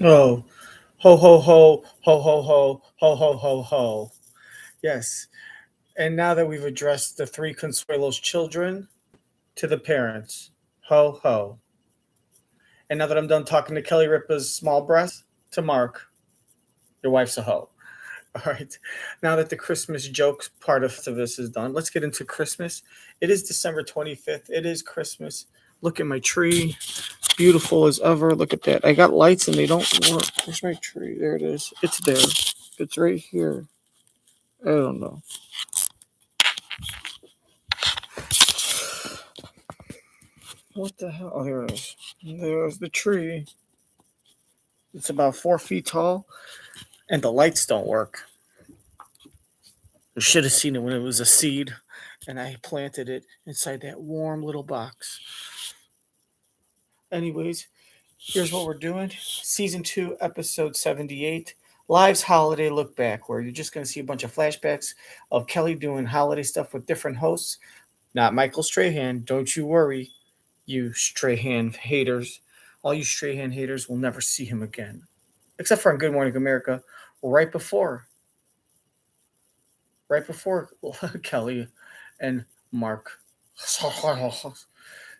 Oh, ho ho ho ho ho ho ho ho ho ho. Yes. And now that we've addressed the three Consuelo's children to the parents, ho ho. And now that I'm done talking to Kelly Ripa's small breast, to Mark, your wife's a hoe. All right. Now that the Christmas jokes part of this is done, let's get into Christmas. It is December 25th. It is Christmas. Look at my tree. Beautiful as ever. Look at that. I got lights and they don't work. Where's my tree? There it is. It's there. It's right here. I don't know. What the hell? Oh, here it is. There's the tree. It's about 4 feet tall, and the lights don't work. You should have seen it when it was a seed, and I planted it inside that warm little box. Anyways, here's what we're doing. Season 2, episode 78. Live's Holiday Look Back, where you're just going to see a bunch of flashbacks of Kelly doing holiday stuff with different hosts. Not Michael Strahan. Don't you worry, you Strahan haters. All you Strahan haters will never see him again. Except for on Good Morning America, right before Kelly and Mark.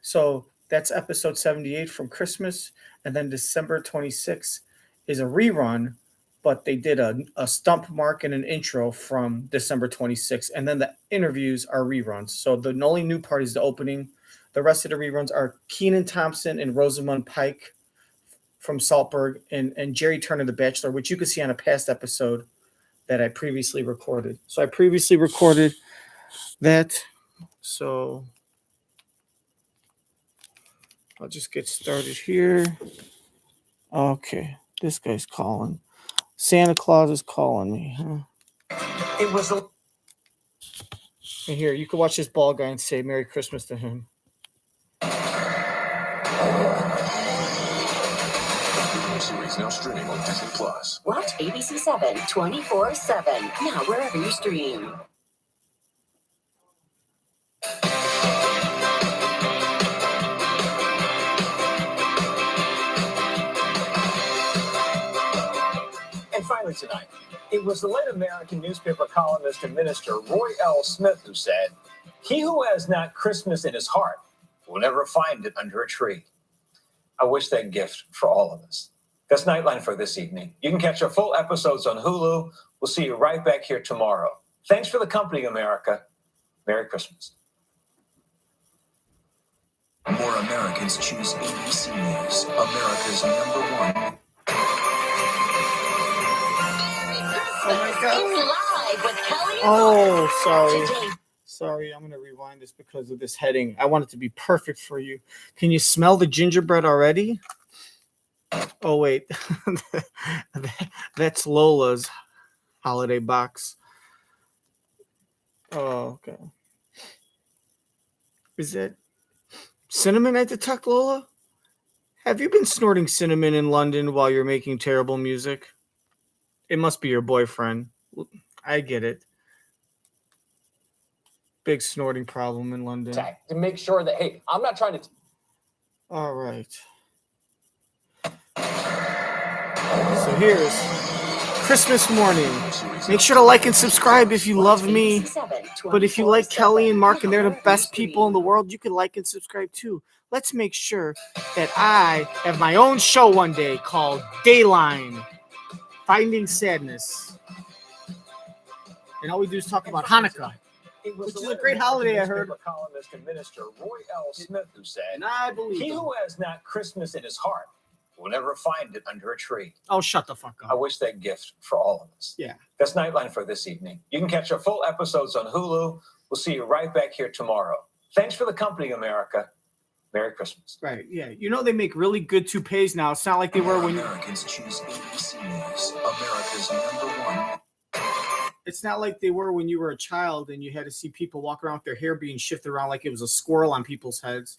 So that's episode 78 from Christmas. And then December 26th is a rerun, but they did a stump mark and an intro from December 26th. And then the interviews are reruns. So the only new part is the opening. The rest of the reruns are Kenan Thompson and Rosamund Pike from Saltburn and Gerry Turner, The Bachelor, which you can see on a past episode that I previously recorded. So I previously recorded that. So I'll just get started here. Okay, this guy's calling. Santa Claus is calling me. Huh? It was a... And here, you can watch this bald guy and say Merry Christmas to him. Series now streaming on Disney Plus. Watch ABC 7 24/7. Now wherever you stream. And finally tonight, it was the late American newspaper columnist and minister Roy L. Smith who said, "He who has not Christmas in his heart will never find it under a tree." I wish that gift for all of us. That's Nightline for this evening. You can catch our full episodes on Hulu. We'll see you right back here tomorrow. Thanks for the company, America. Merry Christmas. More Americans choose ABC News, America's #1. Oh my God. It's live with Kelly and Oh, Mark. sorry. Today. Sorry, I'm going to rewind this because of this heading. I want it to be perfect for you. Can you smell the gingerbread already? Oh, wait. That's Lola's holiday box. Oh, okay. Is it cinnamon at the tuck, Lola? Have you been snorting cinnamon in London while you're making terrible music? It must be your boyfriend. I get it. Big snorting problem in London. To make sure that, hey, I'm not trying to... All right. So here's Christmas morning. Make sure to like and subscribe if you love me. But if you like Kelly and Mark and they're the best people in the world, you can like and subscribe too. Let's make sure that I have my own show one day called Dayline, Finding Sadness. And all we do is talk about Hanukkah, which is a great holiday, I heard. Columnist and minister Roy L. Smith who said, And I believe "He him. who has not Christmas in his heart will never find it under a tree." Oh, shut the fuck I up. wish that gift for all of us. Yeah. That's Nightline for this evening. You can catch our full episodes on Hulu. We'll see you right back here tomorrow. Thanks for the company, America. Merry Christmas. Right, yeah. You know they make really good toupees now. It's not like they were when you... Americans choose ABC News, America's #1. It's not like they were when you were a child and you had to see people walk around with their hair being shifted around like it was a squirrel on people's heads.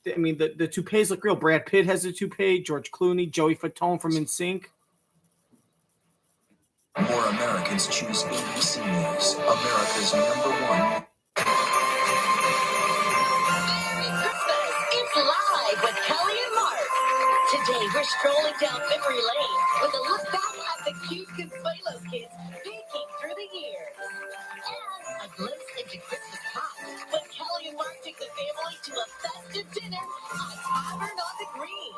I mean, the toupees look real. Brad Pitt has a toupee, George Clooney, Joey Fatone from NSYNC. More Americans choose ABC News, America's #1. Merry Christmas. It's live with Kelly and Mark. Today we're strolling down memory lane with a look back at the cute Consuelo kids peeking through the years. And a glimpse into Christmas past when Kelly and Mark took the family to a festive dinner at Tavern on the Green.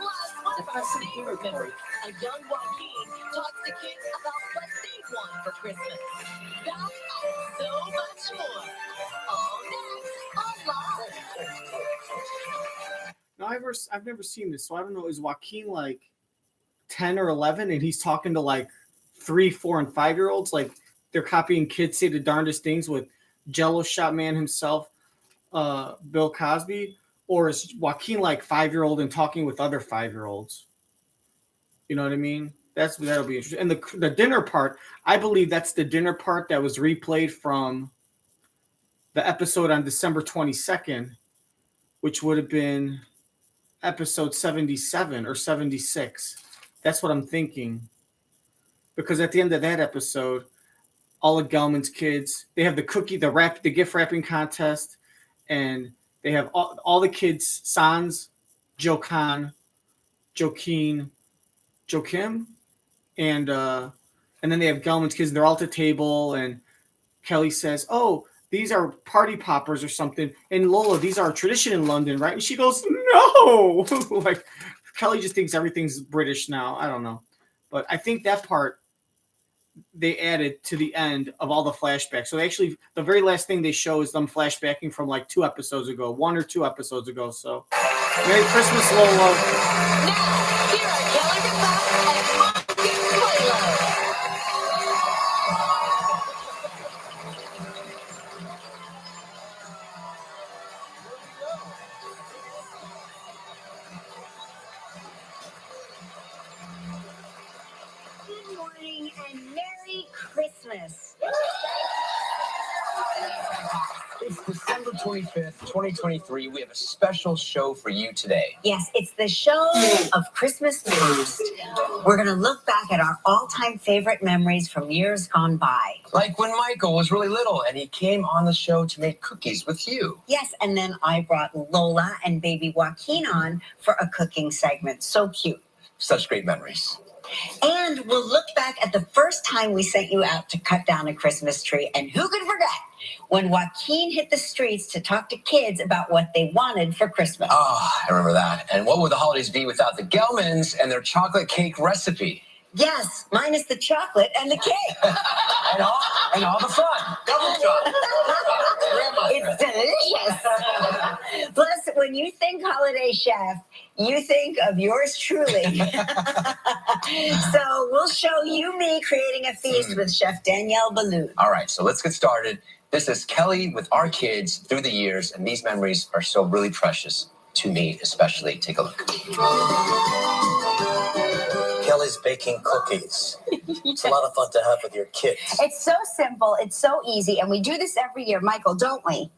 Plus, one of our favorite memories, a young Joaquin talks to kids about what they want for Christmas. That and so much more. All next on Live. No, I've never seen this, so I don't know. Is Joaquin like 10 or 11, and he's talking to like 3, 4, and 5-year-olds? Like they're copying Kids Say the Darndest Things with Jello Shot Man himself, Bill Cosby, or is Joaquin like 5-year-old and talking with other 5-year-olds? You know what I mean? That'll be interesting. And the dinner part, I believe that's the dinner part that was replayed from the episode on December 22nd, which would have been episode 77 or 76. That's what I'm thinking. Because at the end of that episode, all of Gelman's kids, they have the gift wrapping contest, and they have all the kids, Sans, Joaquin, Joaquin, Joakim, and then they have Gelman's kids, and they're all at the table, and Kelly says, "Oh, these are party poppers or something." And Lola, these are a tradition in London, right? And she goes, "No!" Like, Kelly just thinks everything's British now. I don't know. But I think that part they added to the end of all the flashbacks. So actually, the very last thing they show is them flashbacking from like 2 episodes ago, 1 or 2 episodes ago. So, Merry Christmas, Lola. Now, here are Kelly Rebecca and Mark Consuelo. Good morning and Merry Christmas. It's December 25th, 2023. We have a special show for you today. Yes, it's the show of Christmas past. We're going to look back at our all-time favorite memories from years gone by. Like when Michael was really little and he came on the show to make cookies with you. Yes, and then I brought Lola and baby Joaquin on for a cooking segment. So cute. Such great memories. And we'll look back at the first time we sent you out to cut down a Christmas tree. And who could forget when Joaquin hit the streets to talk to kids about what they wanted for Christmas? Oh, I remember that. And what would the holidays be without the Gelmans and their chocolate cake recipe? Yes, minus the chocolate and the cake. and all the fun. Double chocolate. It's delicious. Plus, when you think holiday chef, you think of yours truly. So we'll show you me creating a feast with Chef Danielle Balloon. All right, so let's get started. This is Kelly with our kids through the years, and these memories are so really precious to me, especially. Take a look. Kelly's baking cookies. It's a lot of fun to have with your kids. It's so simple. It's so easy. And we do this every year, Michael, don't we?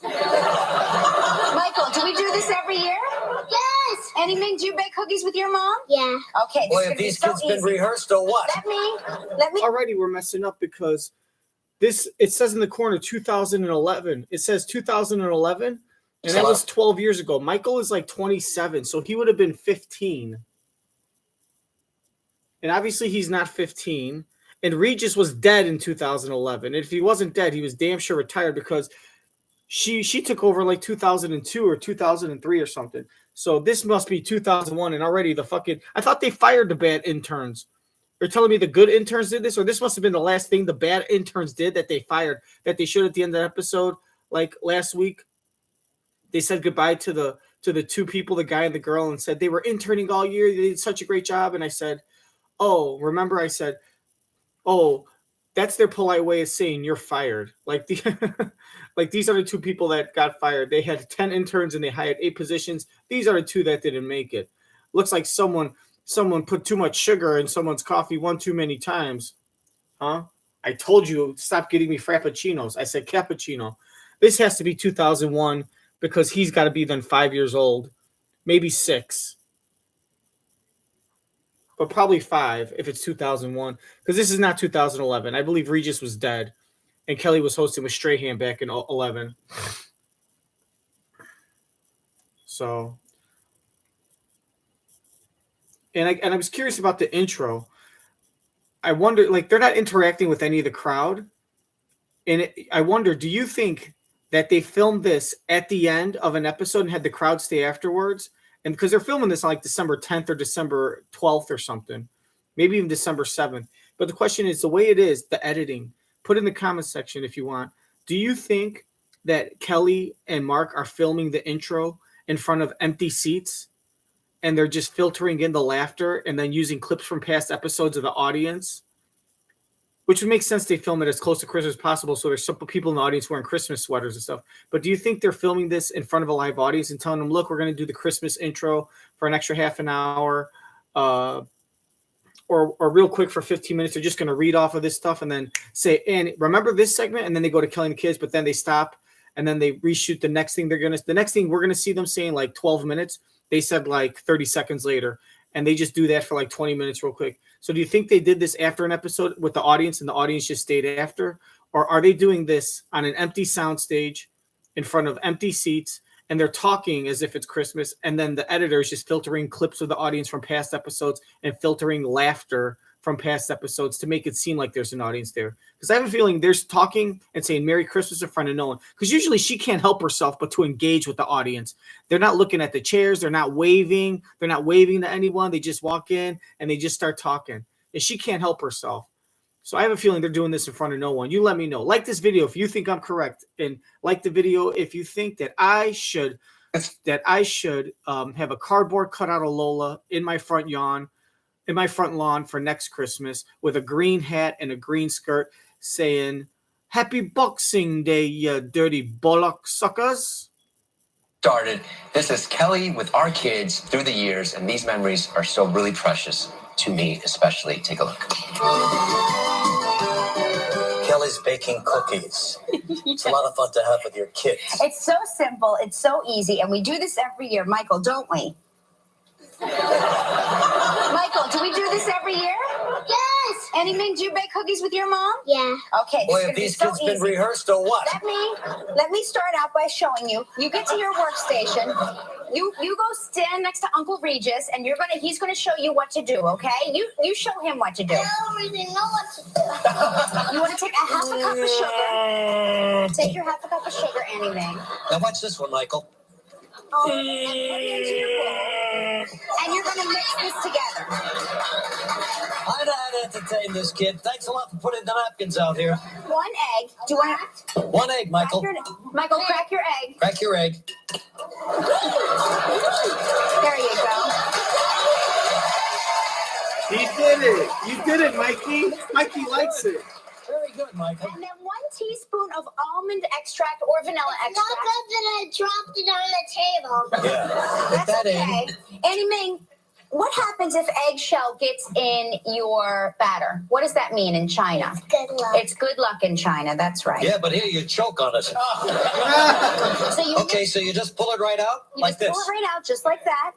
Michael, do we do this every year? Yes. Anything? Do you bake cookies with your mom? Yeah. Okay. Boy, have these kids been rehearsed or what? Let me. Already we're messing up because it says in the corner 2011. It says 2011, and that was 12 years ago. Michael is like 27, so he would have been 15. And obviously he's not 15. And Regis was dead in 2011. And if he wasn't dead, he was damn sure retired because she took over like 2002 or 2003 or something. So this must be 2001, and already I thought they fired the bad interns. They're telling me the good interns did this, or this must have been the last thing the bad interns did that they fired, that they showed at the end of the episode, like last week. They said goodbye to the 2 people, the guy and the girl, and said they were interning all year. They did such a great job. And I said, oh, remember I said, oh, that's their polite way of saying you're fired. Like like these are the 2 people that got fired. They had 10 interns and they hired 8 positions. These are the 2 that didn't make it. Looks like someone put too much sugar in someone's coffee one too many times. Huh? I told you, stop getting me frappuccinos. I said cappuccino. This has to be 2001 because he's got to be then 5 years old, maybe 6. But probably 5 if it's 2001, because this is not 2011. I believe Regis was dead, and Kelly was hosting with Strahan back in 11. So And I was curious about the intro. I wonder, like, they're not interacting with any of the crowd. And I wonder, do you think that they filmed this at the end of an episode and had the crowd stay afterwards? And because they're filming this on like December 10th or December 12th or something, maybe even December 7th. But the question is, the way it is, the editing, put in the comment section if you want. Do you think that Kelly and Mark are filming the intro in front of empty seats and they're just filtering in the laughter and then using clips from past episodes of the audience? Which would make sense. They film it as close to Christmas as possible, so there's some people in the audience wearing Christmas sweaters and stuff. But do you think they're filming this in front of a live audience and telling them, look, we're going to do the Christmas intro for an extra half an hour, or real quick for 15 minutes, they're just going to read off of this stuff and then say, and remember this segment, and then they go to Killing the Kids, but then they stop and then they reshoot the next thing the next thing we're going to see them saying like 12 minutes. They said like 30 seconds later, and they just do that for like 20 minutes real quick. So do you think they did this after an episode with the audience and the audience just stayed after? Or are they doing this on an empty soundstage in front of empty seats and they're talking as if it's Christmas, and then the editor is just filtering clips of the audience from past episodes and filtering laughter from past episodes to make it seem like there's an audience there? Because I have a feeling there's talking and saying Merry Christmas in front of no one. Because usually she can't help herself but to engage with the audience. They're not looking at the chairs. They're not waving. They're not waving to anyone. They just walk in and they just start talking. And she can't help herself. So I have a feeling they're doing this in front of no one. You let me know. Like this video if you think I'm correct. And like the video if you think that I should have a cardboard cutout of Lola in my front lawn for next Christmas with a green hat and a green skirt saying, Happy Boxing Day, you dirty bollock suckers. Started. This is Kelly with our kids through the years, and these memories are still really precious to me, especially. Take a look. Kelly's baking cookies. It's a lot of fun to have with your kids. It's so simple. It's so easy. And we do this every year, Michael, don't we? Michael, do we do this every year? Yes. Annie Ming, do you bake cookies with your mom? Yeah. Okay. Boy, have these kids been rehearsed or what? Let me start out by showing you. You get to your workstation. You go stand next to Uncle Regis, and he's gonna show you what to do. Okay? You show him what to do. I don't even know what to do. You want to take a half a cup of sugar. Take your half a cup of sugar, Annie Ming. Now watch this one, Michael. And put it into your bowl. And you're gonna mix this together. I know how to entertain this kid. Thanks a lot for putting the napkins out here. 1 egg. Do you want to? 1 egg, Michael. Michael, crack your egg. Crack your egg. There you go. He did it. You did it, Mikey. Mikey likes it. Very good, Michael. And then 1 teaspoon of almond extract or vanilla Not extract. good that I dropped it on the table. Yeah. Get That's that okay. Annie Ming, what happens if eggshell gets in your batter? What does that mean in China? It's good luck. It's good luck in China. That's right. Yeah, but here you choke on us. So you Okay, so you just pull it right out you like just this. pull it right out just like that.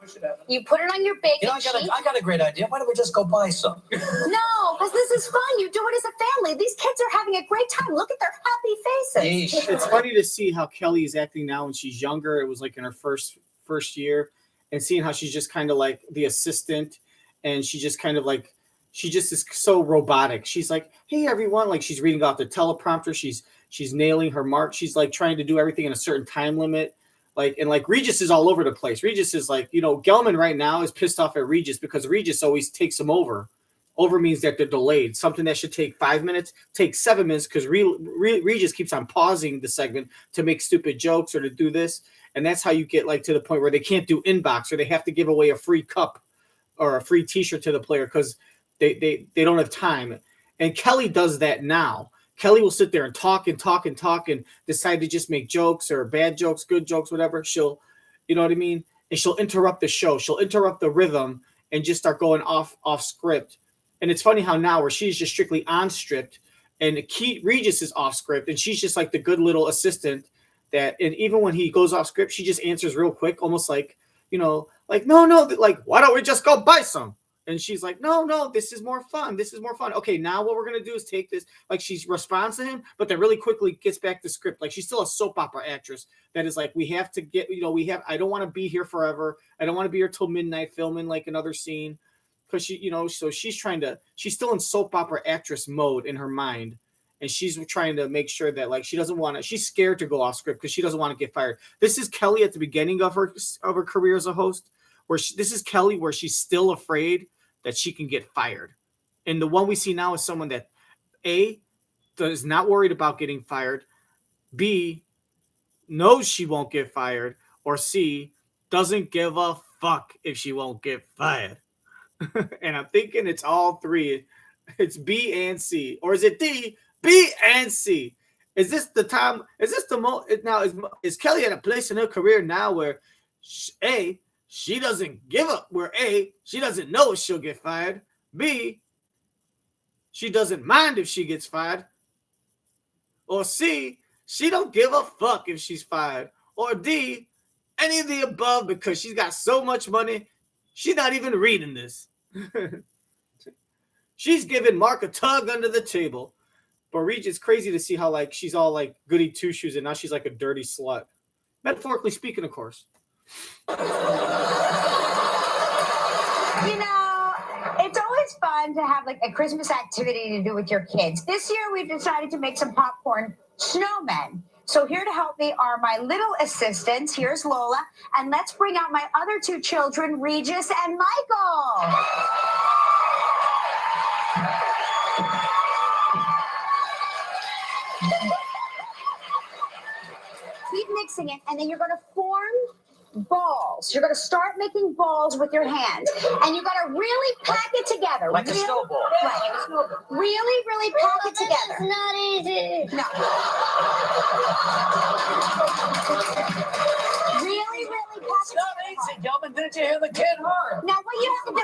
You put it on your baking You know, sheet. I got a great idea. Why don't we just go buy some? No, because this is fun. You do it as a family. These kids are having a great time. Look at their happy faces. Yeesh. It's funny to see how Kelly is acting now when she's younger. It was like in her first year, and seeing how she's just kind of like the assistant, and she just kind of like she just is so robotic. She's like, "Hey everyone!" Like she's reading off the teleprompter. She's nailing her mark. She's like trying to do everything in a certain time limit. Like Regis is all over the place. Regis is like, Gelman right now is pissed off at Regis because Regis always takes him over. Over means that they're delayed. Something that should take 5 minutes takes 7 minutes because Regis keeps on pausing the segment to make stupid jokes or to do this. And that's how you get like to the point where they can't do inbox or they have to give away a free cup or a free T-shirt to the player because they don't have time. And Kelly does that now. Kelly will sit there and talk and decide to just make jokes or bad jokes, good jokes, whatever. She'll, you know what I mean? And she'll interrupt the show. She'll interrupt the rhythm and just start going off script. And it's funny how now where she's just strictly on script and Regis is off script and she's just like the good little assistant that, and even when he goes off script, she just answers real quick, almost like, no, like, why don't we just go buy some? And she's like, no, this is more fun. This is more fun. Okay, now what we're going to do is take this. Like she responds to him, but then really quickly gets back to script. Like she's still a soap opera actress that is like, we have to get, I don't want to be here forever. I don't want to be here till midnight filming like another scene. because so she's still in soap opera actress mode in her mind. And she's trying to make sure that like she doesn't want to. She's scared to go off script because she doesn't want to get fired. This is Kelly at the beginning of her career as a host, this is Kelly where she's still afraid that she can get fired. And the one we see now is someone that A, is not worried about getting fired, B, knows she won't get fired, or C, doesn't give a fuck if she won't get fired. And I'm thinking it's all three. It's B and C, or is it D? B and C. Is this the time? Is this the moment now? Is Kelly at a place in her career now where A, she doesn't give up, where A, she doesn't know if she'll get fired, B, she doesn't mind if she gets fired, or C, she don't give a fuck if she's fired, or D, any of the above because she's got so much money, she's not even reading this. She's giving Mark a tug under the table. But Regis, it's crazy to see how like she's all like goody two shoes and now she's like a dirty slut. Metaphorically speaking, of course. You know, it's always fun to have like a Christmas activity to do with your kids. This year we've decided to make some popcorn snowmen. So here to help me are my little assistants. Here's Lola. And let's bring out my other two children, Regis and Michael. Keep mixing it, and then you're going to form balls. You're going to start making balls with your hands, and you got to really pack it together. Like a snowball. Right, like a snowball. Really, really pack it together. It's not easy. No. Really, really pack It's it not together. easy, gentlemen. Didn't you hear the kid? Now, what you have to do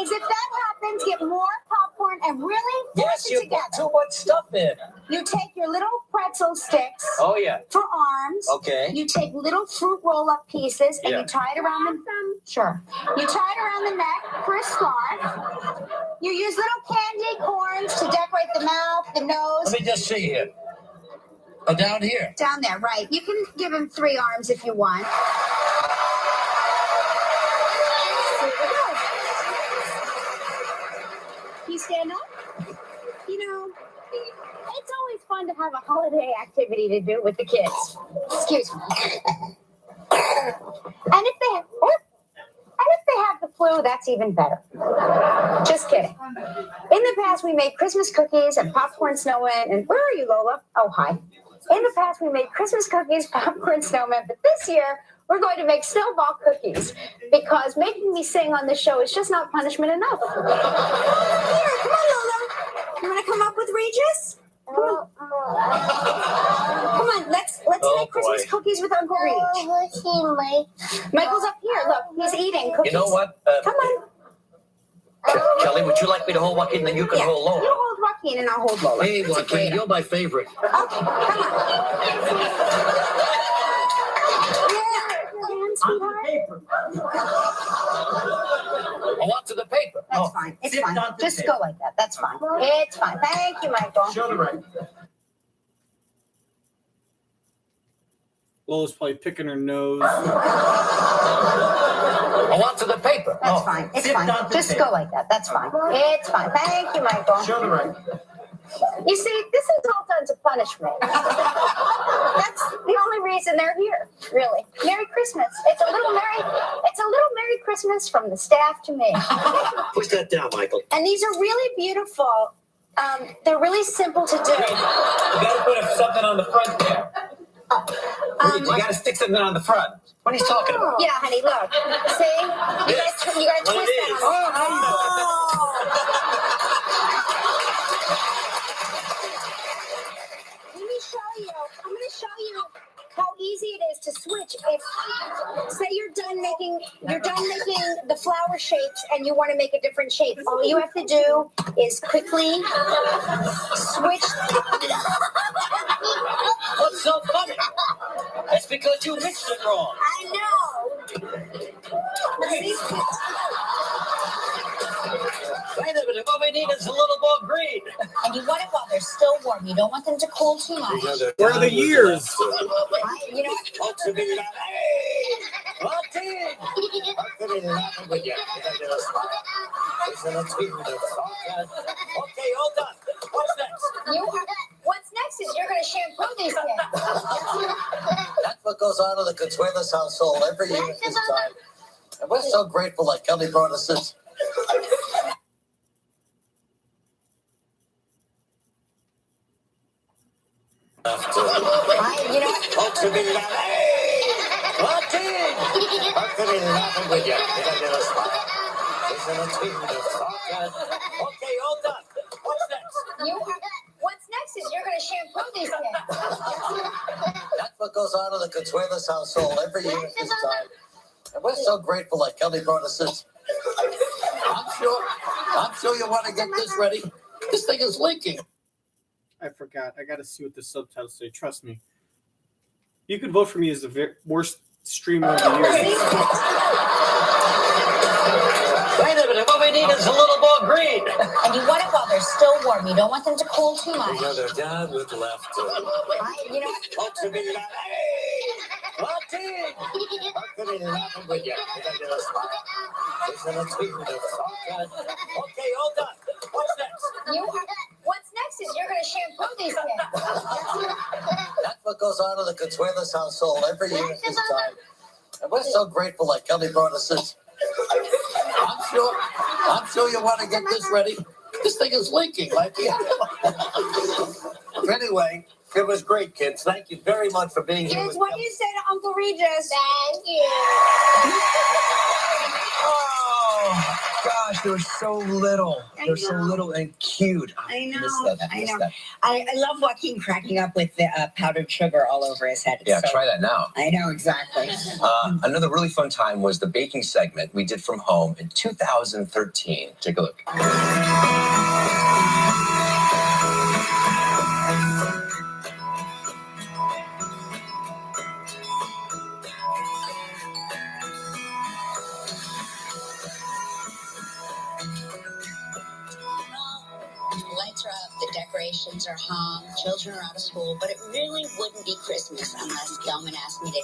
is if that happens, get more popcorn and really force Yes, it you together. put too much stuff in. You take your little pretzel sticks Oh, yeah. for arms. Okay. You take little fruit roll-up pieces and Yeah. you tie it around the sure. You tie it around the neck for a scarf. You use little candy corns to decorate the mouth, the nose. Let me just see here. Oh, down here. Down there, right. You can give him 3 arms if you want. Can you stand up? You know, it's always fun to have a holiday activity to do with the kids. Excuse me. And if they have the flu, that's even better. Just kidding. In the past, we made Christmas cookies and popcorn snowmen. And where are you, Lola? Oh, hi. In the past, we made Christmas cookies, popcorn snowmen. But this year, we're going to make snowball cookies because making me sing on this show is just not punishment enough. Here, come on, Lola. You want to come up with Regis? Come on. Come on, let's make Christmas cookies with Uncle Reach. What's he like? Michael's up here. Look, he's eating cookies. You know what? Come on. Kelly, would you like me to hold Joaquin? Then you can hold Lola. You hold Joaquin and I'll hold Lola. Hey, That's a Joaquin, great you're my favorite. Okay, come on. Hands, sweetheart. Onto the paper. That's fine. It's fine. Just go like that. That's fine. It's fine. Thank you, Michael. Show the right. Lola's probably picking her nose. Onto the paper. That's fine. It's fine. Just go like that. That's fine. It's fine. Thank you, Michael. Show the right. You see, this is all done to punish me. That's the only reason they're here, really. Merry Christmas. It's a little Merry Christmas from the staff to me. Push that down, Michael. And these are really beautiful. They're really simple to do. You gotta put something on the front there. You gotta stick something on the front. What are you talking about? Yeah, honey, look. See? You gotta twist that on. I'm gonna show you how easy it is to switch. If say you're done making the flower shapes and you want to make a different shape, all you have to do is quickly switch. What's so funny? That's because you mixed it wrong. I know. Wait a minute, what we need is a little more green. And you want it while they're still warm. You don't want them to cool too much. Where are the years? You know, Martin! I'm feeling laughing with you. Did I do a smile? Listen, let's keep it Okay, all done. What's next? What's next is you're going to shampoo these kids. That's what goes on in the Consuelos household every year at this time. And we're so grateful that Kelly brought us this. Folks have been laughing. Hey! Martin! I'm feeling laughing with you. Did I do a smile? Listen, let's keep it Okay, all done. What's next? What's next is you're going to shampoo these kids. That's what goes on in the Consuelos household every year at this time. And we're so grateful that Kelly brought us this. I'm sure you want to get this ready. This thing is leaking. I forgot. I got to see what the subtitles say. Trust me. You could vote for me as the worst streamer of the year. Wait a minute. What we need is a little more green. And you want it while they're still warm. You don't want them to cool too much. They're down with left. Folks have been laughing. Hey! Martin! I'm feeling laughing with you. Did I do a smile? Listen, let's keep it Okay, all done. What's next? What's next is you're going to shampoo these kids. That's what goes on in the Consuelos household every year at this time. And we're so grateful that Kelly brought us this. I'm sure you want to get this ready. This thing is leaking like Anyway, it was great, kids. Thank you very much for being here. Kids, what do you say to Uncle Regis? Thank you. Oh, gosh, they're so little. They're so little and cute. I know. I miss that. I love Joaquin cracking up with the powdered sugar all over his head. Yeah, try that now. I know, exactly. Another really fun time was the baking segment we did from home in 2013. Take a look. Lights are up, the decorations are hung, children are out of school, but it really wouldn't be Christmas unless Gelman asked me to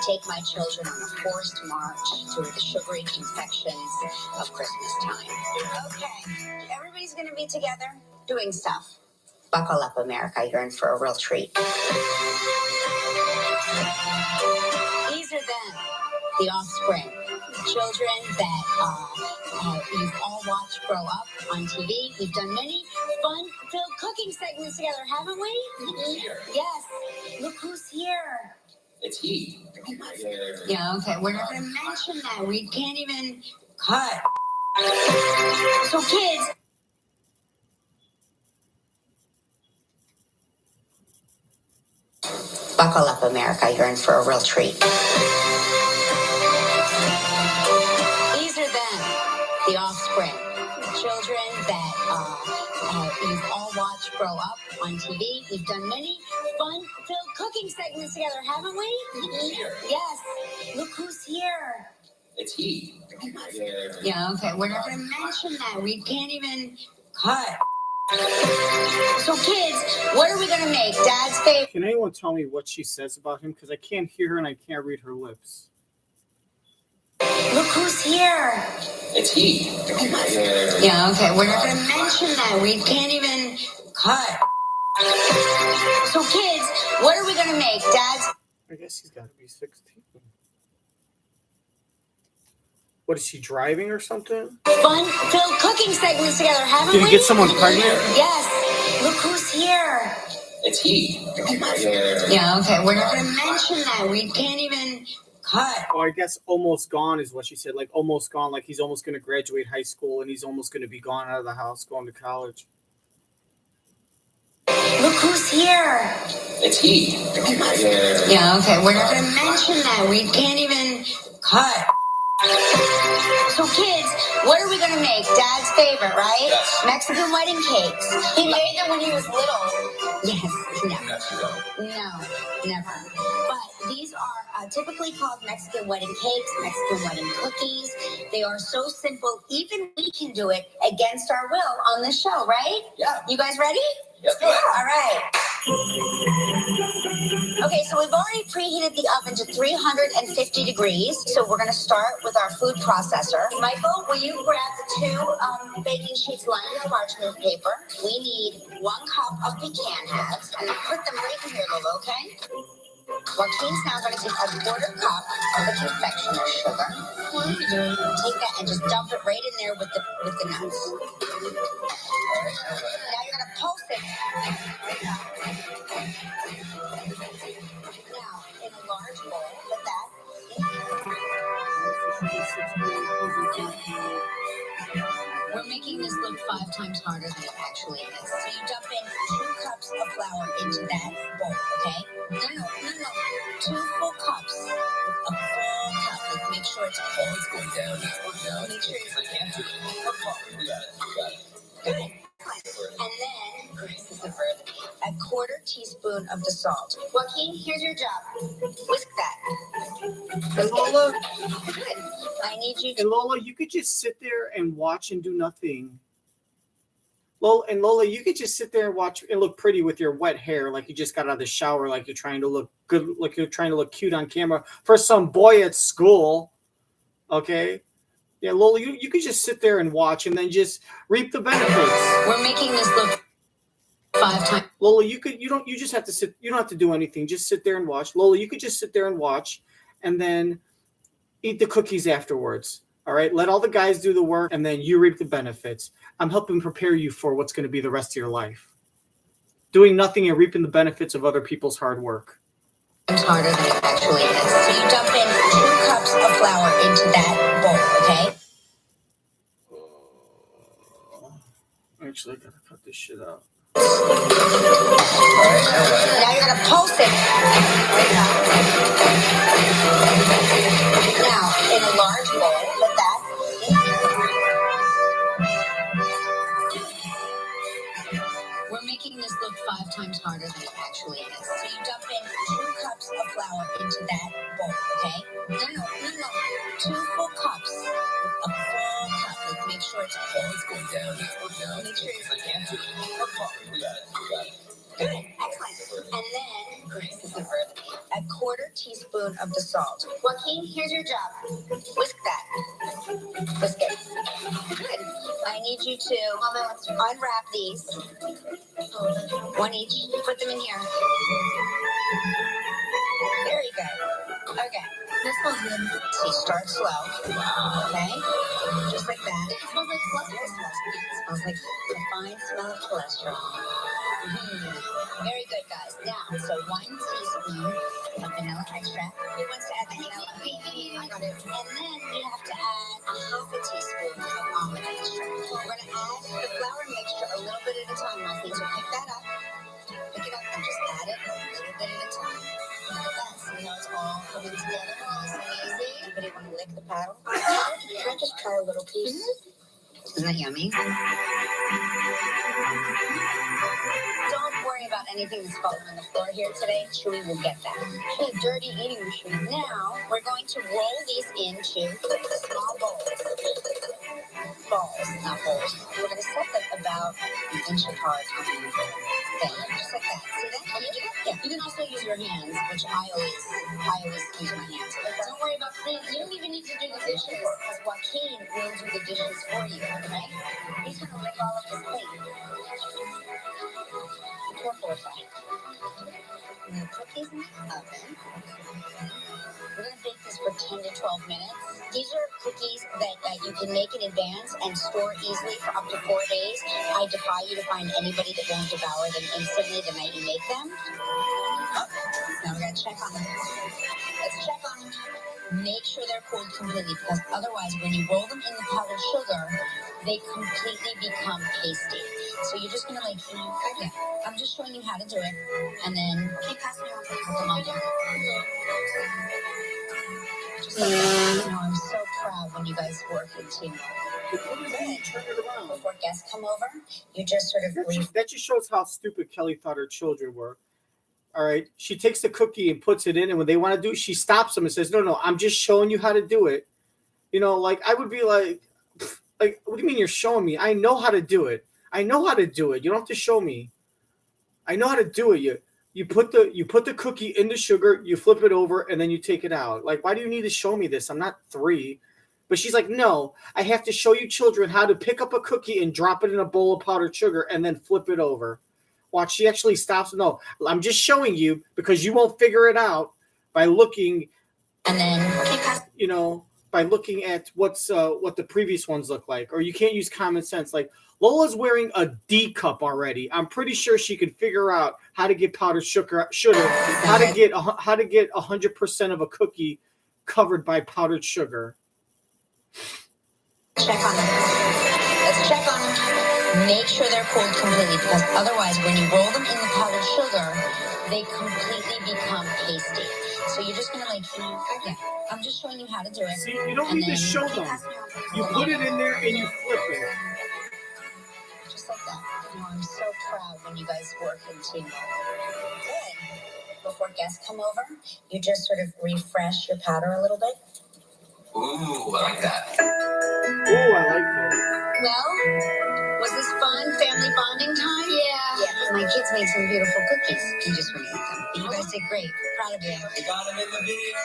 take my children on a forced march through the sugary confections of Christmas time. Okay, everybody's going to be together doing stuff. Buckle up, America, you're in for a real treat. These are them, the offspring. Children that you've all watched grow up on TV. We've done many fun-filled cooking segments together, haven't we? Look who's here. Yes. Look who's here. It's he. Yeah, okay. We're not going to mention that. We can't even cut. So, kids. Buckle up, America. You're in for a real treat. The offspring, children that you've all watched grow up on TV. We've done many fun-filled cooking segments together, haven't we? Look who's here. Yes. Look who's here. It's he. Yeah, okay. We're not going to mention that. We can't even cut. So, kids, what are we going to make? Dad's favorite. Can anyone tell me what she says about him? Because I can't hear her and I can't read her lips. Look who's here. It's he. Yeah, okay. We're not going to mention that. We can't even cut. So, kids, what are we going to make? Dad's. I guess he's got to be 16. What, is she driving or something? Fun-filled cooking segments together, haven't we? Did you get someone pregnant? Yes. Look who's here. It's he. Yeah, okay. We're not going to mention that. We can't even cut. Oh, I guess almost gone is what she said. Like almost gone. Like he's almost going to graduate high school and he's almost going to be gone out of the house, going to college. Look who's here. It's he. Yeah, okay. We're not going to mention that. We can't even cut. So, kids, what are we going to make? Dad's favorite, right? Yes. Mexican wedding cakes. He made them when he was little. Yes, no, never. But these are typically called Mexican wedding cakes, Mexican wedding cookies. They are so simple, even we can do it against our will on this show, right? Yeah. You guys ready? Let's do it. All right. Okay, so we've already preheated the oven to 350 degrees. So we're going to start with our food processor. Michael, will you grab the two baking sheets lined with parchment paper? We need 1 cup of pecan halves, and then put them right in here, Lolo, okay? Joaquin's now going to take a 1/4 cup of the confectioner sugar. Take that and just dump it right in there with the nuts. Now you're going to pulse it. Now, in a large bowl, put that in. We're making this look 5 times harder than it actually is. So you dump in 2 cups of flour into that bowl, okay? No. 2 full cups. A full cup. Like, make sure it's full. It's going down. Make sure it's full. We got it. Good. And then, this is the verb, a 1/4 teaspoon of the salt. Joaquin, here's your job. Whisk that. And Lola, Good. I need you to... and Lola, you could just sit there and watch and do nothing. Lola, you could just sit there and watch and look pretty with your wet hair, like you just got out of the shower, like you're trying to look good, like you're trying to look cute on camera for some boy at school. Okay? Yeah, Lola, you could just sit there and watch and then just reap the benefits. We're making this look 5 times. Lola, you just have to sit, you don't have to do anything. Just sit there and watch. Lola, you could just sit there and watch and then eat the cookies afterwards. All right? Let all the guys do the work and then you reap the benefits. I'm helping prepare you for what's going to be the rest of your life. Doing nothing and reaping the benefits of other people's hard work. It's harder than it actually is. So you dump in 2 cups of flour into that bowl, okay? Actually, I gotta cut this shit out. Now you're gonna pulse it. Now, in a large bowl, put that in here. We're making this look 5 times harder than it actually is. So you dump in 2 cups of flour into that bowl, okay? No. 2 full cups. A full cup. Like, make sure it's full. It's going down. Make sure it's full. We got it. Good. Excellent. And then, this is the verb, a 1/4 teaspoon of the salt. Joaquin, here's your job. Whisk that. Whisk it. Good. I need you to unwrap these. 1 each. Put them in here. Very good. Okay. This one's good. So start slow. Okay? Just like that. It smells like cholesterol. It smells like the fine smell of cholesterol. Very good, guys. Now, so 1 teaspoon of vanilla extract. Who wants to add the vanilla? I got it. And then we have to add a 1/2 teaspoon of almond extract. We're going to add the flour mixture a little bit at a time, Marquis. So pick that up. Pick it up and just add it a little bit at a time. Look at that. See how it's all coming together? Nice and easy. Anybody want to lick the paddle? Can I just try a little piece? Isn't that yummy? Don't worry about anything that's falling on the floor here today. Chewy will get that. Okay, dirty eating machine. Now, we're going to roll these into small bowls. Balls, not bowls. We're going to set them about an inch apart on the thing. Just like that. See that? Can you do that? Yeah. You can also use your hands, which I always use my hands. But don't worry about cleaning. You don't even need to do the dishes, because Joaquin will do the dishes for you, right? He's going to lick all of his plate. Be careful with that. I'm going to put these in the oven. We're going to bake this for 10 to 12 minutes. These are cookies that you can make in advance and store easily for up to 4 days. I defy you to find anybody that won't devour them instantly the night you make them. Oh, now we're going to check on them. Let's check on them. Make sure they're cooled completely, because otherwise when you roll them in the powdered sugar, they completely become pasty. So you're just going to I'm just showing you how to do it. And then keep passing around for a couple of just like that. I'm so proud when you guys work in team. Before guests come over, you just sort of that just shows how stupid Kelly thought her children were. All right. She takes the cookie and puts it in, and when they want to do it, she stops them and says, no, I'm just showing you how to do it. You know, like I would be like, what do you mean you're showing me? I know how to do it. You don't have to show me. I know how to do it. You put the cookie in the sugar, you flip it over, and then you take it out. Like, why do you need to show me this? I'm not 3. But she's like, no, I have to show you children how to pick up a cookie and drop it in a bowl of powdered sugar and then flip it over. Watch, she actually stops. No, I'm just showing you because you won't figure it out by looking, And then by looking at what the previous ones look like. Or you can't use common sense. Like, Lola's wearing a D cup already. I'm pretty sure she could figure out how to get powdered sugar, how to get 100% of a cookie covered by powdered sugar. check on them. Let's check on them. Make sure they're cooled completely, because otherwise, when you roll them in the powdered sugar, they completely become pasty. So you're just gonna I'm just showing you how to do it. See, you don't need to show them. You put it in there and you flip it. Just like that. I'm so proud when you guys work in team. Good. Before guests come over, you just sort of refresh your powder a little bit. Ooh, I like that. Ooh, I like that. Well, was this fun? Family bonding time? Yeah. My kids made some beautiful cookies. You just want to eat them. You guys did great. Proud of you. We got him in the video.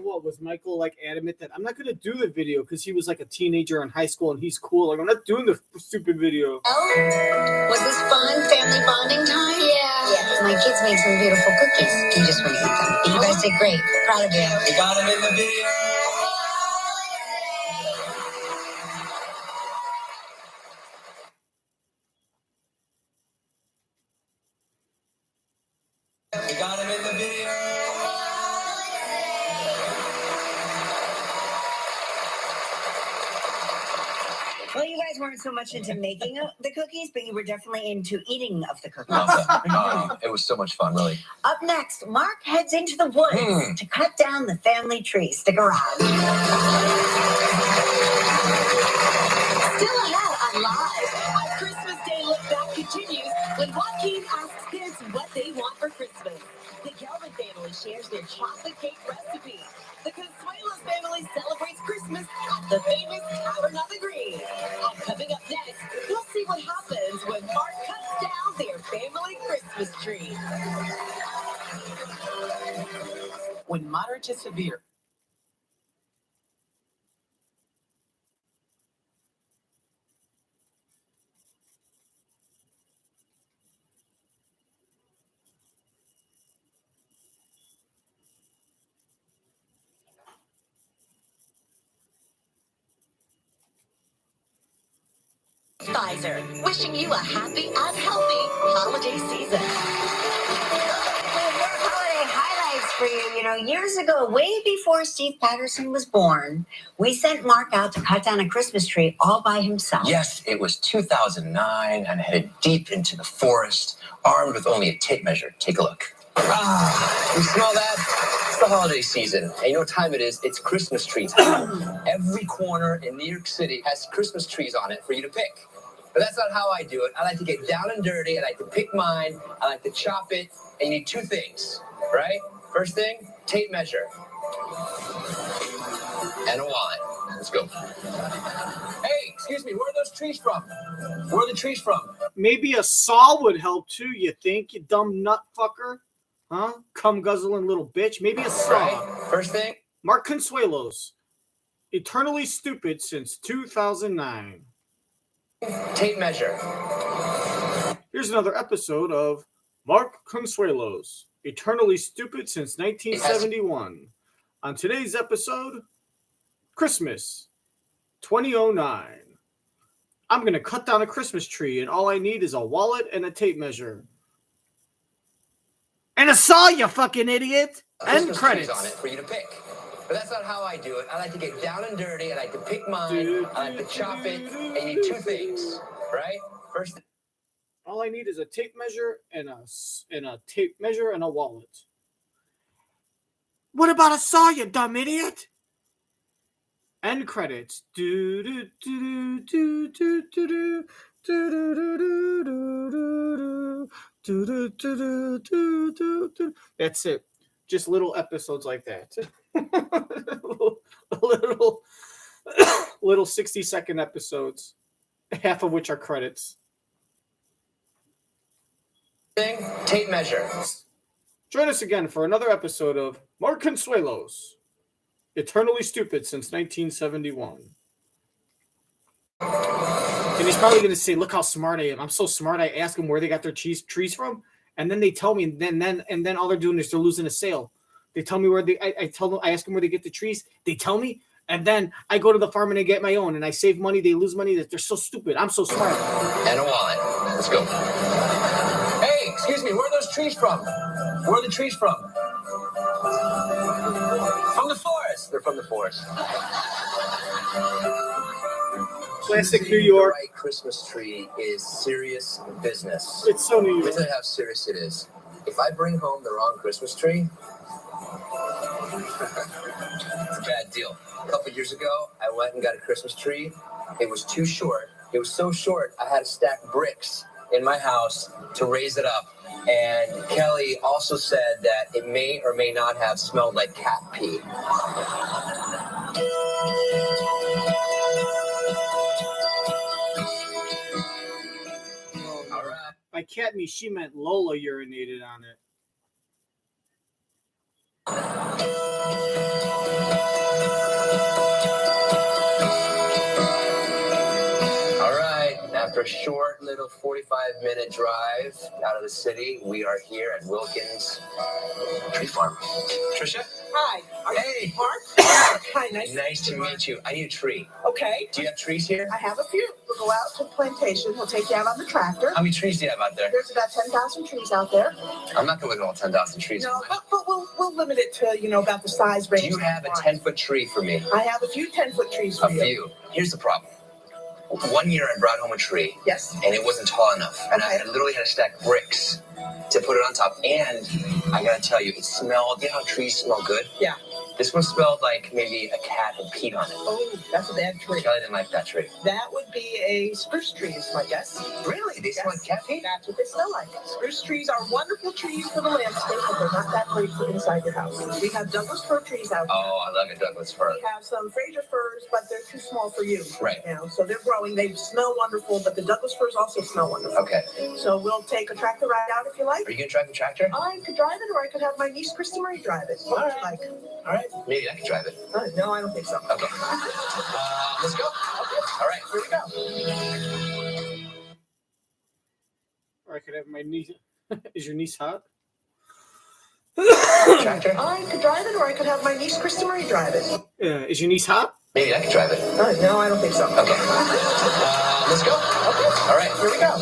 What was Michael like adamant that I'm not going to do the video because he was like a teenager in high school and he's cool? Like, I'm not doing the stupid video. Oh, was this fun? Family bonding time? Yeah. My kids made some beautiful cookies. You just want to eat them. You guys did great. Proud of you. We got him in the video. We got him in the video. Well, you guys weren't so much into making the cookies, but you were definitely into eating of the cookies. It was so much fun, really. Up next, Mark heads into the woods to cut down the family tree. Stick around. Still ahead on Live. Our Christmas Day look back continues when Joaquin asks kids what they want for Christmas. The Kelvin family shares their chocolate cake recipe. The Consuelos family celebrates Christmas at the famous Tavern on the Green. And coming up next, we'll see what happens when Mark cuts down their family Christmas tree. When moderate to severe Pfizer, wishing you a happy and healthy holiday season. Well, more holiday highlights for you. You know, years ago, way before Steve Patterson was born, we sent Mark out to cut down a Christmas tree all by himself. Yes, it was 2009 and headed deep into the forest, armed with only a tape measure. Take a look. You smell that? It's the holiday season. And you know what time it is? It's Christmas tree time. Every corner in New York City has Christmas trees on it for you to pick. But that's not how I do it. I like to get down and dirty. I like to pick mine. I like to chop it. And you need 2 things, right? First thing, tape measure. And a wallet. Let's go. Hey, excuse me, where are those trees from? Where are the trees from? Maybe a saw would help too, you think, you dumb nut fucker? Huh? Cum guzzling little bitch. Maybe a saw. Right? First thing. Mark Consuelos. Eternally stupid since 2009. Tape measure. Here's another episode of Mark Consuelos. Eternally stupid since 1971. On today's episode, Christmas 2009. I'm going to cut down a Christmas tree, and all I need is a wallet and a tape measure. And a saw, you fucking idiot! End credits. On it for you to pick. But that's not how I do it. I like to get down and dirty. I like to pick mine. I like to chop it. And you need 2 things, right? First. All I need is a tape measure and a tape measure and a wallet. What about a saw, you dumb idiot? End credits. That's it. Just little episodes like that. little 60-second episodes. half of which are credits. Tape measure. Join us again for another episode of Mark Consuelos, Eternally Stupid since 1971. And he's probably going to say, look how smart I am. I'm so smart. I ask them where they got their trees from. And then they tell me, and then all they're doing is they're losing a sale. They tell me where I tell them, I ask them where they get the trees. They tell me. And then I go to the farm and I get my own. And I save money. They lose money. They're so stupid. I'm so smart. And a wallet. Let's go. Hey, excuse me. Where are those trees from? Where are the trees from? From the forest. They're from the forest. Classic New York. The right Christmas tree is serious business. It's so New York. Isn't it how serious it is? If I bring home the wrong Christmas tree, it's a bad deal. A couple years ago, I went and got a Christmas tree. It was too short. It was so short, I had to stack bricks in my house to raise it up. And Kelly also said that it may or may not have smelled like cat pee. All right. By cat me, she meant Lola urinated on it. All right. After a short little 45-minute drive out of the city, we are here at Wilkins Tree Farm. Trisha? Hi. Hey. Mark? Hi, Nice to meet you. I need a tree. Okay. Do you have trees here? I have a few. We'll go out to the plantation. We'll take you out on the tractor. How many trees do you have out there? There's about 10,000 trees out there. I'm not going to look at all 10,000 trees. No, but we'll limit it to, about the size range. Do you have a 10-foot tree for me? I have a few 10-foot trees for A you. few. Here's the problem. One year I brought home a tree. Yes. And it wasn't tall enough. And I literally had to stack bricks to put it on top. And I got to tell you, it smelled, you know how trees smell good? Yeah. This one smelled like maybe a cat had peed on it. Oh, that's a bad tree. Kelly didn't like that tree. That would be a spruce tree, is my guess. Really? They smell like cat pee? That's what they smell like. Spruce trees are wonderful trees for the landscape, but they're not that great for inside your house. We have Douglas fir trees out there. Oh, I love a Douglas fir. We have some Fraser firs, but they're too small for you. Right. Now, so they're growing. They smell wonderful, but the Douglas firs also smell wonderful. Okay. So we'll take a tractor ride out if you like. Are you going to drive the tractor? I could drive it, or I could have my niece Christy Marie drive it. What would you like? All right. Maybe I can drive it. No, I don't think so. Okay. Let's go. Okay. All right. Here we go. Or I could have my niece. Is your niece hot? Tractor? I could drive it, or I could have my niece Christy Marie drive it. Is your niece hot? Maybe I can drive it. No, I don't think so. Okay. Let's go. Okay. All right. Here we go.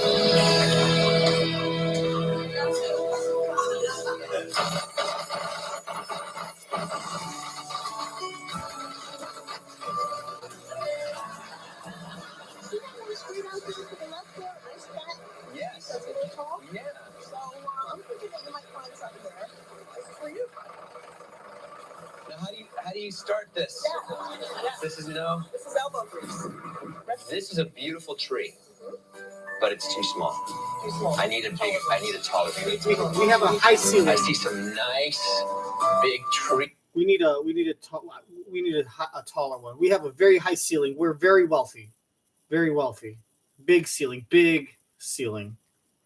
Yes. That's what they call? Yeah. So I'm thinking that you might find something there. This is for you. Now, how do you start this? Yeah. This is This is elbow grease. This is a beautiful tree, but it's too small. Too small. I need a taller tree. We have a high ceiling. I see some nice big tree. We need a taller one. We have a very high ceiling. We're very wealthy. Very wealthy. Big ceiling.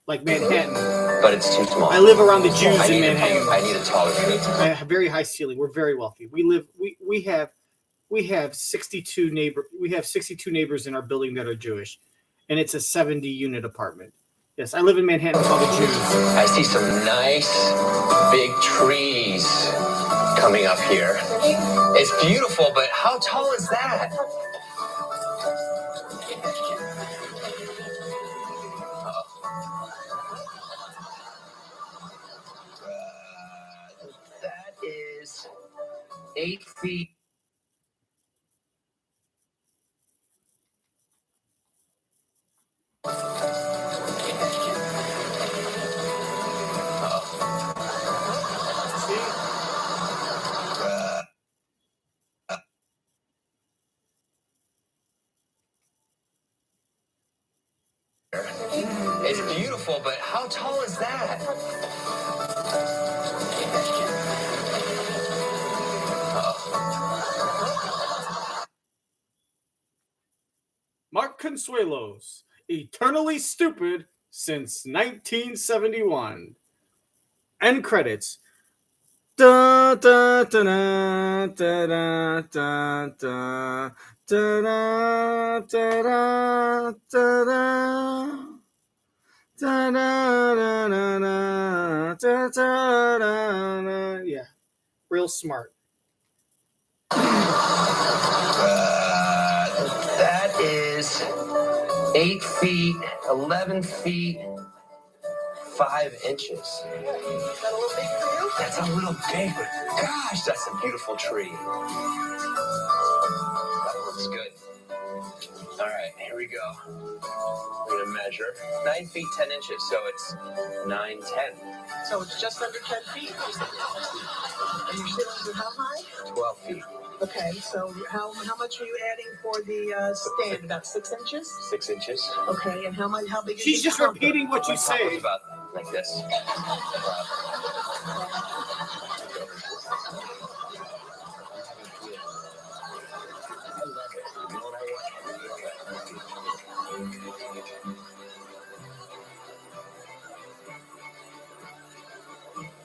Like Manhattan. But it's too small. I live around the Jews in Manhattan. I need a taller tree. I have a very high ceiling. We're very wealthy. We have 62 neighbors in our building that are Jewish, and it's a 70-unit apartment. Yes, I live in Manhattan with all the Jews. I see some nice big trees coming up here. It's beautiful, but how tall is that? That is 8 feet. It's beautiful, but how tall is that? Mark Consuelos, eternally stupid since 1971. End credits. Da da da da da da da da da da da da. Yeah, real smart. That is 8 feet, 11 feet, 5 inches. Is that a little big for you? That's a little big, but gosh, that's a beautiful tree. That looks good. All right, here we go. We're gonna measure 9 feet, 10 inches, so it's 9, 10. So it's just under 10 feet. And your ceilings are how high? 12 feet. Okay, so how much are you adding for the stand? About 6 inches? 6 inches. Okay, and how big is She's your just counter? repeating what you My top was say. about like this.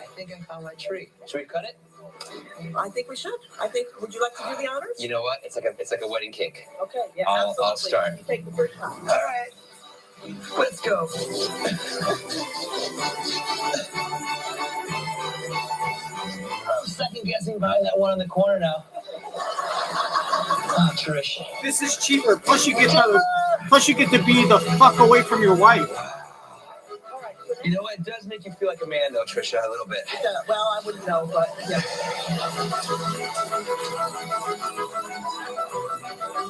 I think I found my tree. Should we cut it? I think we should. Would you like to do the honors? You know what? It's like a wedding cake. Okay, yeah, I'll absolutely. start. You take the first time. All right. Let's go. I'm second guessing behind that one in the corner now. Oh, Trish. This is cheaper. Plus, you get to be the fuck away from your wife. You know what? It does make you feel like a man, though, Trisha, a little bit. Well, I wouldn't know, but yeah.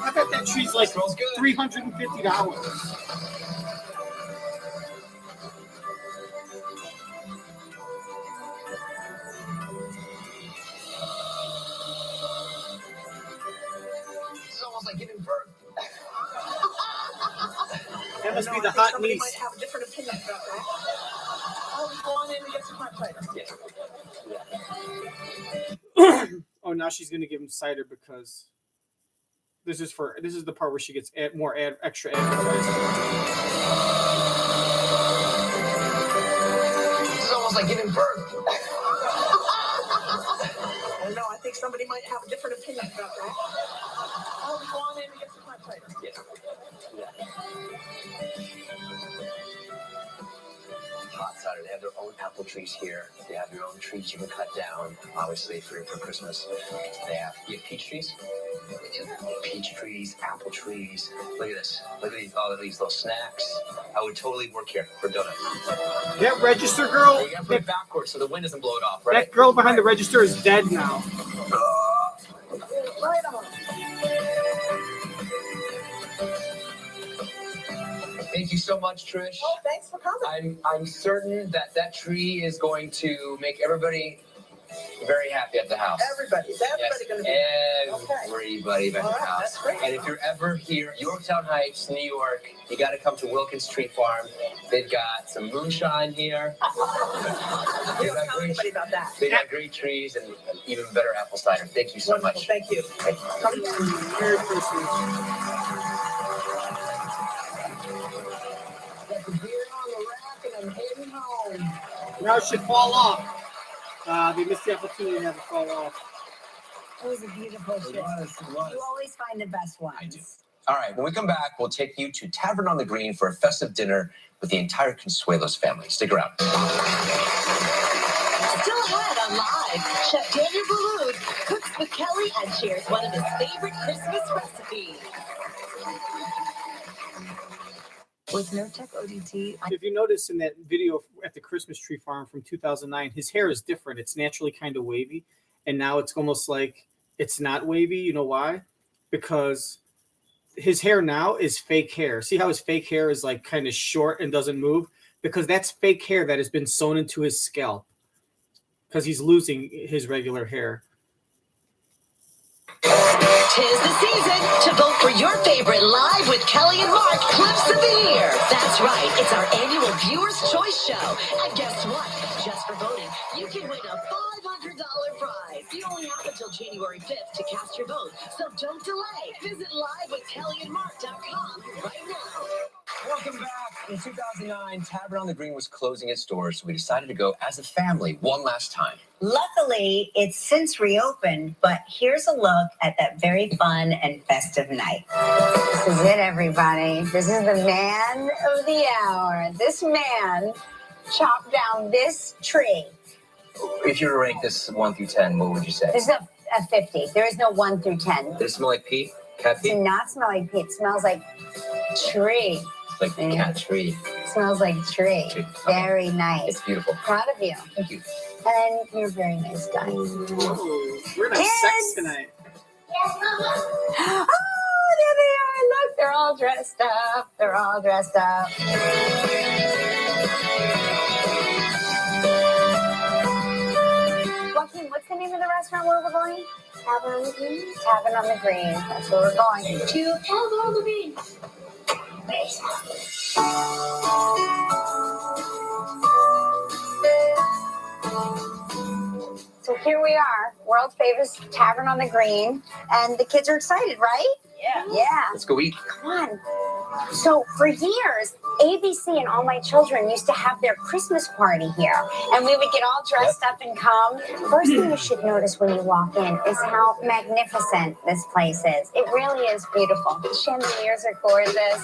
I bet that tree's like Smells good. $350. It's almost like giving birth. That must be the I think hot somebody niece. might have a different opinion about that. I'll go on in and get some hot cider. Yeah. Oh, now she's gonna give him cider because this is the part where she gets extra advertising. It's almost like giving birth. No, I think somebody might have a different opinion about that. I'll go on in and get some hot cider. Yeah. Hot cider. They have their own apple trees here. They have your own trees you can cut down, obviously, for Christmas. You have peach trees. Peach trees, apple trees. Look at this. Look at all of these little snacks. I would totally work here for donuts. That register girl, You gotta put it backwards so the wind doesn't blow it off, right? that girl behind the register is dead now. Right on. Thank you so much, Trish. Oh, thanks for coming. I'm certain that tree is going to make everybody very happy at the house. Everybody going to be Everybody at the All right, house. that's great. And if you're ever here, Yorktown Heights, New York, you got to come to Wilkins Tree Farm. They've got some moonshine here. You don't tell anybody about that. They got great trees and even better apple cider. Thank you so Wonderful, much. thank you. Come again. Merry Christmas. Got the beer on the rack and I'm heading home. Now it should fall off. They missed the opportunity to have it fall off. It was a beautiful show. You always find the best ones. I do. All right, when we come back, we'll take you to Tavern on the Green for a festive dinner with the entire Consuelos family. Stick around. Still ahead on Live, Chef Daniel Boulud cooks with Kelly and shares one of his favorite Christmas recipes. With No Tech ODT, If you notice in that video at the Christmas tree farm from 2009, his hair is different. It's naturally kind of wavy, and now it's almost like it's not wavy. You know why? Because his hair now is fake hair. See how his fake hair is like kind of short and doesn't move? Because that's fake hair that has been sewn into his scalp because he's losing his regular hair. Tis the season to vote for your favorite live with Kelly and Mark Clips of the Year. That's right, it's our annual Viewer's Choice Show. And guess what? Just for voting, you can win a $500 prize. You only have until January 5th to cast your vote, so don't delay. Visit livewithkellyandmark.com right now. Welcome back. In 2009, Tavern on the Green was closing its doors, so we decided to go as a family one last time. Luckily, it's since reopened, but here's a look at that very fun and festive night. This is it, everybody. This is the man of the hour. This man chopped down this tree. If you were to rank this 1 through 10, what would you say? This is a 50. There is no 1 through 10. Does it smell like pee? Cat It pee? does not smell like pee. It smells like tree. Like cat tree. It smells like tree. Tree. Very nice. It's beautiful. Proud of you. Thank you. And you're a very nice guy. Ooh, we're gonna have sex Kids! tonight. Oh, there they are. Look, they're all dressed up. They're all dressed up. Joaquin, what's the name of the restaurant where we're going? Tavern on the Green? Tavern on the Green. That's where we're going. To Tavern on the Green. So here we are, world famous Tavern on the Green, and the kids are excited, right? Yeah. Let's go eat. Come on. So for years, ABC and All My Children used to have their Christmas party here, and we would get all dressed up and come. First thing you should notice when you walk in is how magnificent this place is. It really is beautiful. The chandeliers are gorgeous.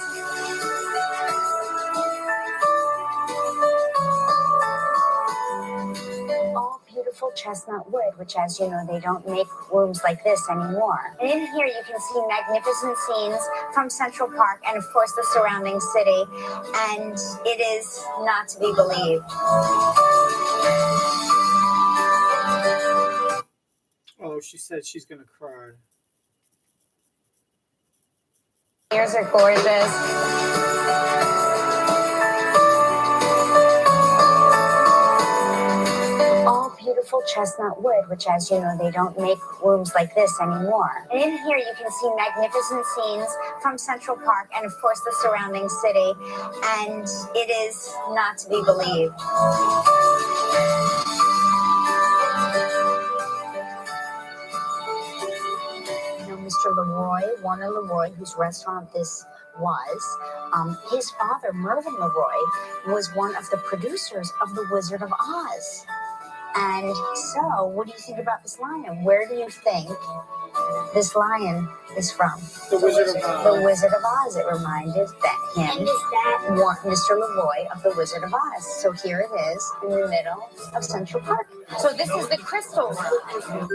All beautiful chestnut wood, which, as you know, they don't make rooms like this anymore. And in here, you can see magnificent scenes from Central Park and, of course, the surrounding city. And it is not to be believed. Oh, she said she's gonna cry. Ears are gorgeous. All beautiful chestnut wood, which, as you know, they don't make rooms like this anymore. And in here, you can see magnificent scenes from Central Park and, of course, the surrounding city. And it is not to be believed. Mr. Leroy, Warner Leroy, whose restaurant this was, his father, Mervyn Leroy, was one of the producers of The Wizard of Oz. And so, what do you think about this lion? Where do you think this lion is from? The Wizard of Oz. The Wizard of Oz. It reminded him, Mr. Leroy of The Wizard of Oz. So here it is in the middle of Central Park. So this is the Crystal Room.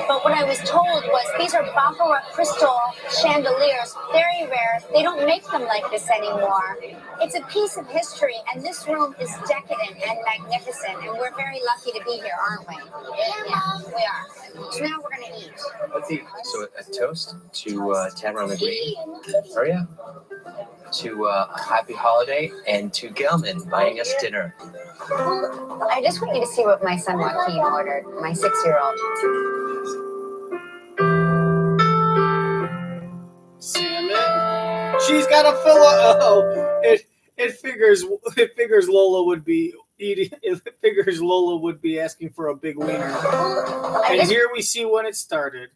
But what I was told was these are baccarat crystal chandeliers, very rare. They don't make them like this anymore. It's a piece of history, and this room is decadent and magnificent, and we're very lucky to be here, aren't we? Yeah, we are. So now we're going to eat. Let's eat. So a toast to Tavern on the Green. Hurry up. To a happy holiday, and to Gelman buying us dinner. I just want you to see what my son Joaquin ordered, my 6-year-old. Salmon. She's got a full of. Oh, it figures Lola would be eating. It figures Lola would be asking for a big wiener. And here we see when it started.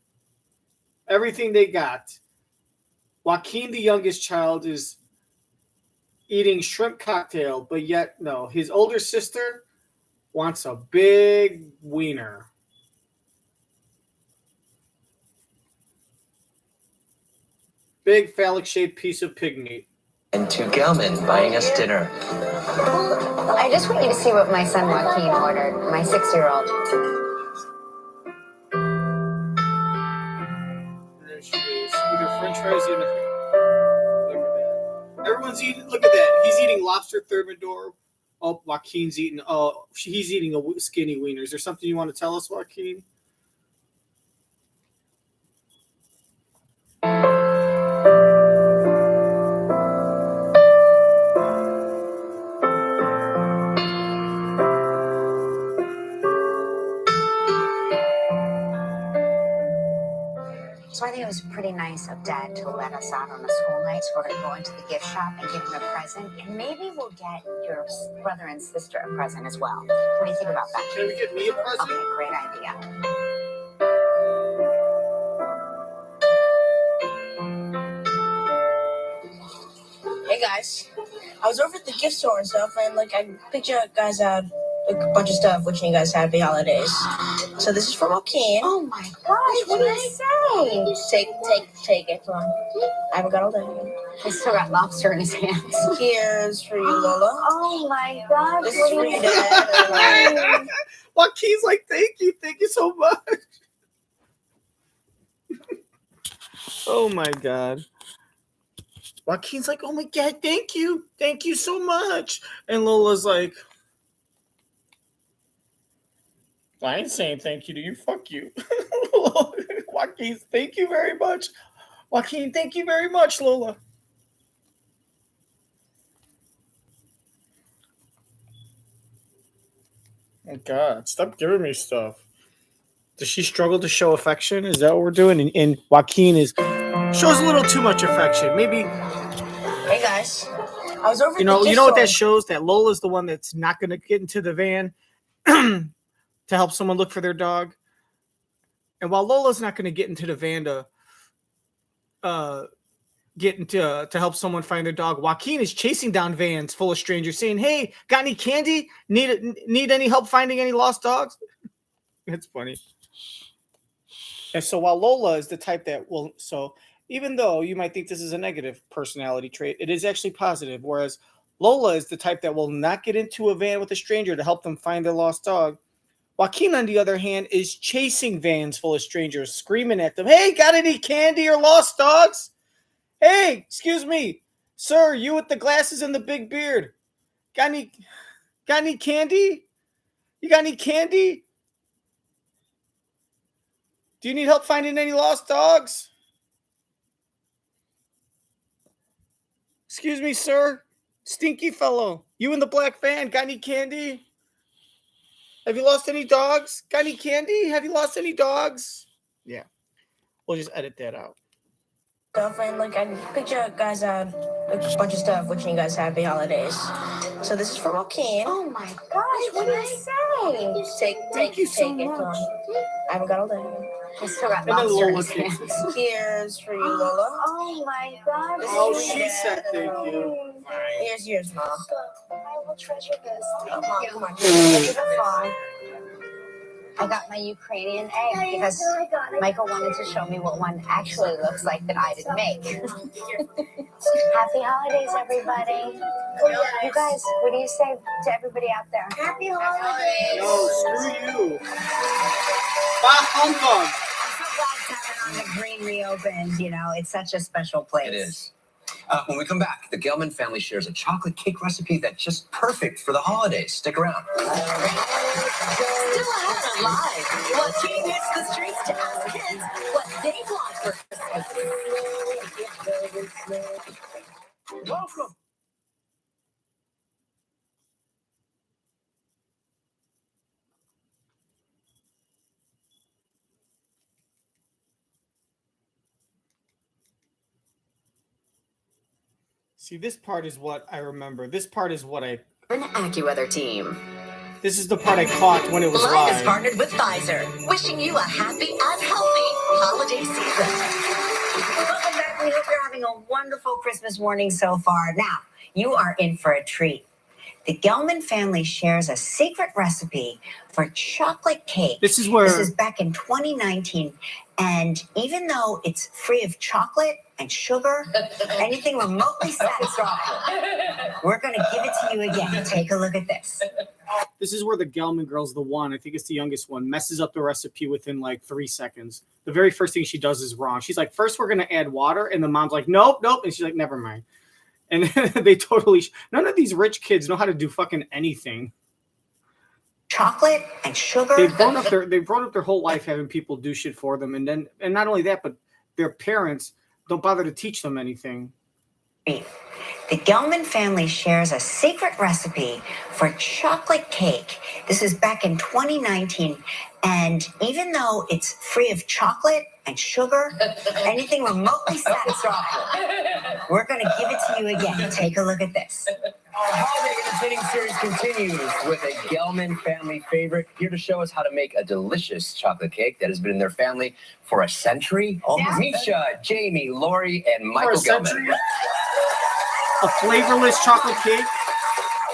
Everything they got. Joaquin, the youngest child, is eating shrimp cocktail, but yet, no, his older sister wants a big wiener. Big phallic-shaped piece of pig meat. And to Gelman buying us dinner. I just want you to see what my son Joaquin ordered, my 6-year-old. There she is. Either french fries in a... Everyone's eating. Look at that. He's eating lobster thermidor. Oh, Joaquin's eating. Oh, he's eating a skinny wiener. Is there something you want to tell us, Joaquin? it was pretty nice of Dad to let us out on a school night, so we're going to go into the gift shop and give him a present, and maybe we'll get your brother and sister a present as well. What do you think about that? Can we get me a present? Okay, great idea. Hey guys, I was over at the gift store and stuff, and I picked you guys out a bunch of stuff wishing you guys happy holidays. So this is from Joaquin. Oh my gosh, what did he say? Take it. Come on. I haven't got all day. He's still got lobster in his hands. Here's for you, Lola. Oh my gosh, This is what for do you, you Dad. Joaquin's like, thank you so much. Oh my God. Joaquin's like, oh my God, thank you so much. And Lola's like, I ain't saying thank you to you, fuck you. Joaquin, thank you very much. Joaquin, thank you very much, Lola. Oh God, stop giving me stuff. Does she struggle to show affection? Is that what we're doing? And Joaquin shows a little too much affection. Maybe. Hey guys, I was over. You know what that shows? That Lola's the one that's not going to get into the van to help someone look for their dog. And while Lola's not going to get into the van to help someone find their dog, Joaquin is chasing down vans full of strangers, saying, "Hey, got any candy? Need any help finding any lost dogs?" It's funny. And so while Lola is the type that will, so even though you might think this is a negative personality trait, it is actually positive. Whereas Lola is the type that will not get into a van with a stranger to help them find their lost dog. Joaquin, on the other hand, is chasing vans full of strangers, screaming at them, "Hey, got any candy or lost dogs? Hey, excuse me, sir, you with the glasses and the big beard. Got any candy? You got any candy? Do you need help finding any lost dogs? Excuse me, sir. Stinky fellow. You in the black van. Got any candy? Have you lost any dogs? Got any candy? Have you lost any dogs?" Yeah. We'll just edit that out. Stuff, and I picked you guys out a bunch of stuff wishing you guys happy holidays. So this is from Joaquin. Oh my gosh, what did he say? Take it. so Come much. on. I haven't got all day. He's still got And then lobster in Lola his takes hands. it. Here's for you, Lola. Oh my gosh. Oh, This is for she you, said Dad. thank you. Here's yours, Mom. I will treasure this. Come on. I got my Ukrainian egg because Michael wanted to show me what one actually looks like that I didn't make. Happy holidays, everybody. You guys, what do you say to everybody out there? Happy holidays. No, screw you. Bye, Hong Kong. I'm so glad to have it on the Green reopened. It's such a special place. It is. When we come back, the Gelman family shares a chocolate cake recipe that's just perfect for the holidays. Stick around. Still ahead of live. Joaquin hits the streets to ask kids what they want for Christmas. Welcome. See, this part is what I remember. This part is what An AccuWeather team. This is the part I caught when it was Live is live. partnered with Pfizer, wishing you a happy and healthy holiday season. Welcome back. We hope you're having a wonderful Christmas morning so far. Now, you are in for a treat. The Gelman family shares a secret recipe for chocolate cake. This is back in 2019. And even though it's free of chocolate and sugar, anything remotely satisfying, we're going to give it to you again. Take a look at this. This is where the Gelman girl's the one. I think it's the youngest one. Messes up the recipe within like 3 seconds. The very first thing she does is wrong. She's like, first we're going to add water. And the mom's like, nope. And she's like, never mind. And they totally, none of these rich kids know how to do fucking anything. Chocolate and sugar. They've grown up their whole life having people do shit for them. And not only that, but their parents don't bother to teach them anything. The Gelman family shares a secret recipe for chocolate cake. This is back in 2019. And even though it's free of chocolate and sugar, anything remotely satisfying. We're going to give it to you again. Take a look at this. Our holiday entertaining series continues with a Gelman family favorite, here to show us how to make a delicious chocolate cake that has been in their family for a century. Misha, Jamie, Lori, and Michael Gelman. A flavorless chocolate cake.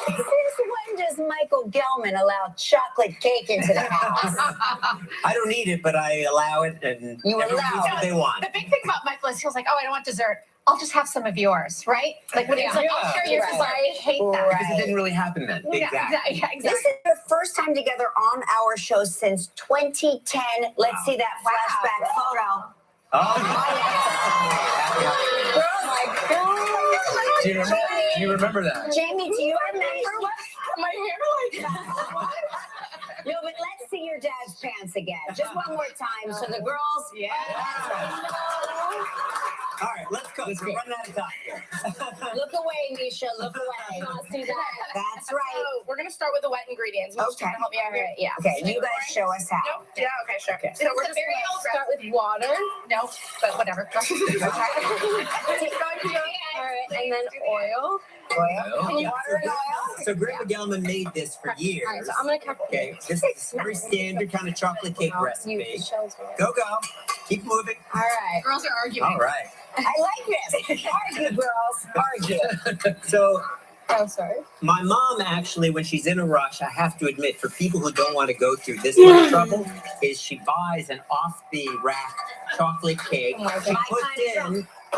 Since when does Michael Gelman allow chocolate cake into the house? I don't need it, but I allow it, and You everyone allow gets what they want. The big thing about Michael is he was like, oh, I don't want dessert. I'll just have some of yours, right? Like when he was like, I'll share yours. Right. I hate that. Because it didn't really happen then. Exactly. This is their first time together on our show since 2010. Let's see that flashback photo. Oh my God. Do you remember that? Jamie, do you remember what? My hair like No, but let's see your dad's pants again. Just one more time. So the girls. Yeah. All right, let's go. We're running out of time here. Look away, Misha. Look away. Let's do that. That's right. So we're gonna start with the wet ingredients. Okay. Help me out here. Yeah. Okay, you guys show us how. Nope. Yeah. Okay. Sure. Okay. So we're just gonna start with water. No, but whatever. Okay. All right, and then oil. Water and oil. So Grandma Gelman made this for years. All right, so I'm gonna cut. Okay, this is a very standard kind of chocolate cake recipe. Go. Keep moving. All right. Girls are arguing. All right. I like this. Argue, girls. Argue. So Oh, sorry. my mom actually, when she's in a rush, I have to admit, for people who don't want to go through this much trouble, is she buys an off-the-rack chocolate cake.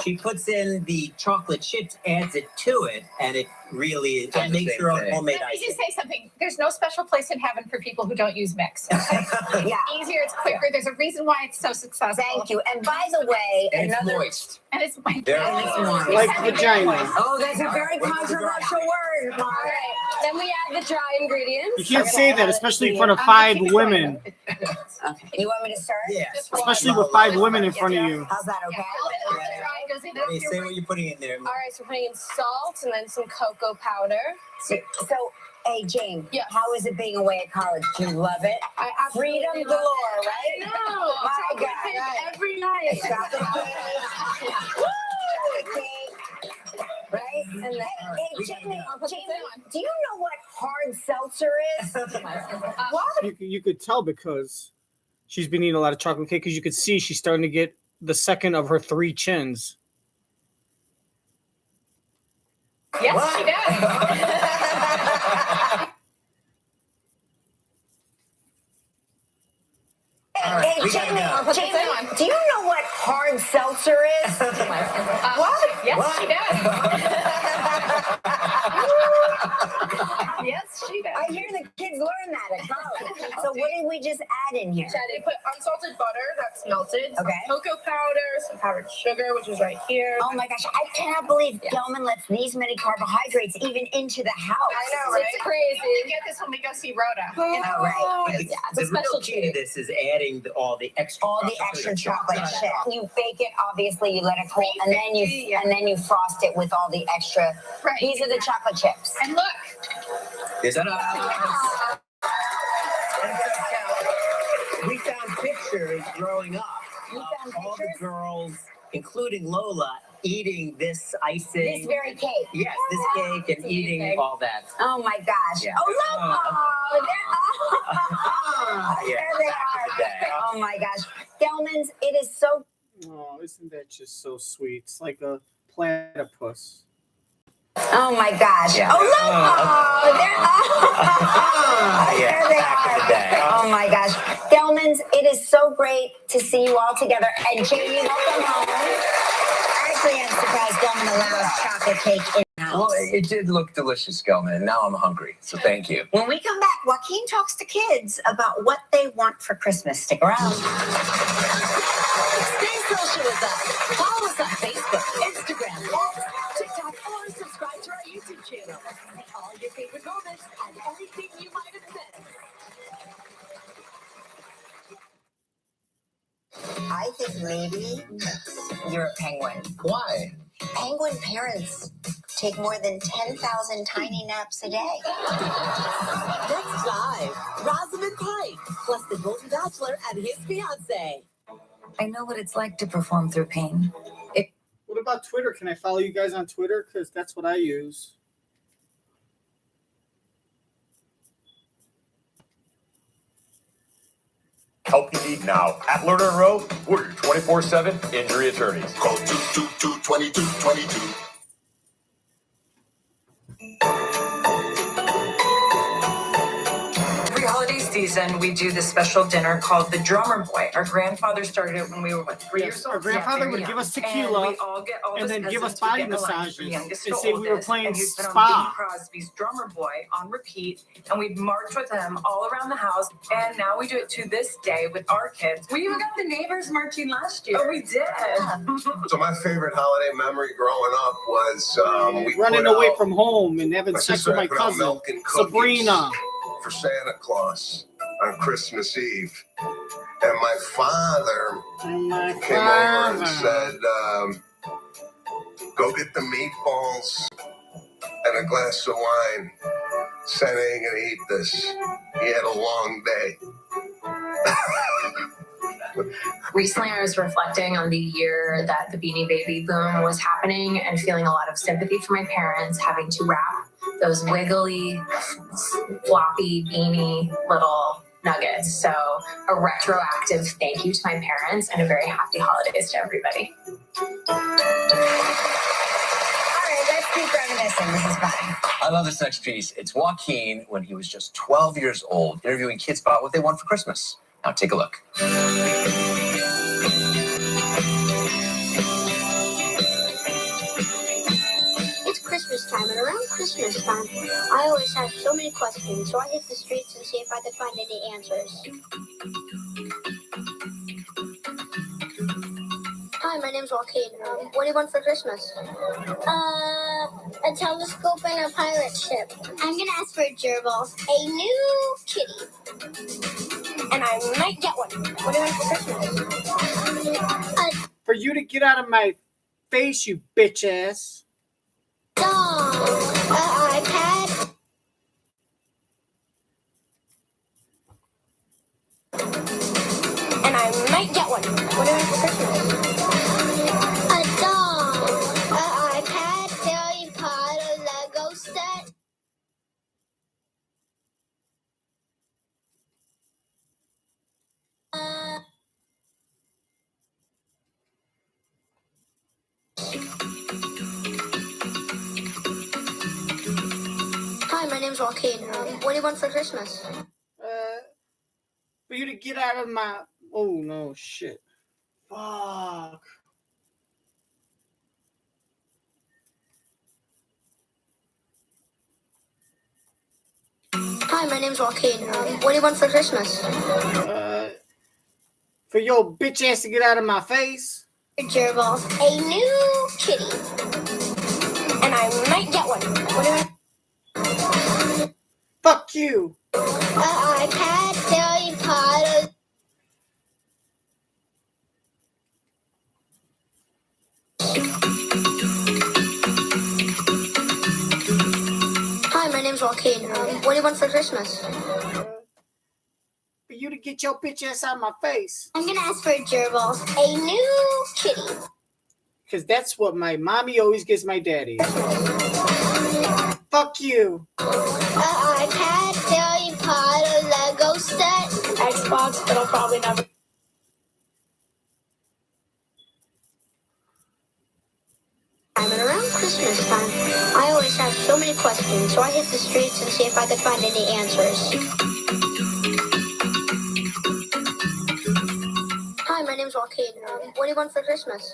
She puts in the chocolate chips, adds it to it, and it really makes her own homemade Let me icing. just say something. There's no special place in heaven for people who don't use mix. Yeah. It's easier, it's quicker. There's a reason why it's so successful. Thank you. And by the way, And it's another. moist. And it's my Like vagina. Oh, that's a very controversial word, Mark. All right. Then we add the dry ingredients. You can't say that, especially in front of 5 women. Okay. You want me to start? Yes. Especially with 5 women in front of you. How's that okay? Hey, say what you're putting in there. All right, so we're putting in salt and then some cocoa powder. So, hey, Jane, Yeah. how is it being away at college? Do you love it? I absolutely Freedom love galore, it. right? I know. My Chocolate God. cake every night. Right? And then, hey, Jamie, do you know what hard seltzer is? You could tell because she's been eating a lot of chocolate cake because you could see she's starting to get the second of her 3 chins. Yes, she does. Hey, Jamie, do you know what hard seltzer is? What? Yes, she does. Yes, she does. I hear the kids learn that at college. So what did we just add in here? They put unsalted butter that's melted, some Okay. cocoa powder, some powdered sugar, which is right here. Oh my gosh, I cannot believe Gelman lets these many carbohydrates even into the house. I know, right? It's crazy. We get this when we go see Rhoda. Oh, right. Yeah, it's The a real special key to treat. this is adding all the extra chocolate chip. You bake it, obviously, you let it cool, and then you frost it with all the extra. Right. These are the chocolate chips. And look, We found pictures growing up You of found all the pictures? girls, including Lola, eating this icing. This very cake. Yes, this cake and eating all that. Oh my gosh. Yeah. Oh, look. Yeah, There they back in the day. are. Oh my gosh. Gelman's, it is so. Oh, isn't that just so sweet? It's like a platypus. Oh my gosh. Yeah. Oh, look. Yeah, There they back in the day. are. Oh my gosh. Gelman's, it is so great to see you all together. And Jamie, welcome home. Actually, I'm surprised Gelman allows chocolate cake in the house. Well, it did look delicious, Gelman, and now I'm hungry. So thank you. When we come back, Joaquin talks to kids about what they want for Christmas. Stick around. Stay social with us. Follow us on Facebook, Instagram, TikTok, or subscribe to our YouTube channel. See all your favorite moments and everything you might have missed. I think maybe you're a penguin. Why? Penguin parents take more than 10,000 tiny naps a day. Next live, Rosamund Pike, plus the Golden Bachelor and his fiancé. I know what it's like to perform through pain. What about Twitter? Can I follow you guys on Twitter? Because that's what I use. Help you need now. At Lerner & Rowe, we're your 24/7 injury attorneys. Call 222-2222. Every holiday season, we do this special dinner called the Drummer Boy. Our grandfather started it when we were, 3 years old? Our grandfather would give us tequila and we all get all and the then give us peasants would body get a lunch from massages youngest and to say we were oldest, playing and he'd been on spa. Bing Crosby's Drummer Boy on repeat, and we'd march with him all around the house. And now we do it to this day with our kids. We even got the neighbors marching last year. Oh, we did. So my favorite holiday memory growing up was we Running put away out- from home and having my sex sister with my and I put out cousin, milk and cookies Sabrina. for Santa Claus on Christmas Eve. And my father came over and said, go get the meatballs and a glass of wine. Santa ain't gonna eat this. He had a long day. Recently, I was reflecting on the year that the Beanie Baby boom was happening and feeling a lot of sympathy for my parents having to wrap those wiggly, floppy beanie little nuggets. So a retroactive thank you to my parents and a very happy holidays to everybody. All right, let's keep reminiscing. This is fun. I love this next piece. It's Joaquin when he was just 12 years old, interviewing kids about what they want for Christmas. Now take a look. It's Christmas time, and around Christmas time, I always have so many questions, so I hit the streets and see if I could find any answers. Hi, my name's Joaquin. What do you want for Christmas? A telescope and a pirate ship. I'm gonna ask for a gerbil, a new kitty, and I might get one. What do you want for Christmas? For you to get out of my face, you bitch ass. Dog, iPad, and I might get one. What do you want for Christmas? A dog, iPad, Harry Potter, Lego set. Hi, my name's Joaquin. What do you want for Christmas? For you to get out of my... Oh, no, shit. Fuck. Hi, my name's Joaquin. What do you want for Christmas? For your bitch ass to get out of my face. A gerbil, a new kitty, and I might get one. What do you want? Fuck you. iPad, Harry Potter. Hi, my name's Joaquin. What do you want for Christmas? For you to get your bitch ass out of my face. I'm gonna ask for a gerbil, a new kitty. Because that's what my mommy always gives my daddy. Fuck you. iPad, Harry Potter, Lego set. Xbox, but I'll probably never. Time and around Christmas time, I always have so many questions, so I hit the streets and see if I could find any answers. Hi, my name's Joaquin. What do you want for Christmas?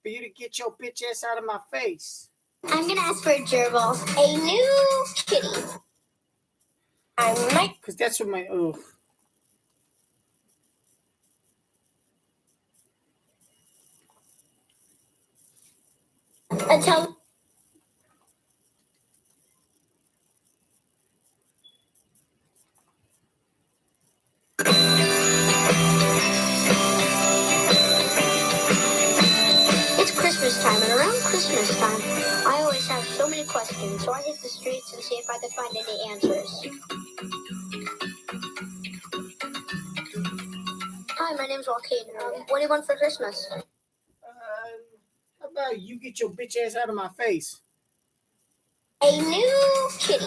For you to get your bitch ass out of my face. I'm gonna ask for a gerbil, a new kitty. I might. Because that's what my... Oh. Until. It's Christmas time, and around Christmas time, I always have so many questions, so I hit the streets and see if I could find any answers. Hi, my name's Joaquin. What do you want for Christmas? How about you get your bitch ass out of my face? A new kitty.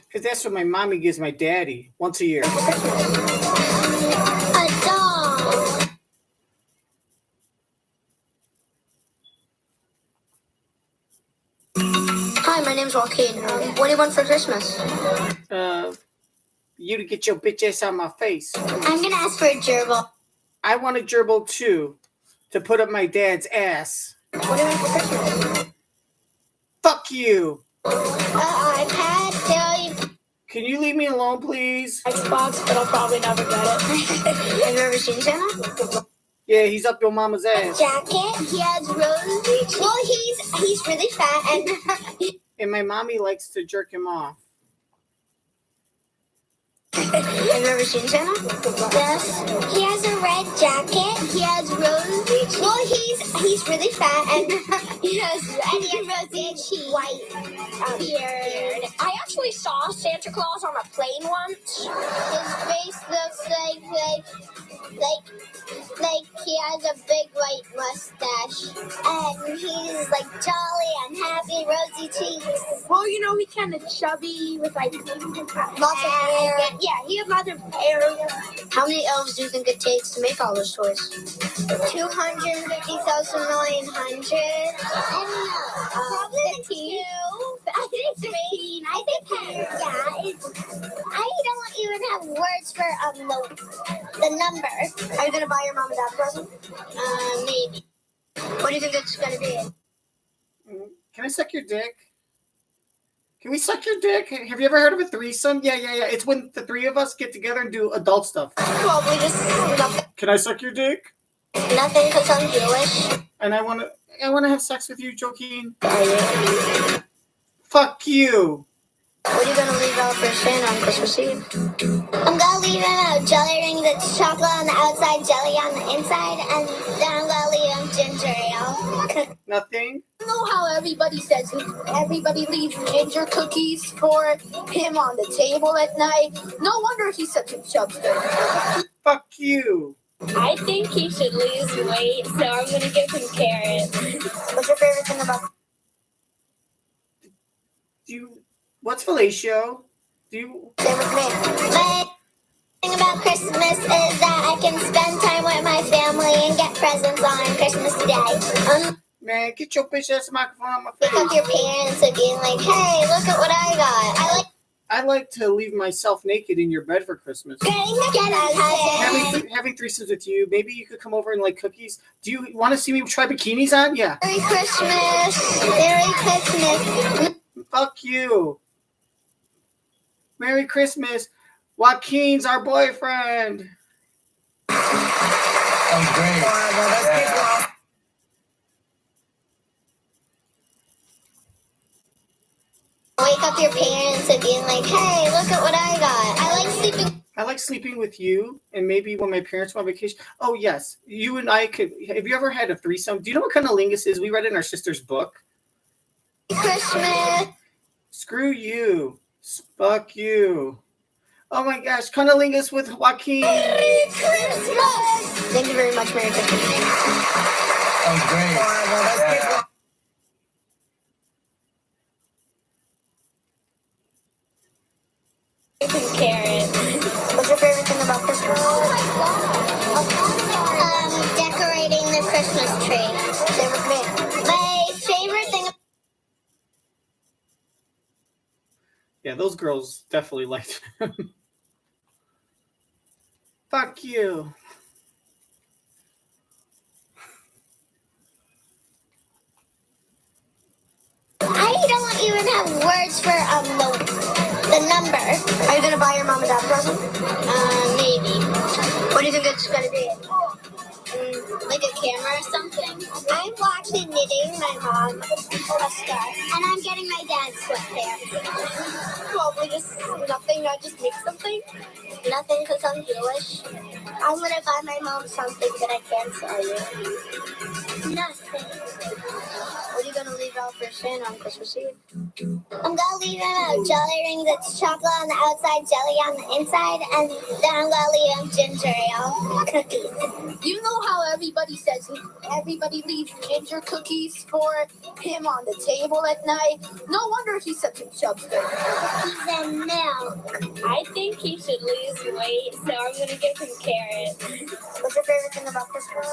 Because that's what my mommy gives my daddy once a year. A dog. Hi, my name's Joaquin. What do you want for Christmas? You to get your bitch ass out of my face. I'm gonna ask for a gerbil. I want a gerbil too, to put up my dad's ass. What do you want for Christmas? Fuck you. iPad. Can you leave me alone, please? Xbox, but I'll probably never get it. Have you ever seen Santa? Yeah, he's up your mama's ass. Jacket. He has roses. Well, he's really fat and. And my mommy likes to jerk him off. Have you ever seen Santa? Yes. He has a red jacket. He has roses. Well, he's really fat and he has rosy white beard. I actually saw Santa Claus on a plane once. His face looks like he has a big white mustache, and he's like jolly and happy, rosy cheeks. Well, you know, he's kind of chubby with like lots of hair. Yeah, he has lots of hair. How many elves do you think it takes to make all those toys? 250,900. Probably 15. I think 15. I think 10. Yeah, I don't even have words for the number. Are you gonna buy your mom and dad a present? Maybe. What do you think it's gonna be? Can I suck your dick? Can we suck your dick? Have you ever heard of a threesome? Yeah. It's when the three of us get together and do adult stuff. Probably just nothing. Can I suck your dick? Nothing, because I'm Jewish. And I wanna have sex with you, Joaquin. Fuck you. What are you gonna leave out for Santa on Christmas Eve? I'm gonna leave him a jelly ring that's chocolate on the outside, jelly on the inside, and then I'm gonna leave him ginger ale. Nothing. You know how everybody says everybody leaves ginger cookies for him on the table at night? No wonder he's such a chubster. Fuck you. I think he should lose weight, so I'm gonna give him carrots. What's your favorite thing about? What's fellatio? Same with me. My thing about Christmas is that I can spend time with my family and get presents on Christmas Day. Man, get your bitch ass microphone on my face. Pick up your parents and being like, hey, look at what I got. I like to leave myself naked in your bed for Christmas. Having threesomes with you. Maybe you could come over and like cookies. Do you want to see me try bikinis on? Yeah. Merry Christmas. Merry Christmas. Fuck you. Merry Christmas. Joaquin's our boyfriend. That was great. Yeah. Wake up your parents and being like, hey, look at what I got. I like sleeping with you, and maybe when my parents go on vacation. Oh, yes. You and I could. Have you ever had a threesome? Do you know what cunnilingus is? We read it in our sister's book. Christmas. Screw you. Fuck you. Oh my gosh, cunnilingus with Joaquin. Merry Christmas. Thank you very much, Merry Christmas. That was great. Yeah. Carrots. What's your favorite thing about Christmas? Decorating the Christmas tree. Same with me. My favorite thing. Yeah, those girls definitely liked him. Fuck you. I don't even have words for the number. Are you gonna buy your mom and dad a present? Maybe. What do you think it's gonna be? Like a camera or something. I'm actually knitting my mom a scarf, and I'm getting my dad sweatpants. Probably just nothing. I just make something. Nothing, because I'm Jewish. I'm gonna buy my mom something that I can't tell you. Nothing. What are you gonna leave leave out for Santa on Christmas Eve. I'm gonna leave him a jelly ring that's chocolate on the outside, jelly on the inside, and then I'm gonna leave him ginger ale cookies. You know how everybody says everybody leaves ginger cookies for him on the table at night? No wonder he's such a chubster. Cookies and milk. I think he should lose weight, so I'm gonna give him carrots. What's your favorite thing about Christmas?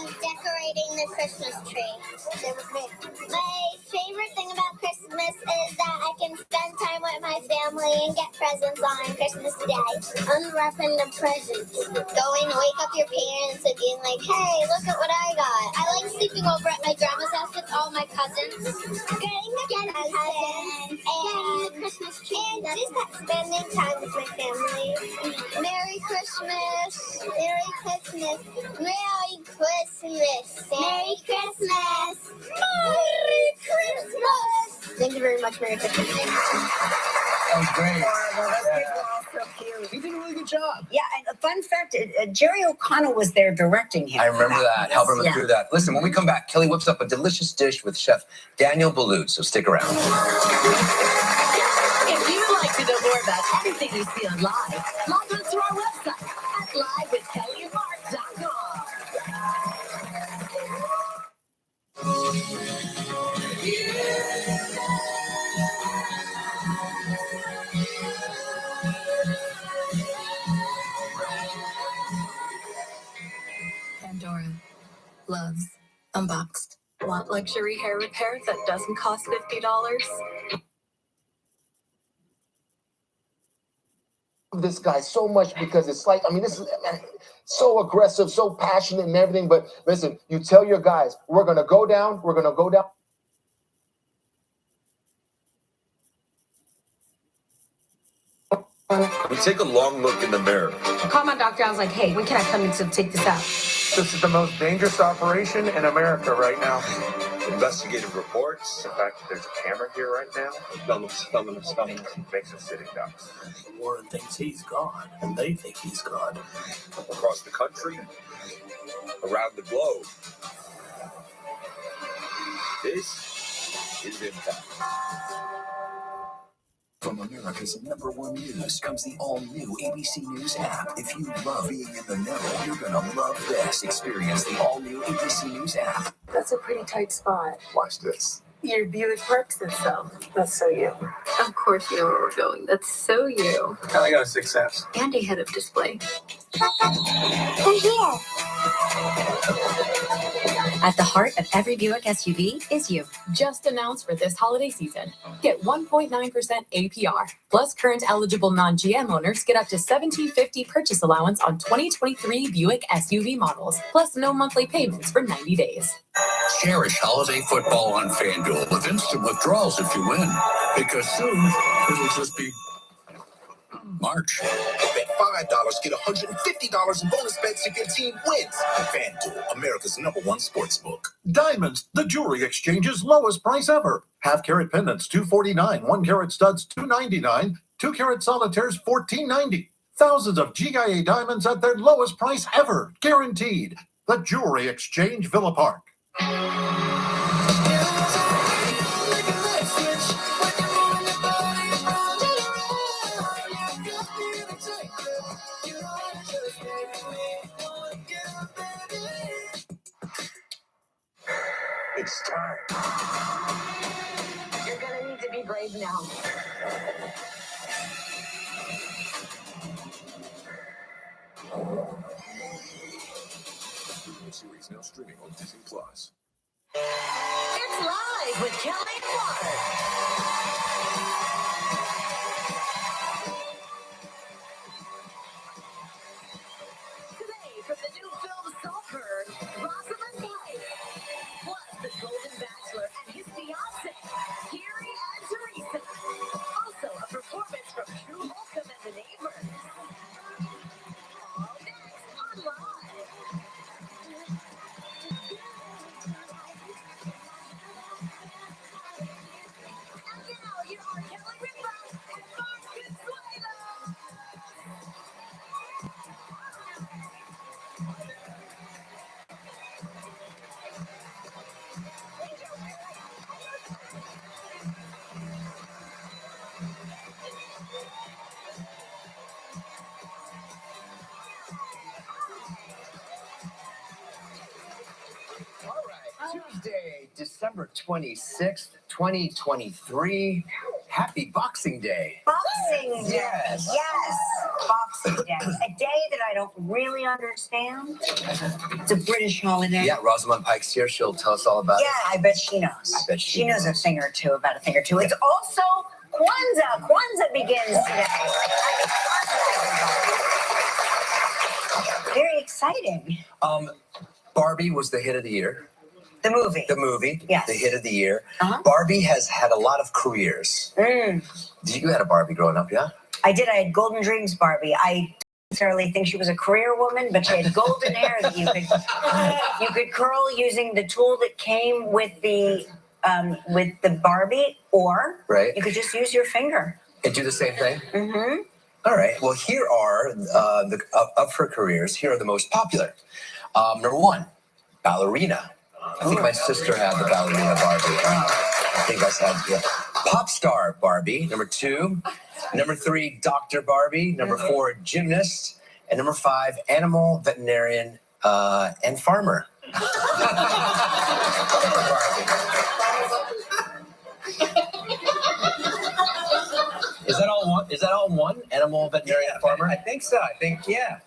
Decorating the Christmas tree. Same with me. My favorite thing about Christmas is that I can spend time with my family and get presents on Christmas Day. Unwrapping the presents. Going to wake up your parents and being like, hey, look at what I got. I like sleeping over at my grandma's house with all my cousins. Getting the presents and Christmas tree. And just spending time with my family. Merry Christmas. Merry Christmas. Merry Christmas. Merry Christmas. Merry Christmas. Thank you very much, Merry Christmas. That was great. So cute. You did a really good job. Yeah, and a fun fact, Gerry O'Connell was there directing him. I remember that, helping him through that. Listen, when we come back, Kelly whips up a delicious dish with Chef Daniel Boulud, so stick around. If you'd like to know more about anything you see on live, log on to our website at livewithkellyandmark.com. Pandora loves Unboxed. Want luxury hair repair that doesn't cost $50? This guy so much because it's like, I mean, this is so aggressive, so passionate and everything. But listen, you tell your guys, we're going to go down. We're going to go down. We take a long look in the mirror. I called my doctor. I was like, hey, when can I come in to take this out? This is the most dangerous operation in America right now. Investigative reports. The fact that there's a camera here right now. Filming us. Makes us sitting ducks. Warren thinks he's God, and they think he's God. Across the country, around the globe. This is Impact. From America's #1 news comes the all-new ABC News app. If you love being in the know, you're gonna love this. Experience the all-new ABC News app. That's a pretty tight spot. Watch this. Your Buick parks itself. That's so you. Of course you know where we're going. That's so you. I got a 6 cents. And a head-up display. They're here. At the heart of every Buick SUV is you. Just announced for this holiday season. Get 1.9% APR. Plus, current eligible non-GM owners get up to $1,750 purchase allowance on 2023 Buick SUV models. Plus, no monthly payments for 90 days. Cherish holiday football on FanDuel with instant withdrawals if you win. Because soon, it'll just be March. Bet $5, get $150 in bonus bets if your team wins. FanDuel, America's #1 sportsbook. Diamonds, the jewelry exchange's lowest price ever. Half-carat pendants, $249. 1-carat studs, $299. 2-carat solitaires, $14.90. Thousands of GIA diamonds at their lowest price ever, guaranteed. The Jewelry Exchange, Villa Park. It's time. You're gonna need to be brave now. Series now streaming on Disney+. It's Live with Kelly and Mark. Today, from the new film Saltburn, Rosamund Pike, plus the Golden Bachelor and his fiancé, Gerry and Theresa. Also, a performance from True Holcomb and the Neighbors. All next on Live. And now, here are Kelly Ripa and Mark Consuelo. Tuesday, December 26th, 2023. Happy Boxing Day. Boxing Day. Yes. Yes. Boxing Day. A day that I don't really understand. It's a British holiday. Yeah, Rosamund Pike's here. She'll tell us all about it. Yeah, I bet she knows. I bet she knows a thing or two about a thing or two. It's also Kwanzaa. Kwanzaa begins today. Very exciting. Barbie was the hit of the year. The movie. The movie. Yes. The hit of the year. Uh-huh. Barbie has had a lot of careers. You had a Barbie growing up, yeah? I did. I had Golden Dreams Barbie. I don't necessarily think she was a career woman, but she had golden hair that you could curl using the tool that came with the Barbie, or you could just use your finger and do the same thing. Mm-hmm. All right. Well, here are of her careers. Here are the most popular. Number one, ballerina. I think my sister had the ballerina Barbie. I think I had pop star Barbie. Number two. Number three, Dr. Barbie. Number four, gymnast. And number five, animal, veterinarian, and farmer. Is that all one? Is that all one? Animal, veterinarian, farmer? I think so. I think, yeah.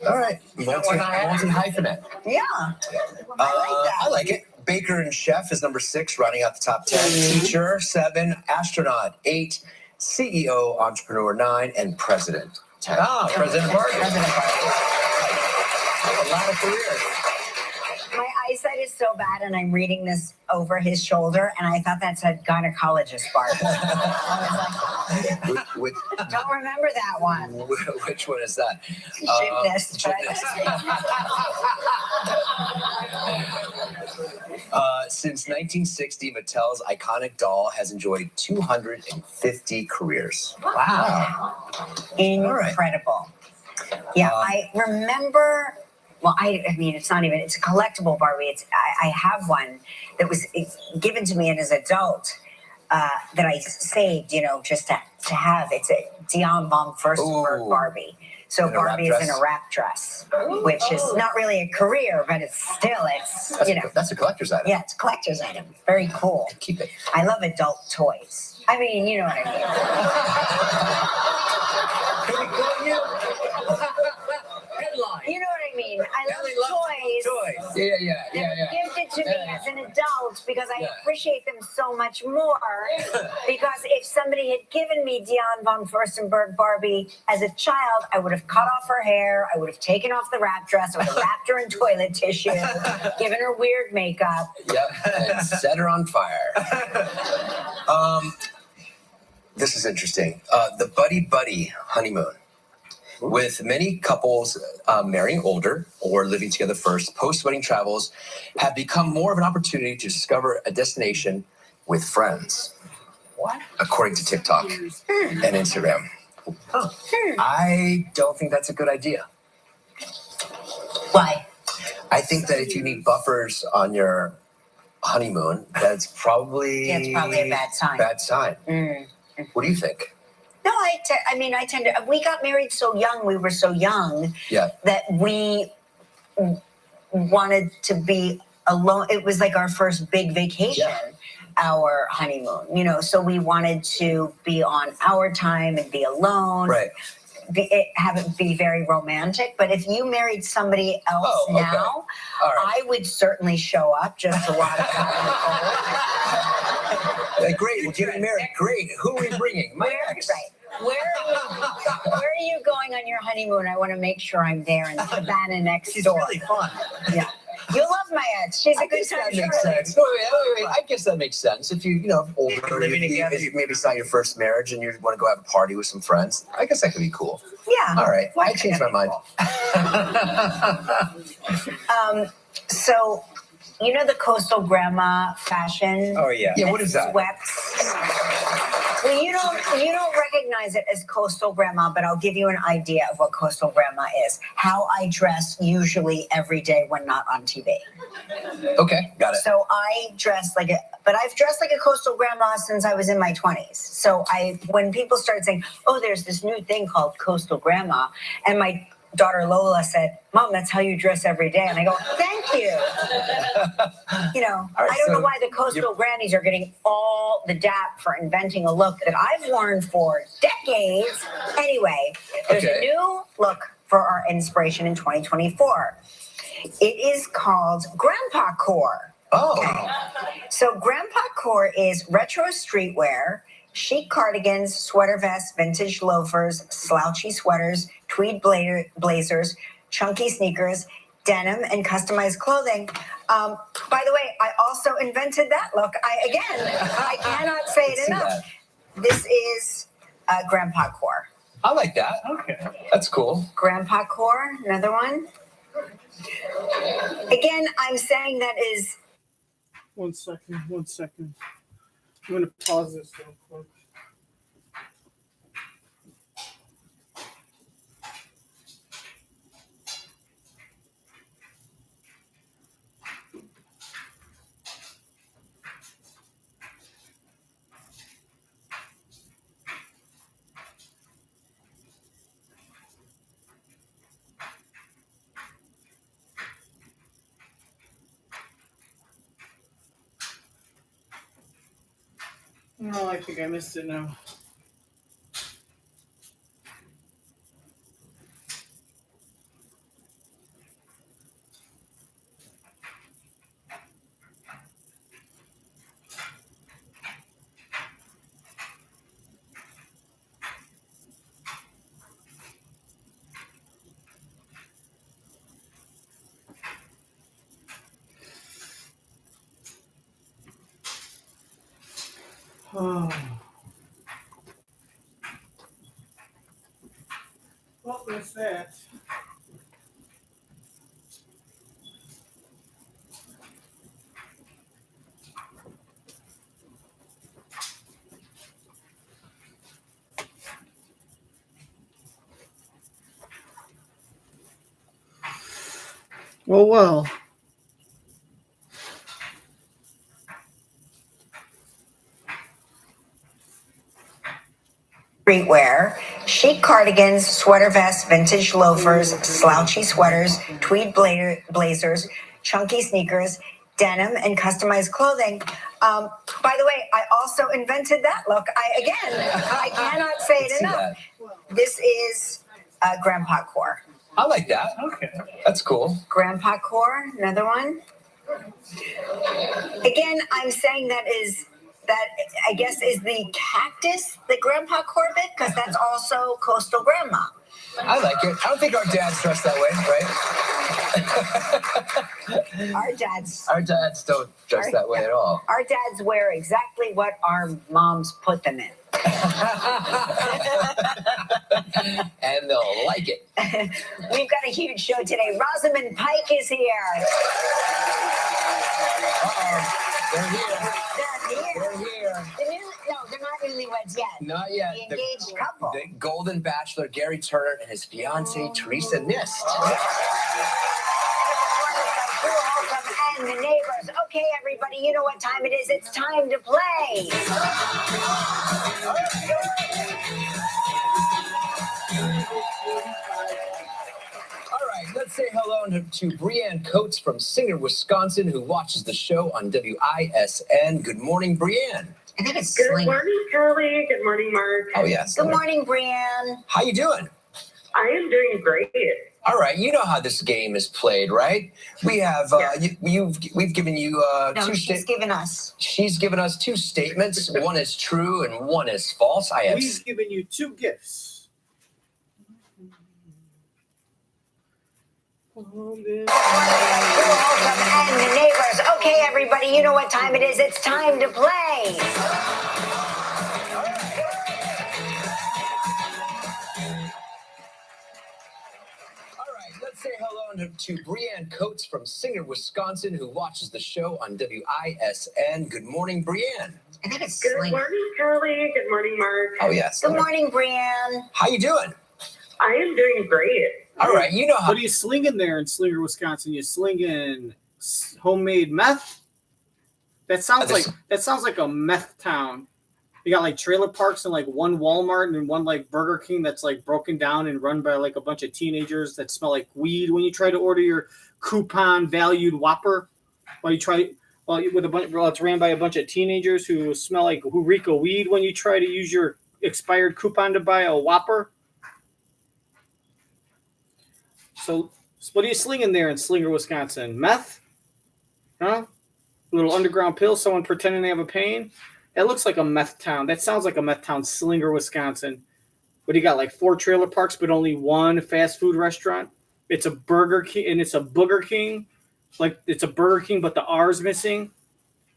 All right. Multi-hyphenate. Yeah. I like it. Baker and chef is number 6, rounding out the top 10. Teacher, 7. Astronaut, 8. CEO, entrepreneur, 9. And president, 10. President Barbie. President Barbie. A lot of careers. My eyesight is so bad, and I'm reading this over his shoulder, and I thought that said gynecologist Barbie. Don't remember that one. Which one is that? Gymnast. Since 1960, Mattel's iconic doll has enjoyed 250 careers. Wow. Incredible. Yeah, I remember. Well, I mean, it's not even, it's a collectible Barbie. I have one that was given to me as an adult that I saved, just to have. It's a Dion von Furstenberg Barbie. So Barbie is in a wrap dress, which is not really a career, but it's still, That's a collector's item. Yeah, it's a collector's item. Very cool. Keep it. I love adult toys. I mean, you know what I mean. Can we call you? You know what I mean? I love toys. Yeah. Give it to me as an adult because I appreciate them so much more. Because if somebody had given me Dion von Furstenberg Barbie as a child, I would have cut off her hair. I would have taken off the wrap dress. I would have wrapped her in toilet tissue, given her weird makeup. And set her on fire. This is interesting. The buddy honeymoon. With many couples marrying older or living together first, post-wedding travels have become more of an opportunity to discover a destination with friends. What? According to TikTok and Instagram. I don't think that's a good idea. Why? I think that if you need buffers on your honeymoon, that's probably... It's probably a bad sign. Bad sign. What do you think? No, I tend to. We got married so young. We were so young that we wanted to be alone. It was like our first big vacation, our honeymoon. So we wanted to be on our time and be alone. Right. Have it be very romantic. But if you married somebody else now, I would certainly show up just to watch it. Great, we're getting married. Great. Who are we bringing? My ex. Right. Where are you going on your honeymoon? I want to make sure I'm there in the cabana next door. It's really fun. Yeah. You love my ex. She's a good time. That makes sense. Wait. I guess that makes sense. If you older, maybe it's not your first marriage and you want to go have a party with some friends, I guess that could be cool. Yeah. All right. I changed my mind. So, the coastal grandma fashion? Oh, yeah. Yeah, what is that? Sweats. Well, you don't recognize recognize it as coastal grandma, but I'll give you an idea of what coastal grandma is. How I dress usually every day when not on TV. Okay, got it. So I dress like but I've dressed like a coastal grandma since I was in my 20s. So when people started saying, oh, there's this new thing called coastal grandma, and my daughter Lola said, Mom, that's how you dress every day. And I go, thank you. You know, right, I don't know why the coastal grannies are getting all the dap for inventing a look that I've worn for decades. Anyway, there's a new look for our inspiration in 2024. It is called Grandpa Core. Oh. Okay. So Grandpa Core is retro streetwear, chic cardigans, sweater vests, vintage loafers, slouchy sweaters, tweed blazers, chunky sneakers, denim, and customized clothing. By the way, I also invented that look. I cannot say it enough. This is Grandpa Core. I like that. Okay. That's cool. Grandpa Core, another one. Again, I'm saying that is... 1 second. I'm going to pause this real quick. No, I think I missed it now. Oh. What was that? Well. Streetwear, chic cardigans, sweater vests, vintage loafers, slouchy sweaters, tweed blazers, chunky sneakers, denim, and customized clothing. By the way, I also invented that look. I cannot say it enough. This is Grandpa Core. I like that. Okay. That's cool. Grandpa Core, another one. Again, I'm saying that I guess is the cactus, the Grandpa Core bit, because that's also coastal grandma. I like it. I don't think our dads dress that way, right? Our dads don't dress that way at all. Our dads wear exactly what our moms put them in. And they'll like it. We've got a huge show today. Rosamund Pike is here. They're here. They're here. They're not newlyweds yet. Not yet. The engaged couple. The golden bachelor, Gerry Turner, and his fiancé, Theresa Nist. And the neighbors. Okay, everybody, you know what time it is. It's time to play. All right, let's say hello to Brianne Coates from Singer, Wisconsin, who watches the show on WISN. Good morning, Brianne. I think it's Good morning, Kelly. Good morning, Mark. Oh, yes. Good morning, Brianne. How you doing? I am doing great. All right, you know how this game is played, right? We have we've given you she's given us. She's given us two statements. One is true and one is false. We've given you two gifts. And the neighbors. Okay, everybody, you know what time it is. It's time to play. Let's say hello to Brianne Coates from Singer, Wisconsin, who watches the show on WISN. Good morning, Brianne. I think it's Good Sling. morning, Kelly. Good morning, Mark. Oh, yes. Good morning, Brianne. How you doing? I am doing great. All right, you know how. What are you slinging there in Slinger, Wisconsin? You slinging homemade meth? That sounds like a meth town. You got like trailer parks and like one Walmart and one like Burger King that's like broken down and run by like a bunch of teenagers that smell like weed when you try to order your coupon valued Whopper. It's ran by a bunch of teenagers who reek of weed when you try to use your expired coupon to buy a Whopper. So what are you slinging there in Slinger, Wisconsin? Meth? Huh? A little underground pill, someone pretending they have a pain? That looks like a meth town. That sounds like a meth town, Slinger, Wisconsin. What do you got, like 4 trailer parks but only one fast food restaurant? It's a Burger King, and it's a Booger King. Like, it's a Burger King, but the R's missing.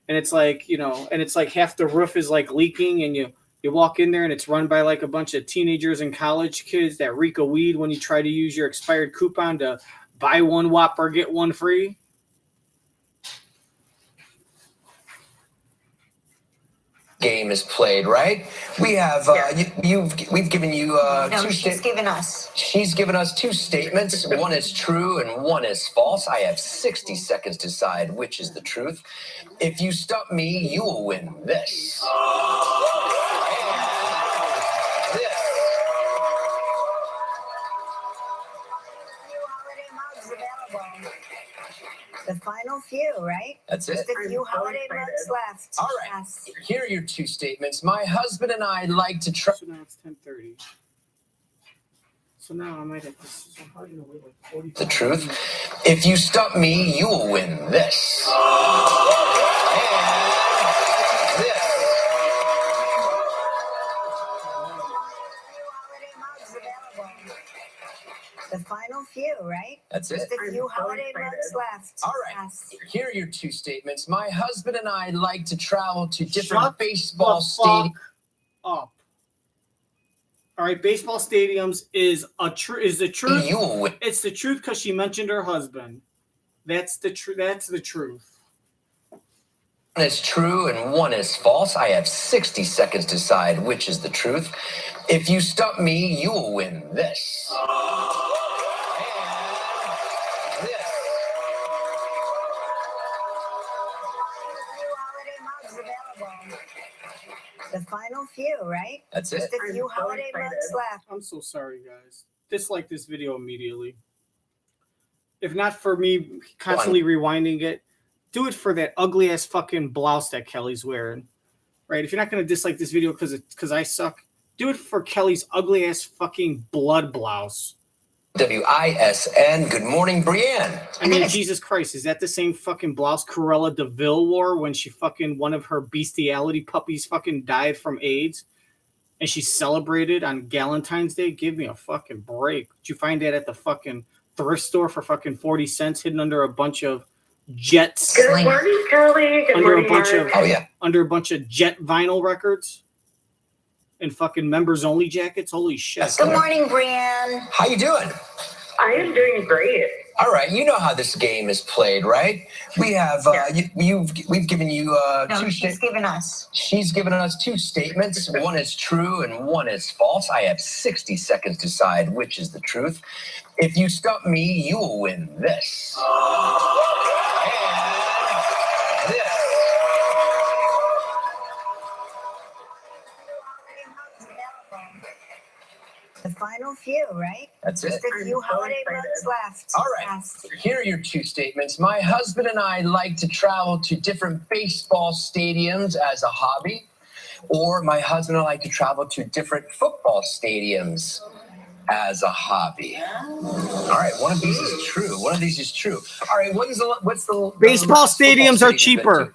And it's like, and it's like half the roof is like leaking, and you walk in there and it's run by like a bunch of teenagers and college kids that reek of weed when you try to use your expired coupon to buy one Whopper, get one free. Game is played, right? We have we've given you No, she's given us. She's given us 2 statements. One is true and one is false. I have 60 seconds to decide which is the truth. If you stump me, you will win this. And this. The final few, right? That's it. Just a few holiday mugs left. All right. Yes. Here are your 2 statements. My husband and I like to try. So now it's 10:30. So now I might have to. So hard to wait like 45 the truth. If you stump me, you will win this. And this. The final few, right? That's it. Just a few holiday mugs left. All right. Yes. Here are your 2 statements. My husband and I like to travel to different baseball stadiums. Up. All right, baseball stadiums is the truth. You will win. It's the truth because she mentioned her husband. That's the truth. That's the truth. One is true and one is false. I have 60 seconds to decide which is the truth. If you stump me, you will win this. And this. The final few, right? That's it. Just a few holiday mugs left. I'm so sorry, guys. Dislike this video immediately. If not for me constantly rewinding it, do it for that ugly ass fucking blouse that Kelly's wearing. Right? If you're not gonna dislike this video because I suck, do it for Kelly's ugly ass fucking blood blouse. WISN. Good morning, Brianne. I mean, Jesus Christ, is that the same fucking blouse Cruella DeVille wore when she fucking one of her bestiality puppies fucking died from AIDS, and she celebrated on Galentine's Day? Give me a fucking break. Did you find that at the fucking thrift store for fucking 40 cents, hidden under a bunch of Jets? Good morning, Kelly. Good morning, Mark. Under a bunch of Jet vinyl records and fucking members only jackets. Holy shit! Good morning, Brianne. How you doing? I am doing great. All right, you know how this game is played, right? We have we've given you No, 2 she's given us. She's given us 2 statements. One is true and one is false. I have 60 seconds to decide which is the truth. If you stump me, you will win this. And this. The final few, right? That's it. Just a few holiday mugs left. All right. Yes. Here are your 2 statements. My husband and I like to travel to different baseball stadiums as a hobby, or my husband and I like to travel to different football stadiums as a hobby. All right, one of these is true. One of these is true. All right, what's the baseball stadiums are cheaper.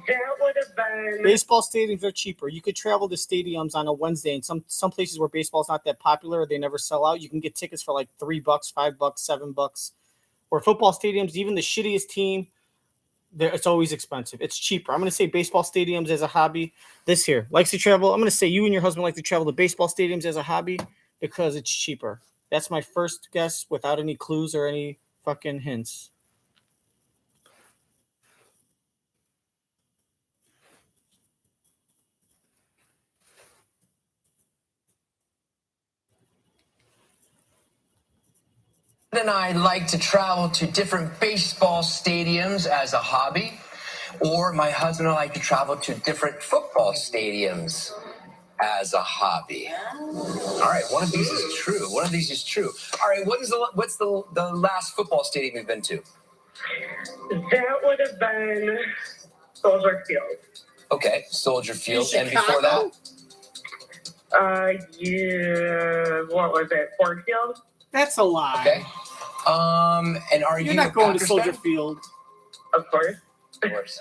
That would have been. Baseball stadiums are cheaper. You could travel to stadiums on a Wednesday, and some places where baseball's not that popular, they never sell out. You can get tickets for like $3, $5, $7. Where football stadiums, even the shittiest team, it's always expensive. It's cheaper. I'm going to say baseball stadiums as a hobby. This here likes to travel. I'm going to say you and your husband like to travel to baseball stadiums as a hobby because it's cheaper. That's my first guess without any clues or any fucking hints. and I like to travel to different baseball stadiums as a hobby, or my husband and I like to travel to different football stadiums as a hobby. All right, one of these is true. One of these is true. All right, what's the last football stadium you've been to? That would have been Soldier Field. Okay, Soldier Field. And before that? Yeah, what was it? Ford Field? That's a lie. Okay. And are You're you not going to Packers Soldier fan? Field. Of course. Of course.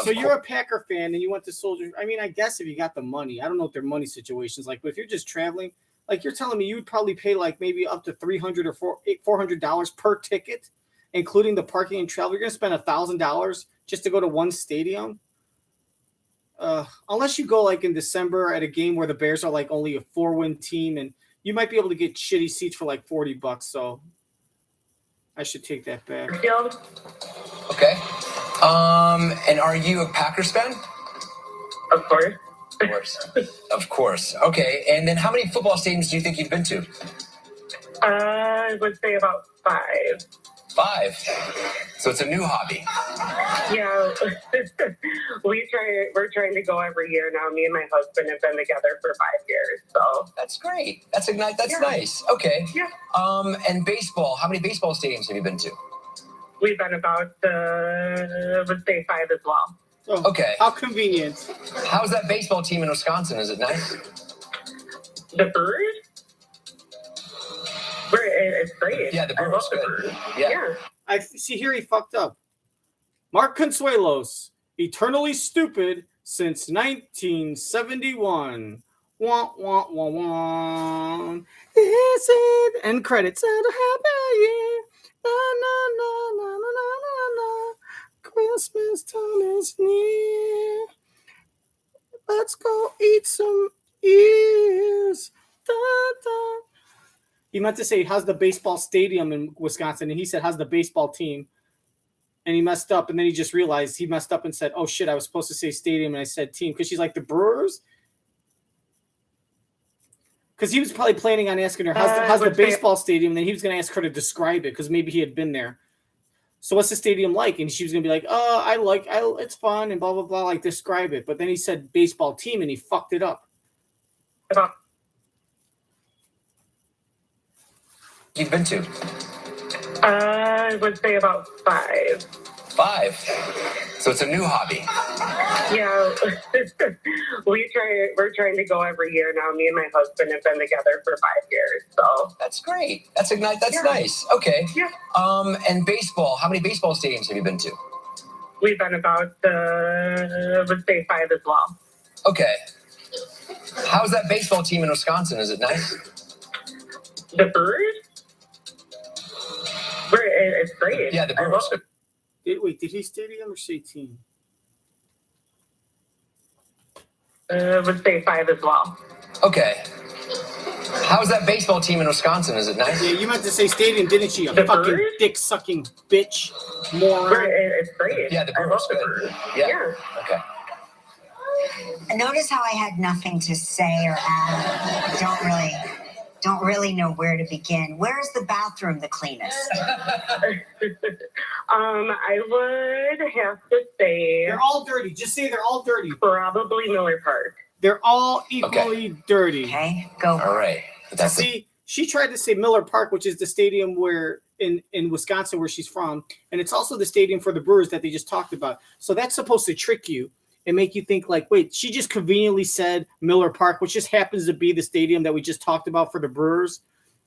So you're a Packer fan and you went to Soldier. I mean, I guess if you got the money, I don't know what their money situation's like, but if you're just traveling, like you're telling me, you would probably pay like maybe up to $300 or $400 per ticket, including the parking and travel. You're gonna spend $1,000 just to go to one stadium. Unless you go like in December at a game where the Bears are like only a 4-win team, and you might be able to get shitty seats for like $40. So I should take that back. Okay. And are you a Packers fan? Of course. Of course. Of course. Okay. And then how many football stadiums do you think you've been to? I would say about 5. 5. So it's a new hobby. Yeah, we're trying to go every year now. Me and my husband have been together for 5 years, so that's great. That's nice. Okay. Yeah. And baseball. How many baseball stadiums have you been to? We've been about would say 5 as well. Oh, okay. How convenient. How's that baseball team in Wisconsin? Is it nice? The Brewers? It's great. Yeah, the I Brewers. love the Brewers. Yeah. I see here he fucked up. Mark Consuelos, eternally stupid since 1971. Wah, wah, wah, wah. This is end credits at a happy year. Na, na, na, na, na, na, na, na. Christmas time is near. Let's go eat some ears. Da, da. He meant to say, how's the baseball stadium in Wisconsin? And he said, how's the baseball team? And he messed up. And then he just realized he messed up and said, oh, shit, I was supposed to say stadium. And I said team. Because she's like, the Brewers? Because he was probably planning on asking her, how's the baseball stadium? And then he was going to ask her to describe it because maybe he had been there. So what's the stadium like? And she was going to be like, it's fun and blah, blah, blah. Like, describe it. But then he said baseball team and he fucked it up. You've been to? I would say about 5. 5. So it's a new hobby. Yeah, we're trying to go every year now. Me and my husband have been together for 5 years, so that's great. That's nice. Okay. Yeah. And baseball. How many baseball stadiums have you been to? We've been about would say 5 as well. Okay. How's that baseball team in Wisconsin? Is it nice? The Brewers? It's great. Yeah, the Brewers. Did he stadium or say team? Would say 5 as well. Okay. How's that baseball team in Wisconsin? Is it nice? Yeah, you meant to say stadium, didn't you? The fucking Brewers? dick-sucking bitch. Moron. It's great. Yeah, the Brewers. Yeah. Okay. Notice how I had nothing to say or add. Don't really know where to begin. Where's the bathroom the cleanest? I would have to say they're all dirty. Just say they're all dirty. Probably Miller Park. They're all equally dirty. Okay, go. All right. See, she tried to say Miller Park, which is the stadium where in Wisconsin where she's from, and it's also the stadium for the Brewers that they just talked about. So that's supposed to trick you and make you think like, wait, she just conveniently said Miller Park, which just happens to be the stadium that we just talked about for the Brewers.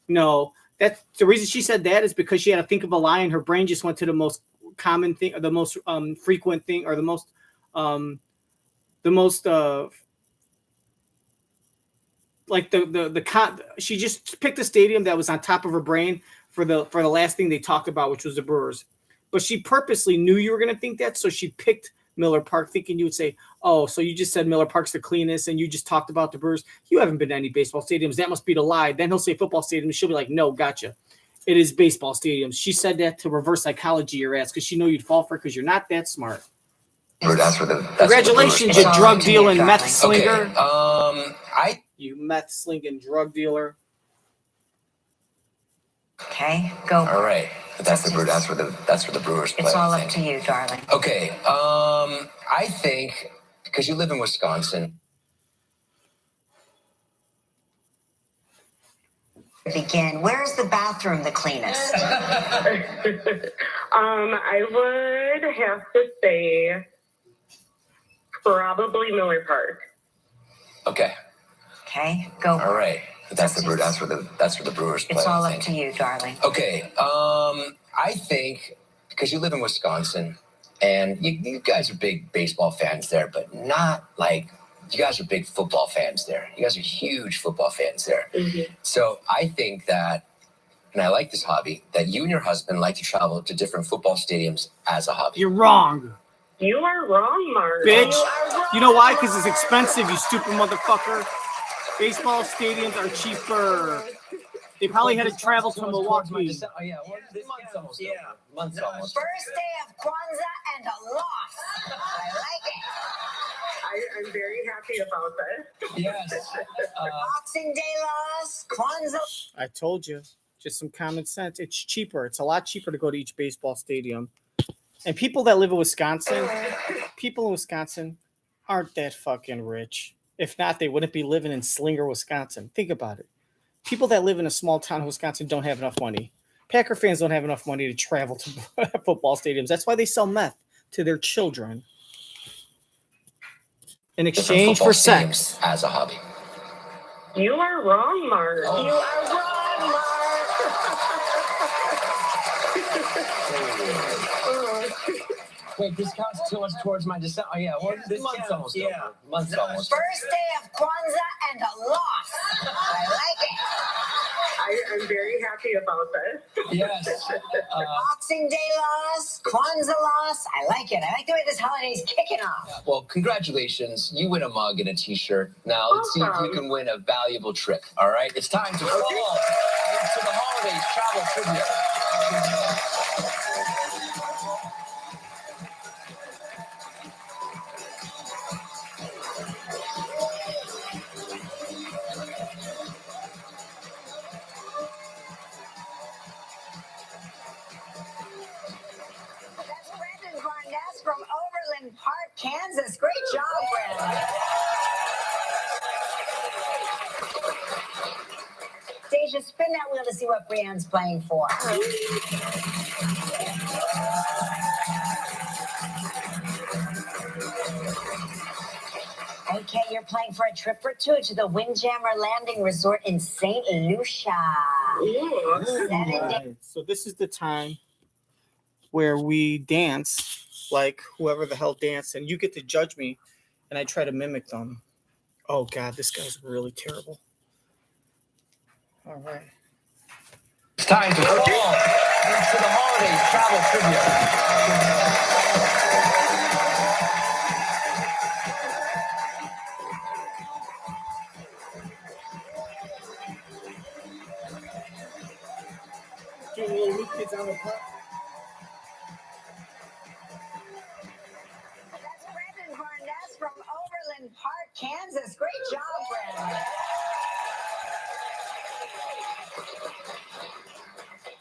No, that's the reason she said that is because she had to think of a lie and her brain just went to the most common thing or the most frequent thing or the most she just picked a stadium that was on top of her brain for the last thing they talked about, which was the Brewers. But she purposely knew you were going to think that, so she picked Miller Park, thinking you would say, oh, so you just said Miller Park's the cleanest and you just talked about the Brewers. You haven't been to any baseball stadiums. That must be the lie. Then he'll say football stadiums. She'll be like, no, gotcha. It is baseball stadiums. She said that to reverse psychology your ass because she know you'd fall for it because you're not that smart. Congratulations, you drug dealing meth slinger. Okay. You meth slinging drug dealer. Okay, go. All right. But that's the that's where the Brewers play. It's all up to you, darling. Okay. I think because you live in Wisconsin. Begin. Where's the bathroom the cleanest? I would have to say probably Miller Park. Okay. Okay, go. All right. But that's where the Brewers play. It's all up to you, darling. Okay. I think because you live in Wisconsin, and you guys are big baseball fans there, but not like you guys are big football fans there. You guys are huge football fans there. Mm-hmm. So I think that, and I like this hobby, that you and your husband like to travel to different football stadiums as a hobby. You're wrong. You are wrong, Mark. Bitch. You know why? Because it's expensive, you stupid motherfucker. Baseball stadiums are cheaper. They probably had to travel to Milwaukee. Oh, yeah. Well, this month's almost over. Month's almost. First day of Kwanzaa and a loss. I like it. I'm very happy about this. Yes. Boxing Day loss, Kwanzaa. I told you. Just some common sense. It's cheaper. It's a lot cheaper to go to each baseball stadium. And people that live in Wisconsin, aren't that fucking rich. If not, they wouldn't be living in Slinger, Wisconsin. Think about it. People that live in a small town in Wisconsin don't have enough money. Packer fans don't have enough money to travel to football stadiums. That's why they sell meth to their children in exchange for sex. As a hobby. You are wrong, Mark. Oh. You are wrong, Mark. Wait, this counts towards my December. Oh, yeah. Well, this month's almost over. Month's almost over. First day of Kwanzaa and a loss. I like it. I'm very happy about this. Yes. Boxing Day loss, Kwanzaa loss. I like it. I like the way this holiday's kicking off. Well, congratulations. You win a mug and a t-shirt. Now, let's see if you can win a valuable trip. All right? It's time to fall into the holidays travel trivia. From Overland Park, Kansas. Great job, Brandon. Deja, spin that wheel to see what Brienne's playing for. Okay, you're playing for a trip for two to the Windjammer Landing Resort in St. Lucia. Right. So this is the time where we dance like whoever the hell danced, and you get to judge me, and I try to mimic them. Oh, God, this guy's really terrible. All right. It's time to fall into the holidays travel trivia. Doing little new kids on the park. From Overland Park, Kansas. Great job, Brandon.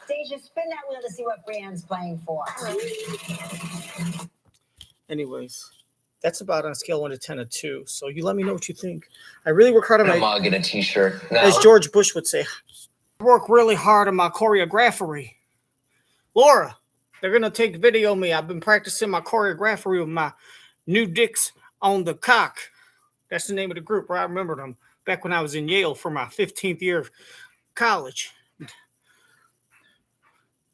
Deja, spin that wheel to see what Brienne's playing for. Anyways, that's about on a scale 1 to 10 a 2. So you let me know what you think. I really work hard on my mug and a t-shirt. Now, as George Bush would say, I work really hard on my choreography. Laura, they're gonna take video of me. I've been practicing my choreography with my new dicks on the cock. That's the name of the group, right? I remember them back when I was in Yale for my 15th year of college.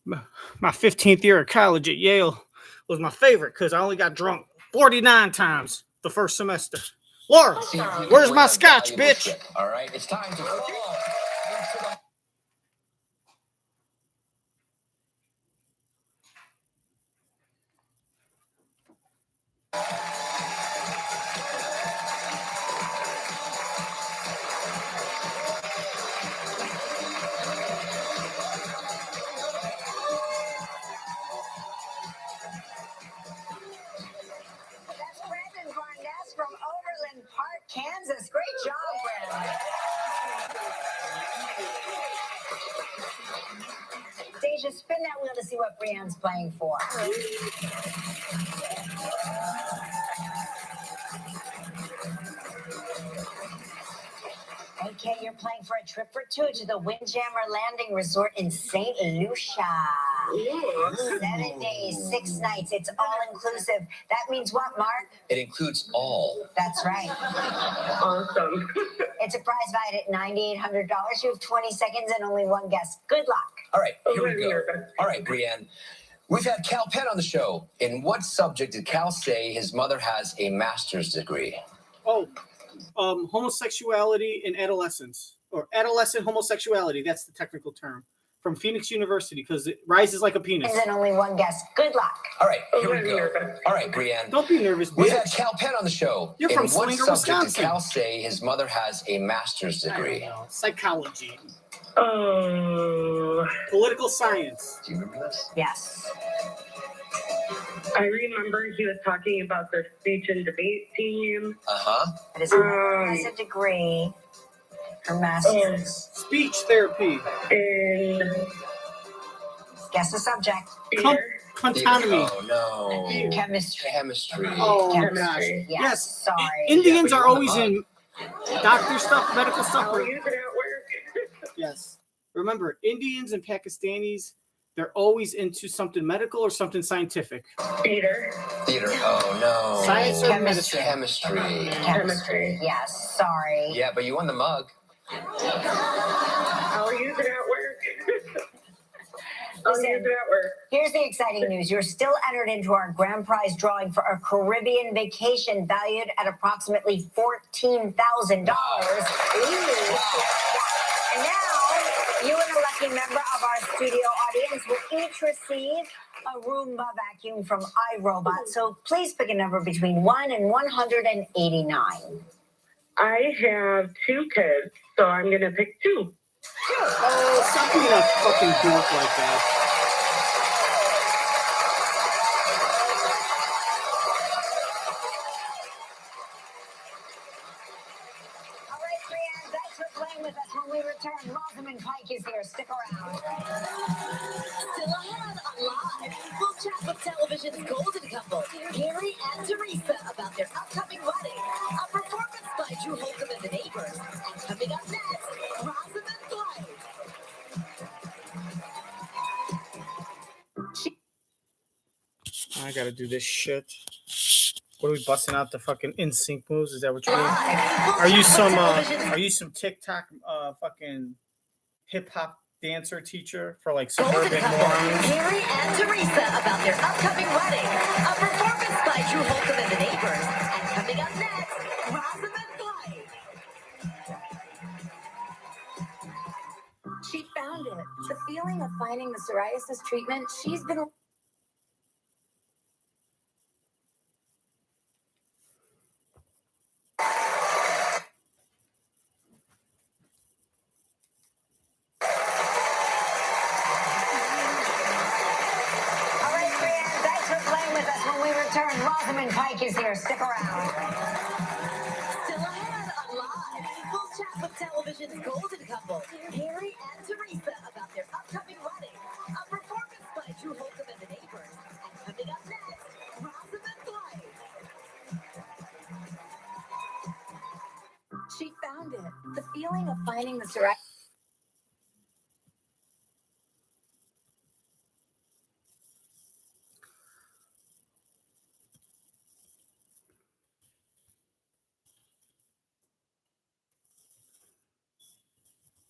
My 15th year of college at Yale was my favorite because I only got drunk 49 times the first semester. Laura, where's my scotch, bitch? All right, it's time to fall. From Overland Park, Kansas. Great job, Brandon. Asia, spin that wheel to see what Brienne's playing for. Okay, you're playing for a trip for two to the Windjammer Landing Resort in St. Lucia. 7 days, 6 nights. It's all inclusive. That means what, Mark? It includes all. That's right. Awesome. It's a prize valued at $9,800. You have 20 seconds and only one guess. Good luck. All right, here we go. All right, Brienne. We've had Cal Penn on the show. In what subject did Cal say his mother has a master's degree? Oh, homosexuality in adolescence, or adolescent homosexuality. That's the technical term. From Phoenix University, because it rises like a penis. And then only one guess. Good luck. All right, here we go. All right, Brienne. Don't be nervous, bitch. We've had Cal Penn on the show. You're from In what Slinger, subject Wisconsin. did Cal say his mother has a master's degree? Psychology. Oh. Political science. Do you remember this? Yes. I remember he was talking about the speech and debate team. It is has a degree. Her master's. Speech therapy. And guess the subject. Autonomy. Oh, no. Chemistry. Chemistry. Oh, Chemistry. gosh. Yes. Sorry. Indians are always in doctor stuff, medical stuff. I'll use it at work. Yes. Remember, Indians and Pakistanis, they're always into something medical or something scientific. Theater. Oh, no. Science or Chemistry. Chemistry. Chemistry. Yes. Sorry. Yeah, but you won the mug. I'll use it at work. I'll use it at work. Here's the exciting news. You're still entered into our grand prize drawing for a Caribbean vacation valued at approximately $14,000. And now, you and a lucky member of our studio audience will each receive a Roomba vacuum from iRobot. So please pick a number between 1 and 189. I have 2 kids, so I'm going to pick 2. Oh, stop being a fucking dork like that. All right, Brienne, thanks for playing with us. When we return, Rosamund Pike is here. Stick around. Still ahead on Live. We'll chat with television's golden couple, Gerry and Theresa, about their upcoming wedding. A performance by Drew Holcomb and the Neighbors. And coming up next, Rosamund Pike. I gotta do this shit. What are we busting out the fucking NSYNC moves? Is that what you mean? Are you some TikTok fucking hip hop dancer teacher for like suburban morons? Gerry and Theresa about their upcoming wedding. A performance by Drew Holcomb and the Neighbors. And coming up next, Rosamund Pike. She found it. The feeling of finding the psoriasis treatment she's been... Rosamund Pike is here. Stick around. Still ahead on Live. We'll chat with television's golden couple, Gerry and Theresa, about their upcoming wedding. A performance by Drew Holcomb and the Neighbors. And coming up next, Rosamund Pike. She found it. The feeling of finding the psoriasis...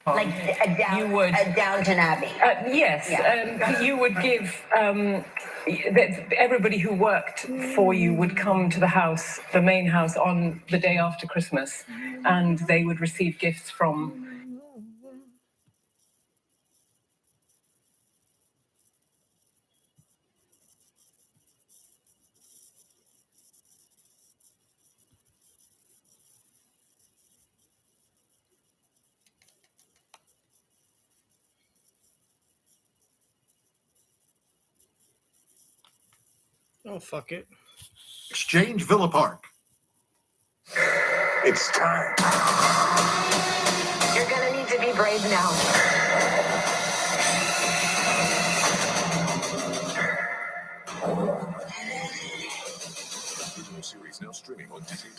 Like a Downton Abbey. Yes, Yeah. you would give. Everybody who worked for you would come to the house, the main house, on the day after Christmas, and they would receive gifts from. Oh, fuck it. Exchange Villa Park. It's time. You're gonna need to be brave now. series now streaming on Disney+.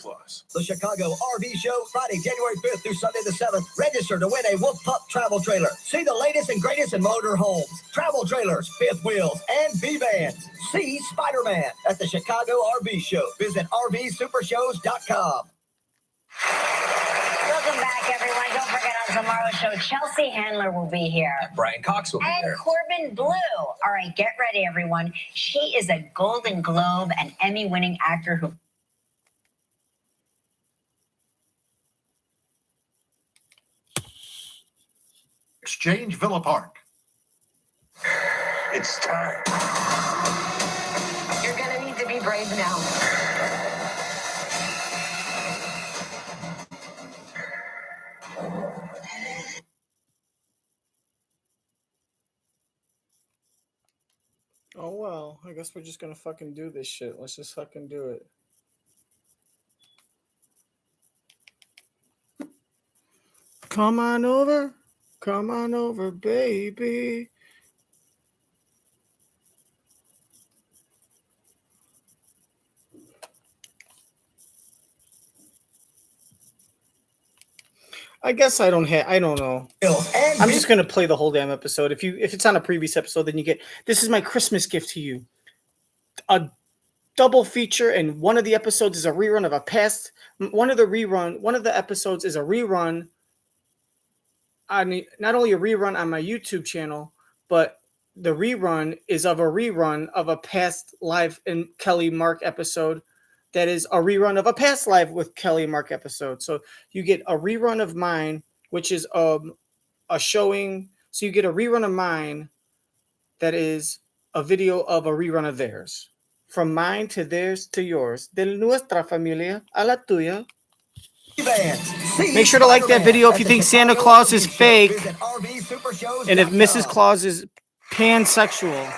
The Chicago RV Show, Friday, January 5th through Sunday the 7th. Register to win a Wolf Pup travel trailer. See the latest and greatest in motor homes, travel trailers, fifth wheels, and B-vans. See Spider-Man at the Chicago RV Show. Visit RVSupershows.com. Welcome back, everyone. Don't forget on tomorrow's show, Chelsea Handler will be here. Brian Cox will be And there. Corbin Blue. All right, get ready, everyone. She is a Golden Globe and Emmy-winning actor who... Exchange Villa Park. It's time. You're gonna need to be brave now. Oh well, I guess we're just gonna fucking do this shit. Let's just fucking do it. Come on over, baby. I guess I don't know. I'm just gonna play the whole damn episode. If it's on a previous episode, then you get this is my Christmas gift to you. A double feature, and one of the episodes is a rerun of a past. One of the episodes is a rerun. Not only a rerun on my YouTube channel, but the rerun is of a rerun of a past live and Kelly Mark episode. That is a rerun of a past live with Kelly Mark episode. So you get a rerun of mine, which is a showing. So you get a rerun of mine that is a video of a rerun of theirs. From mine to theirs to yours. De nuestra familia a la tuya. Make sure to like that video if you think Santa Claus is fake and if Mrs. Claus is pansexual.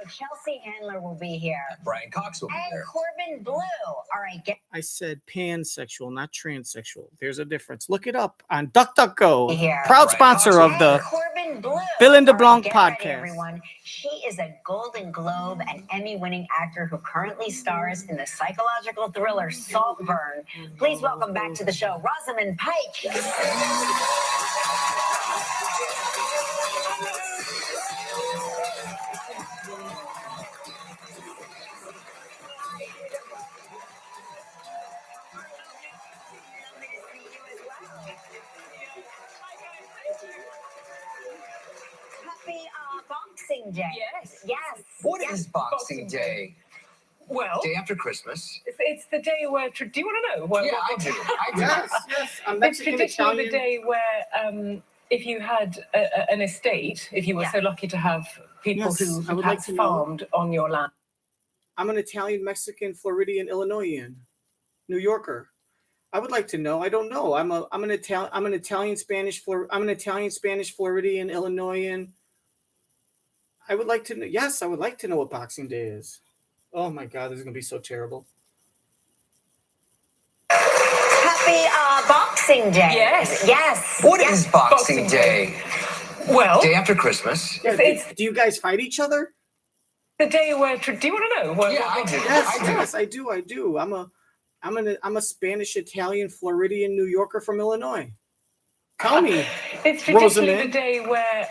Chelsea Handler will be here. Brian Cox will be and there. Corbin Blue. All right, I said pansexual, not transsexual. There's a difference. Look it up on DuckDuckGo. Here. Proud sponsor of the Corbin Blue. Bill and DeBlanc Get podcast. Ready, everyone. She is a Golden Globe and Emmy-winning actor who currently stars in the psychological thriller Saltburn. Please welcome back to the show, Rosamund Pike. Boxing Day. Yes. What is Boxing Day? Well, Day after Christmas. It's the day where. Do you want to know? Yeah, I do. Yes. I'm It's Mexican, traditionally Italian. the day where, if you had an estate, if you were so lucky to have people Yes, who I would like perhaps to know. farmed on your land. I'm an Italian, Mexican, Floridian, Illinoisan, New Yorker. I would like to know. I don't know. I'm an Italian, Spanish, Floridian, Illinoisan. I would like to know. Yes, I would like to know what Boxing Day is. Oh my God, this is gonna be so terrible. Happy Boxing Day. Yes. What is Boxing Day? Well, Day after Christmas. Yeah, do you guys fight each other? The day where. Do you want to know? Yeah, I do. Yes, I do. I'm a Spanish, Italian, Floridian, New Yorker from Illinois. Tell me, It's traditionally Rosamund. the day where,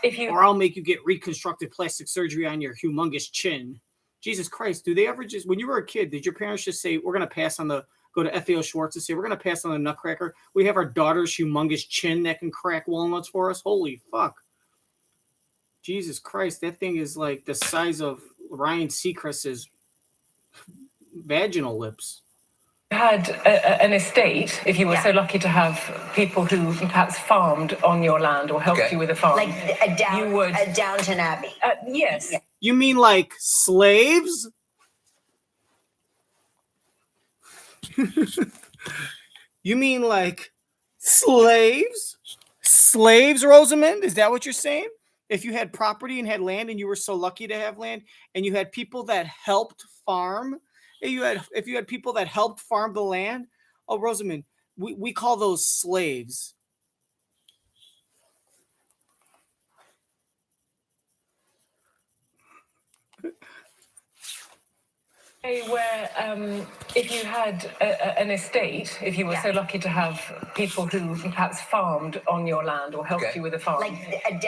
if you. Or I'll make you get reconstructive plastic surgery on your humongous chin. Jesus Christ, do they ever just, when you were a kid, did your parents just say, we're going to pass on go to FAO Schwartz and say, we're going to pass on the nutcracker? We have our daughter's humongous chin that can crack walnuts for us? Holy fuck. Jesus Christ, that thing is like the size of Ryan Seacrest's vaginal lips. Had an estate, if you were so lucky to have people who perhaps farmed on your land or helped you with a farm, Like a Downton Abbey. Yes. You mean like slaves? You mean like slaves? Slaves, Rosamund? Is that what you're saying? If you had property and had land and you were so lucky to have land and you had people that helped farm, if you had people that helped farm the land, oh, Rosamund, we call those slaves. Where if you had an estate, if you were so lucky to have people who perhaps farmed on your land or helped you with a farm, Like a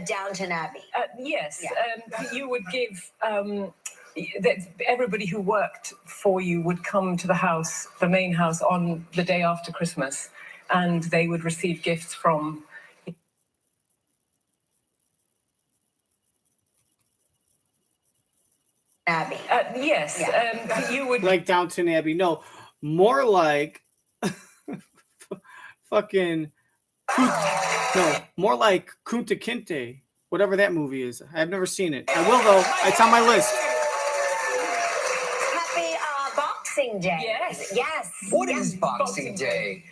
Downton Abbey. Yes, you would give. That everybody who worked for you would come to the house, the main house, on the day after Christmas, and they would receive gifts from. Abbey. Yes, you would. Like Downton Abbey. No, more like fucking. No, more like Kunta Kinte, whatever that movie is. I've never seen it. I will though. It's on my list. Happy Boxing Day. Yes. What is Boxing Day?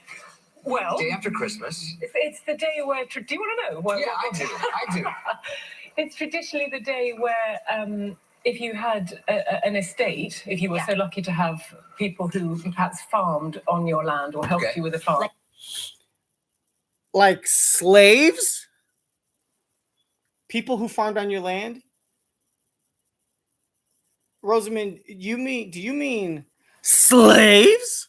Well, Day after Christmas. It's the day where. Do you want to know? Well, yeah, I do. It's traditionally the day where. If you had an estate, if you were so lucky to have people who perhaps farmed on your land or helped you with a farm. Like slaves? People who farmed on your land? Rosamund, do you mean slaves?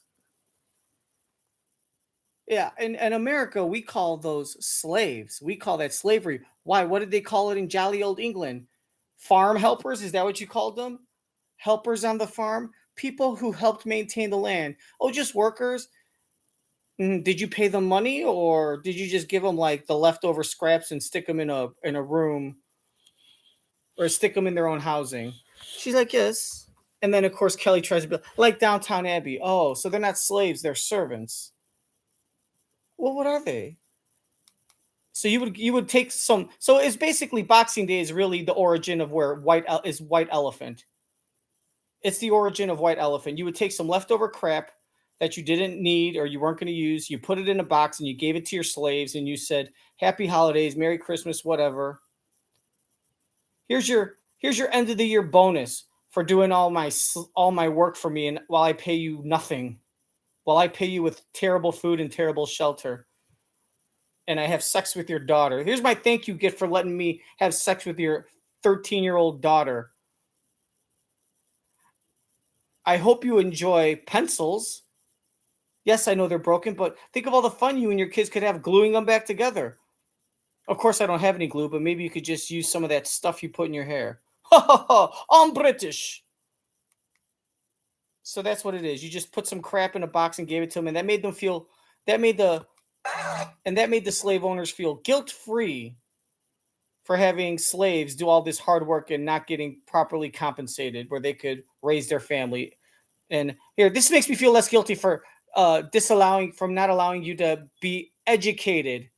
Yeah, in America, we call those slaves. We call that slavery. Why? What did they call it in jolly old England? Farm helpers? Is that what you called them? Helpers on the farm? People who helped maintain the land. Oh, just workers? Did you pay them money, or did you just give them like the leftover scraps and stick them in a room, or stick them in their own housing? She's like, yes. And then of course Kelly tries to be like Downton Abbey. Oh, so they're not slaves, they're servants. Well, what are they? So you would take some. So it's basically Boxing Day is really the origin of where White Elephant. It's the origin of White Elephant. You would take some leftover crap that you didn't need or you weren't going to use. You put it in a box and you gave it to your slaves and you said, "Happy holidays, Merry Christmas, whatever. Here's your end of the year bonus for doing all my work for me, and while I pay you nothing, while I pay you with terrible food and terrible shelter." And I have sex with your daughter. Here's my thank you gift for letting me have sex with your 13-year-old daughter. I hope you enjoy pencils. Yes, I know they're broken, but think of all the fun you and your kids could have gluing them back together. Of course, I don't have any glue, but maybe you could just use some of that stuff you put in your hair. Ha ha ha! I'm British. So that's what it is. You just put some crap in a box and gave it to them, and that made them feel. That made the slave owners feel guilt-free for having slaves do all this hard work and not getting properly compensated, where they could raise their family. And here, this makes me feel less guilty for not allowing you to be educated.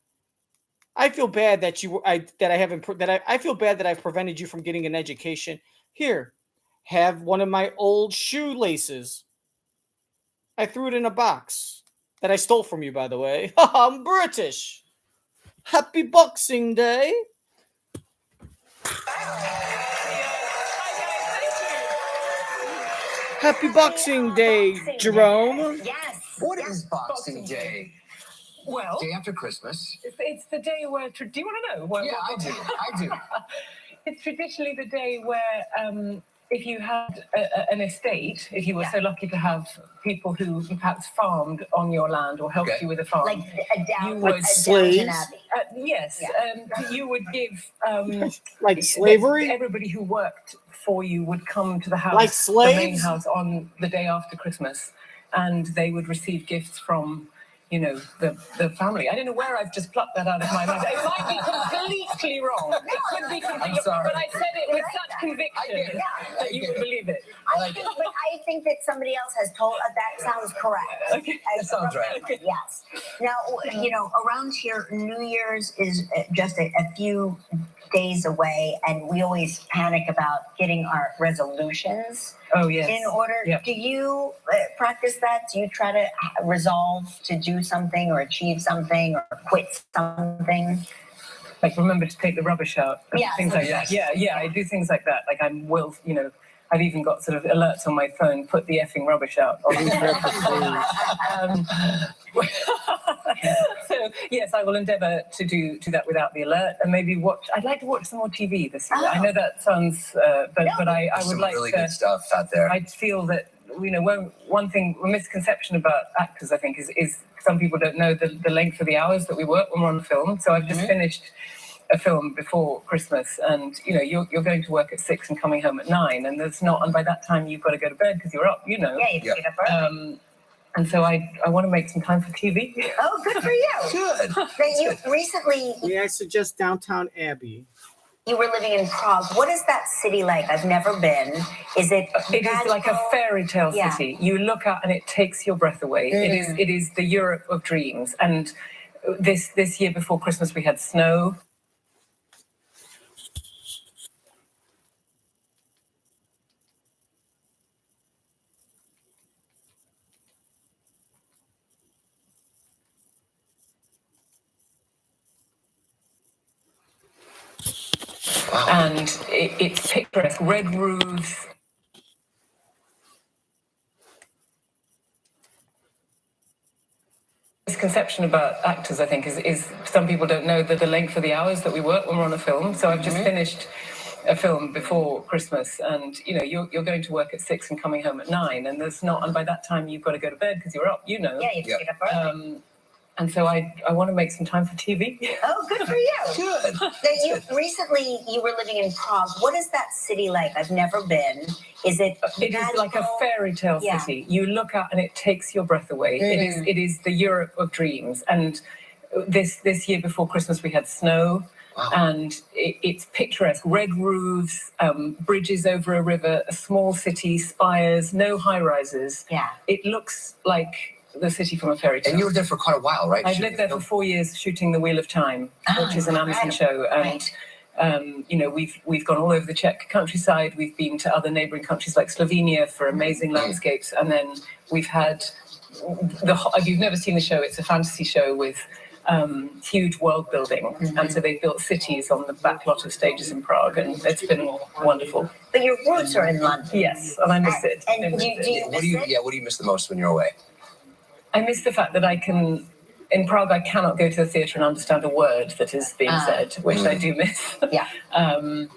I feel bad that I feel bad that I've prevented you from getting an education. Here, have one of my old shoelaces. I threw it in a box. That I stole from you, by the way. I'm British. Happy Boxing Day. Happy Boxing Day, Jerome. Yes. What is Boxing Day? Well, Day after Christmas. It's the day where. Do you want to know? Well, yeah, I do. It's traditionally the day where. If you had an estate, if you were so lucky to have people who perhaps farmed on your land or helped you with a farm, Like you would slaves? yes, you would give like slavery. Everybody who worked for you would come to the house, like slaves? the main house, on the day after Christmas, and they would receive gifts from. The family. I don't know where I've just plucked that out of my mind. It might be completely wrong. It could be completely wrong, but I said it with such conviction that you would believe it. I think that somebody else has told that sounds correct. Okay. That sounds right. Yes. Now, around here, New Year's is just a few days away, and we always panic about getting our resolutions in order. Yep. Do you practice that? Do you try to resolve to do something or achieve something or quit something? Like remember to take the rubbish out. Yeah, things like that. Yeah, I do things like that. Like I've even got sort of alerts on my phone, put the effing rubbish out. So Yes, I will endeavour to do that without the alert, and maybe watch. I'd like to watch some more TV this year. I know that sounds, but I would some like really to. good stuff out there. I feel that one thing, a misconception about actors, I think, is some people don't know the length of the hours that we work when we're on the film. So I've just finished a film before Christmas, and you're going to work at 6 and coming home at 9, and and by that time you've got to go to bed because you're up. Yeah, you have to get up early. And so I want to make some time for TV. Oh, good for you. Good. You recently, May I suggest Downtown Abbey? you were living in Prague. What is that city like? I've never been. Is it? It is like a fairy tale city. You look out and it takes your breath away. It is the Europe of dreams. And this year before Christmas we had snow. Wow. And it's picturesque, red roofs. Misconception about actors, I think, is some people don't know the length of the hours that we work when we're on a film. So I've just finished a film before Christmas, and you're going to work at 6 and coming home at 9, and and by that time you've got to go to bed because you're up. Yeah, you have to get up early. And so I want to make some time for TV. Oh, good for you. Good. Recently you were living in Prague. What is that city like? I've never been. Is it? It is like a fairy tale city. You look out and it takes your breath away. It is the Europe of dreams. And this year before Christmas we had snow. Wow. And it's picturesque, red roofs, bridges over a river, a small city, spires, no high rises. Yeah. It looks like the city from a fairy tale. And you were there for quite a while, right? I've lived there for 4 years shooting The Wheel of Time, which is an Amazon show. And, we've gone all over the Czech countryside. We've been to other neighbouring countries like Slovenia for amazing landscapes. And then we've had if you've never seen the show, it's a fantasy show with huge world building. And so they built cities on the back lot of stages in Prague, and it's been wonderful. But your roots are in London. Yes, and I miss it. And do you What do you miss the most when you're away? I miss the fact that in Prague, I cannot go to the theatre and understand a word that is being said, which I do miss. Yeah. And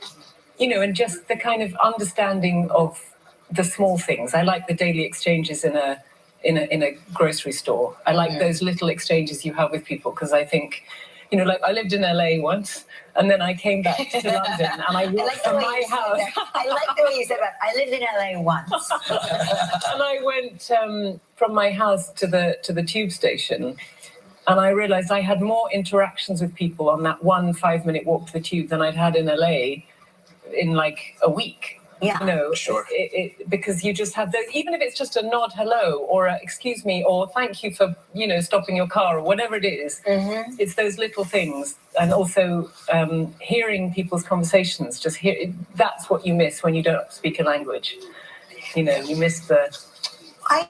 just the kind of understanding of the small things. I like the daily exchanges in a grocery store. I like those little exchanges you have with people, because I think, like I lived in LA once, and then I came back to London, and I walked from my house. I like the way you said that. I lived in LA once. And I went from my house to the tube station, and I realized I had more interactions with people on that 1 5-minute walk to the tube than I'd had in LA in like a week. Yeah. Sure. Because you just have those, even if it's just a nod hello or a excuse me or thank you for, stopping your car or whatever it is. It's those little things. And also hearing people's conversations, that's what you miss when you don't speak a language. You miss the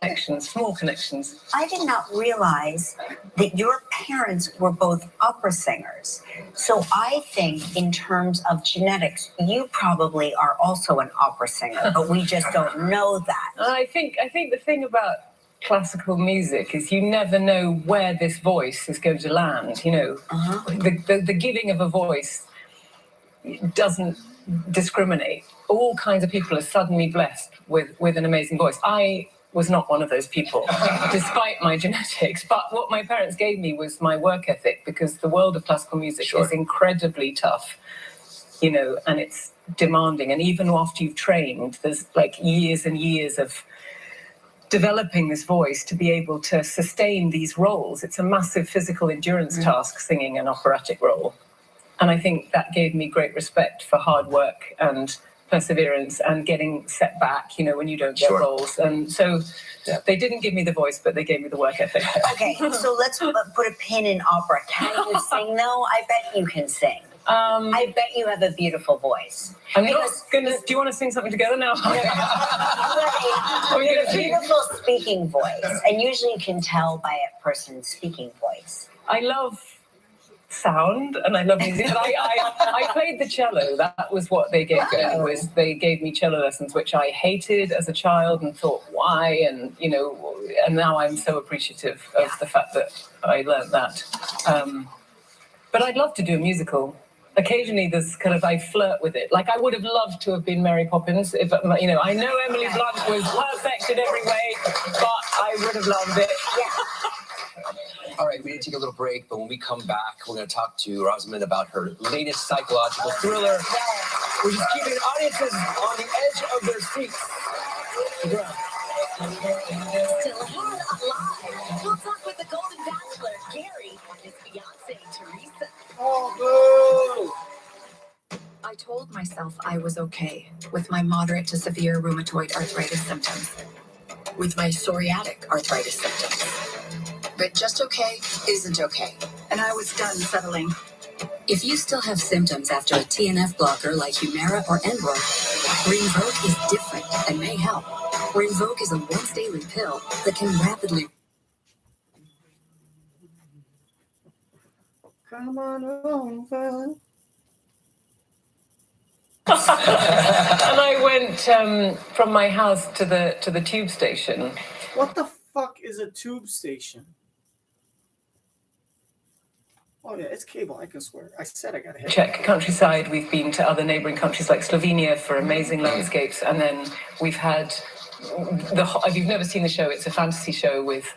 connections, small connections. I did not realize that your parents were both opera singers. So I think in terms of genetics, you probably are also an opera singer, but we just don't know that. I think the thing about classical music is you never know where this voice is going to land. The giving of a voice doesn't discriminate. All kinds of people are suddenly blessed with an amazing voice. I was not one of those people, despite my genetics. But what my parents gave me was my work ethic, because the world of classical music is incredibly tough, and it's demanding. And even after you've trained, there's like years and years of developing this voice to be able to sustain these roles. It's a massive physical endurance task, singing an operatic role. And I think that gave me great respect for hard work and perseverance and getting set back, when you don't get roles. And so they didn't give me the voice, but they gave me the work ethic. Okay, so let's put a pin in opera. Can you sing, though? I bet you can sing. I bet you have a beautiful voice. I'm not going to... Do you want to sing something together now? You have a beautiful speaking voice, and usually you can tell by a person's speaking voice. I love sound and I love music. I played the cello. That was what they gave me. They gave me cello lessons, which I hated as a child and thought, why? And and now I'm so appreciative of the fact that I learned that. But I'd love to do a musical. Occasionally, there's kind of, I flirt with it. Like, I would have loved to have been Mary Poppins. If you know, I know Emily Blunt was perfect in every way, but I would have loved it. Yeah. All right, we need to take a little break, but when we come back, we're going to talk to Rosamund about her latest psychological thriller, which is keeping audiences on the edge of their seats. Still ahead, live. We'll talk with the Golden Bachelor, Gerry, and his fiancé, Theresa. Oh, boo! I told myself I was okay with my moderate to severe rheumatoid arthritis symptoms, with my psoriatic arthritis symptoms. But just okay isn't okay, and I was done settling. If you still have symptoms after a TNF blocker like Humira or Enbrel, Rinvoq is different and may help. Rinvoq is a once-daily pill that can rapidly... Come on over. And I went from my house to the tube station. What the fuck is a tube station? Oh yeah, it's cable, I can swear. I said I gotta hit Czech countryside. We've been to other neighboring countries like Slovenia for amazing landscapes, and then we've had if you've never seen the show, it's a fantasy show with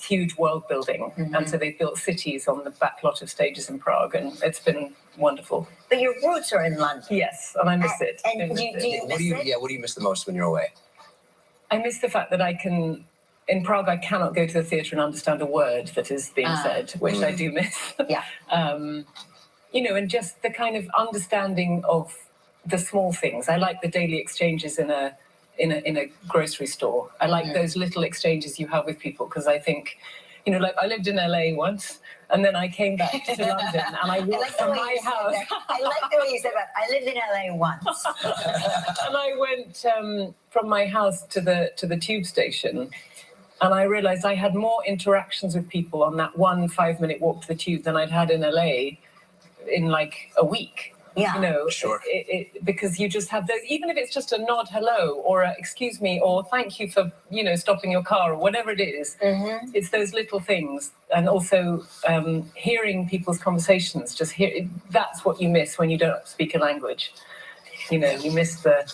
huge world building, and so they've built cities on the back lot of stages in Prague, and it's been wonderful. But your roots are in London. Yes, and I miss it. And do you miss it? Yeah, what do you miss the most when you're away? I miss the fact that I can. In Prague, I cannot go to the theatre and understand a word that is being said, which I do miss. Yeah. You know, and just the kind of understanding of the small things. I like the daily exchanges in a grocery store. I like those little exchanges you have with people, because I think, you know, like I lived in LA once, and then I came back to London, and I walked from my house. I like the way you said that. I lived in LA once. And I went from my house to the tube station. And I realized I had more interactions with people on that 1 5-minute walk to the tube than I'd had in LA in like a week. Yeah. You know, sure. Because you just have those, even if it's just a nod hello or a excuse me or thank you for, you know, stopping your car or whatever it is. It's those little things. And also hearing people's conversations, that's what you miss when you don't speak a language. You know, you miss the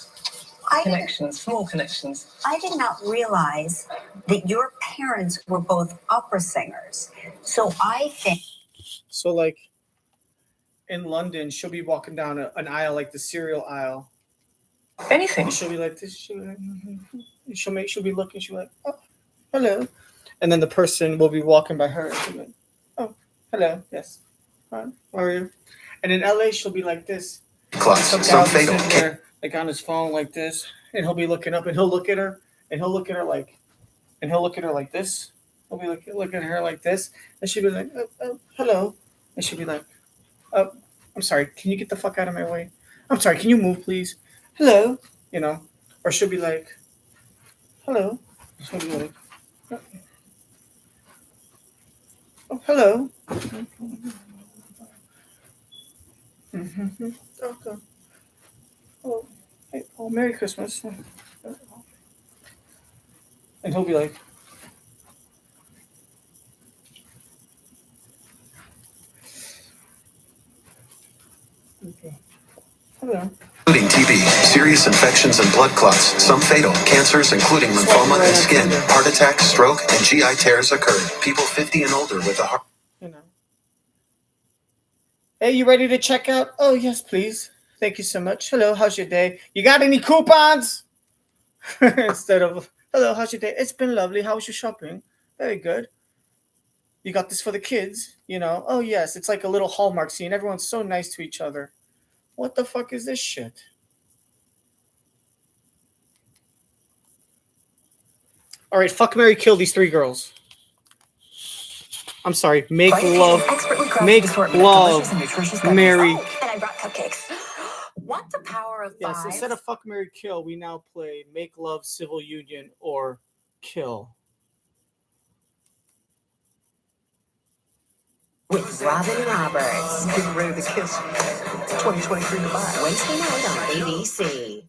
connections, small connections. I did not realize that your parents were both opera singers. So I think... So, like, in London, she'll be walking down an aisle, like the cereal aisle. Anything. And she'll be like this. She'll be like, she'll be looking. She'll be like, oh, hello. And then the person will be walking by her. And she'll be like, oh, hello. Yes. Hi. How are you? And in LA, she'll be like this. Some fatal. There, like on his phone, like this. And he'll be looking up, and he'll look at her, and he'll look at her like this. He'll be looking at her like this, and she'll be like, oh, hello. And she'll be like, oh, I'm sorry, can you get the fuck out of my way? I'm sorry, can you move, please? Hello, you know. Or she'll be like, hello. She'll be like, oh, hello. Okay. Oh, hey, oh, Merry Christmas. And he'll be like, okay. Hello. Including TB, serious infections and blood clots, some fatal, cancers including lymphoma and skin, heart attack, stroke, and GI tears occurred. People 50 and older with a heart. You know. Hey, you ready to check out? Oh, yes, please. Thank you so much. Hello, how's your day? You got any coupons? Instead of, hello, how's your day? It's been lovely. How was your shopping? Very good. You got this for the kids, you know? Oh, yes, it's like a little Hallmark scene. Everyone's so nice to each other. What the fuck is this shit? All right, fuck, marry, kill these 3 girls. I'm sorry. Make love, marry. And I brought cupcakes. What the power of Yes, five? instead of fuck, marry, kill, we now play make love, civil union, or kill. With Robin Roberts. Getting ready to kiss 2023 goodbye. Wednesday night on ABC.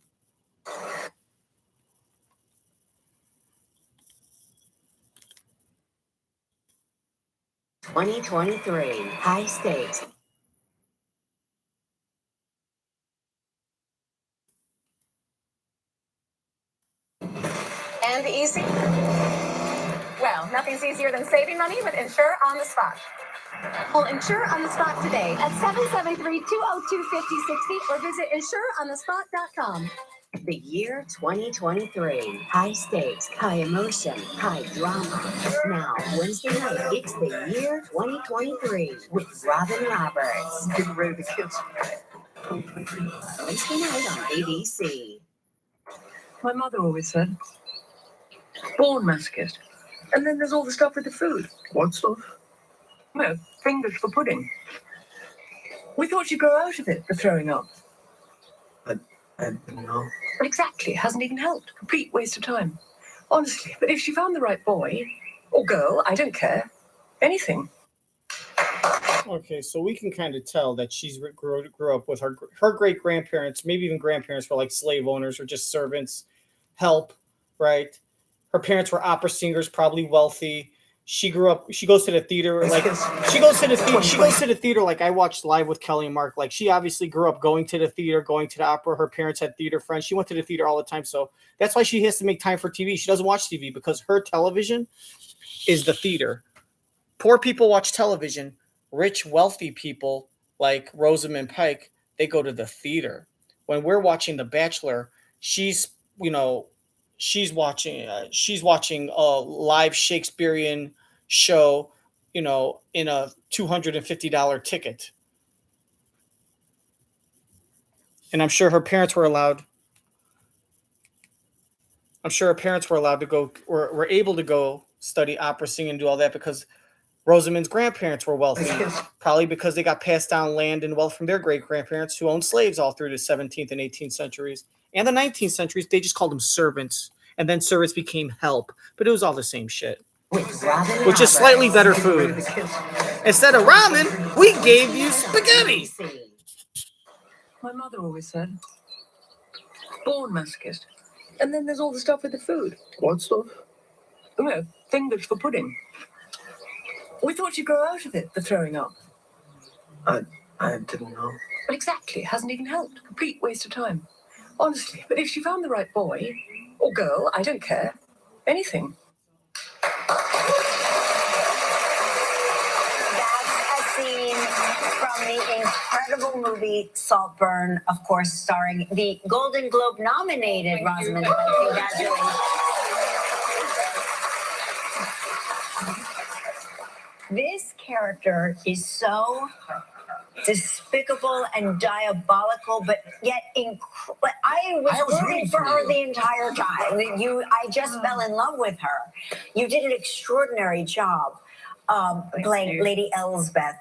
2023. High stakes. And easy? Well, nothing's easier than saving money with Insure on the Spot. Call Insure on the Spot today at 773-202-5060 or visit insureonthespot.com. The year 2023. High stakes, high emotion, high drama. Now, Wednesday night, it's the year 2023 with Robin Roberts. Getting ready to kiss. Wednesday night on ABC. My mother always said, born masochist. And then there's all the stuff with the food. What stuff? No, fingers for pudding. We thought you'd grow out of it for throwing up. I don't know. But exactly, it hasn't even helped. Complete waste of time. Honestly, but if she found the right boy or girl, I don't care. Anything. Okay, so we can kind of tell that she's grew up with her great grandparents, maybe even grandparents were like slave owners or just servants, help, right? Her parents were opera singers, probably wealthy. She grew up. She goes to the theater. Like she goes to the theater. Like I watched Live with Kelly and Mark. Like she obviously grew up going to the theater, going to the opera. Her parents had theater friends. She went to the theater all the time. So that's why she has to make time for TV. She doesn't watch TV because her television is the theater. Poor people watch television. Rich, wealthy people like Rosamund Pike, they go to the theater. When we're watching The Bachelor, she's watching a live Shakespearean show, in a $250 ticket. And I'm sure her parents were allowed to go, or were able to go study opera singing and do all that because Rosamund's grandparents were wealthy, probably because they got passed down land and wealth from their great-grandparents who owned slaves all through the 17th and 18th centuries. And the 19th centuries, they just called them servants. And then servants became help. But it was all the same shit. Which is slightly better food. Instead of ramen, we gave you spaghetti. My mother always said, born masochist. And then there's all the stuff with the food. What stuff? No, fingers for pudding. We thought you'd grow out of it for throwing up. I didn't know. But exactly, it hasn't even helped. Complete waste of time. Honestly, but if she found the right boy or girl, I don't care. Anything. That's a scene from the incredible movie Saltburn, of course, starring the Golden Globe nominated Rosamund Pike. Congratulations. This character is so despicable and diabolical, but yet I was rooting for her the entire time. I just fell in love with her. You did an extraordinary job playing Lady Elsbeth.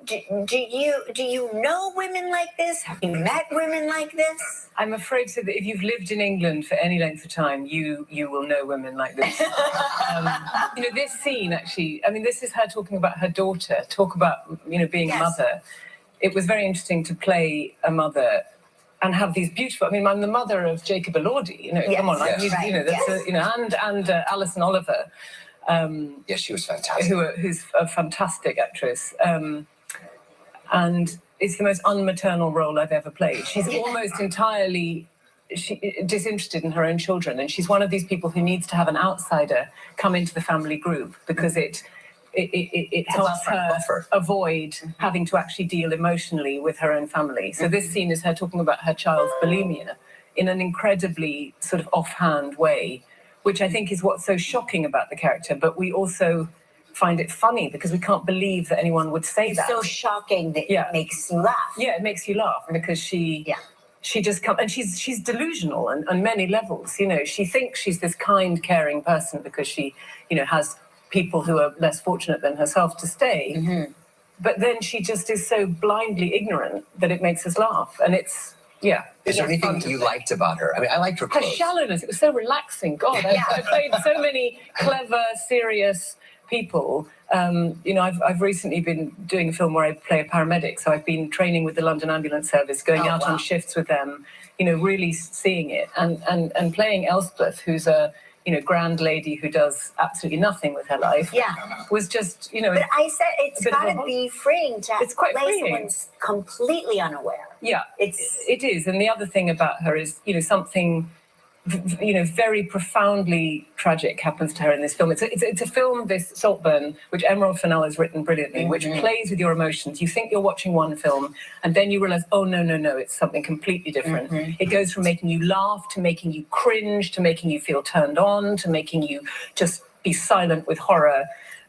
Do you know women like this? Have you met women like this? I'm afraid so that if you've lived in England for any length of time, you will know women like this. This scene actually, this is her talking about her daughter, talk about, being a mother. It was very interesting to play a mother and have these beautiful, I'm the mother of Jacob Elordi, come on, and Alison Oliver. Yes, she was fantastic. Who's a fantastic actress. And it's the most unmaternal role I've ever played. She's almost entirely disinterested in her own children, and she's one of these people who needs to have an outsider come into the family group because it helps her avoid having to actually deal emotionally with her own family. So this scene is her talking about her child's bulimia in an incredibly sort of offhand way, which I think is what's so shocking about the character, but we also find it funny because we can't believe that anyone would say that. It's so shocking that it makes you laugh. Yeah, it makes you laugh because she just comes, and she's delusional on many levels. She thinks she's this kind, caring person because she, has people who are less fortunate than herself to stay. Mm-hmm. But then she just is so blindly ignorant that it makes us laugh. And it's, Is there anything you liked about her? I liked her clothes. Her shallowness, it was so relaxing. God, I played so many clever, serious people. I've recently been doing a film where I play a paramedic, so I've been training with the London Ambulance Service, going out on shifts with them, really seeing it, and playing Elspeth, who's a grand lady who does absolutely nothing with her life. Yeah. Was just, But I said it's a bit of got to a- be freeing to It's quite lay freeing. someone's completely unaware. Yeah, it is. And the other thing about her is, something, very profoundly tragic happens to her in this film. It's a film, this Saltburn, which Emerald Fennell has written brilliantly, which plays with your emotions. You think you're watching one film, and then you realize, oh, no, it's something completely different. It goes from making you laugh to making you cringe to making you feel turned on to making you just be silent with horror.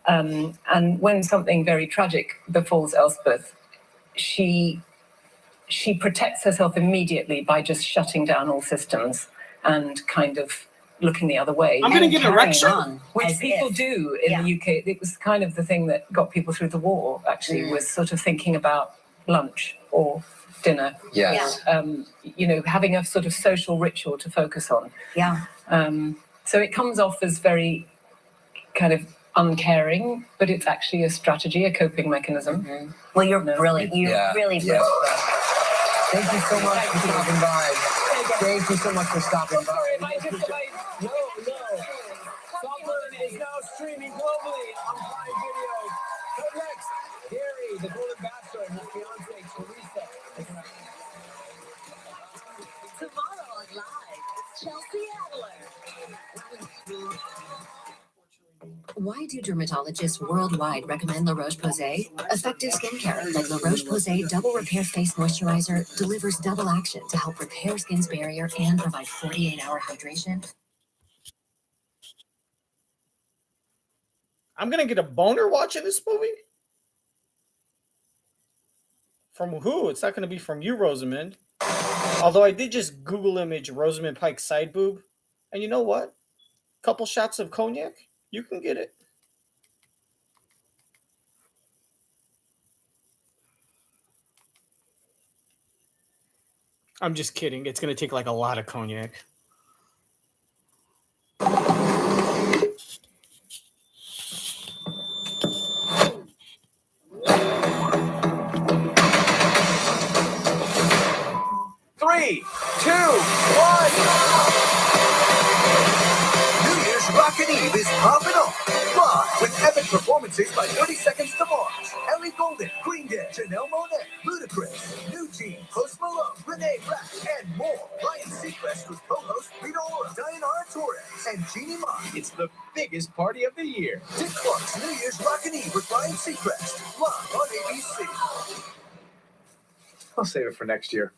And when something very tragic befalls Elspeth, she protects herself immediately by just shutting down all systems and kind of looking the other way. I'm going to get an erection. Which people do in the UK. It was kind of the thing that got people through the war, actually, was sort of thinking about lunch or dinner. Yes. Having a sort of social ritual to focus on. Yeah. So it comes off as very kind of uncaring, but it's actually a strategy, a coping mechanism. Well, you're brilliant. You're really brilliant. Thank you so much for stopping by. Thank you so much for stopping by. No. Saltburn is now streaming globally on Prime Video. Up next, Gerry, the Golden Bachelor, and his fiancé, Theresa. Tomorrow on Live, Chelsea Adler. Why do dermatologists worldwide recommend La Roche-Posay? Effective skincare like La Roche-Posay Double Repair Face Moisturizer delivers double action to help repair skin's barrier and provide 48-hour hydration. I'm going to get a boner watching this movie? From who? It's not going to be from you, Rosamund. Although I did just Google image Rosamund Pike side boob. And you know what? Couple shots of cognac, you can get it. I'm just kidding. It's going to take like a lot of cognac. Three, 2, 1. New Year's Rockin' Eve is popping off. Live with epic performances by 30 Seconds to Mars, Ellie Goulding, Green Day, Janelle Monáe, Ludacris, New Jeans, Post Malone, Renee Rapp, and more. Ryan Seacrest with co-host Rita Ora, Diana Torres, and Jeannie Mai. It's the biggest party of the year. Dick Clark's New Year's Rockin' Eve with Ryan Seacrest, live on ABC. I'll save it for next year.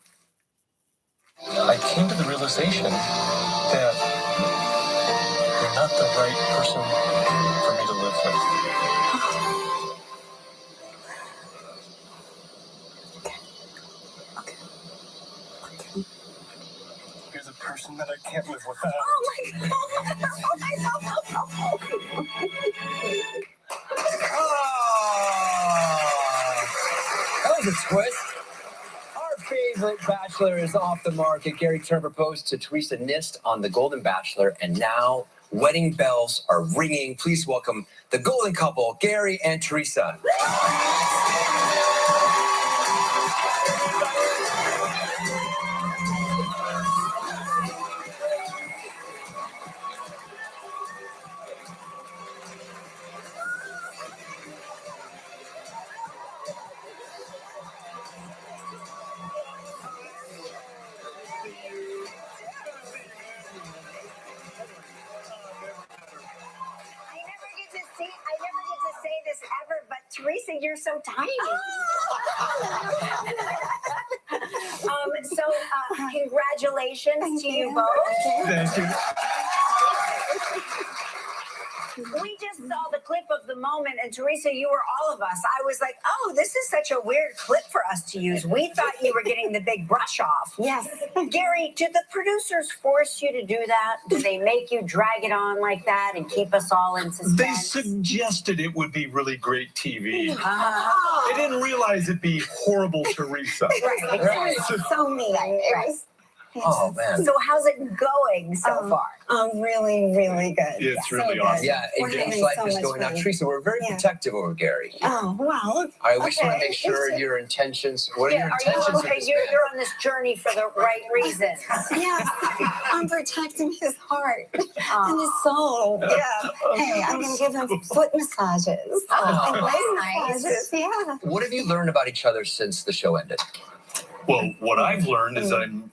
I came to the realization that you're not the right person for me to live with. You're the person that I can't live without. That was a twist. Our favorite Bachelor is off the market. Gerry Turner proposed to Theresa Nist on The Golden Bachelor, and now wedding bells are ringing. Please welcome the golden couple, Gerry and Theresa. I never get to say this ever, but Theresa, you're so tiny. Congratulations to you both. Thank you. We just saw the clip of the moment, and Theresa, you were all of us. I was like, oh, this is such a weird clip for us to use. We thought you were getting the big brush off. Yes. Gerry, did the producers force you to do that? Did they make you drag it on like that and keep us all in suspense? They suggested it would be really great TV. They didn't realize it'd be horrible Theresa. Right. So mean. Right. Oh, man. So how's it going so far? Really, really good. It's So really good. awesome. Yeah, We're and Gary's having life so is much going now. fun. Teresa, we're very Yeah. protective over Gary. Oh, well. I just want to okay. make sure your intentions. What are your Are you intentions with okay? this You're man? on this journey for the right reasons. Yeah, I'm protecting his heart and his soul. Yeah. Hey, I'm going to give him foot massages. Oh, and waist nice. massages. Yeah. What have you learned about each other since the show ended? Well, what I've learned is I'm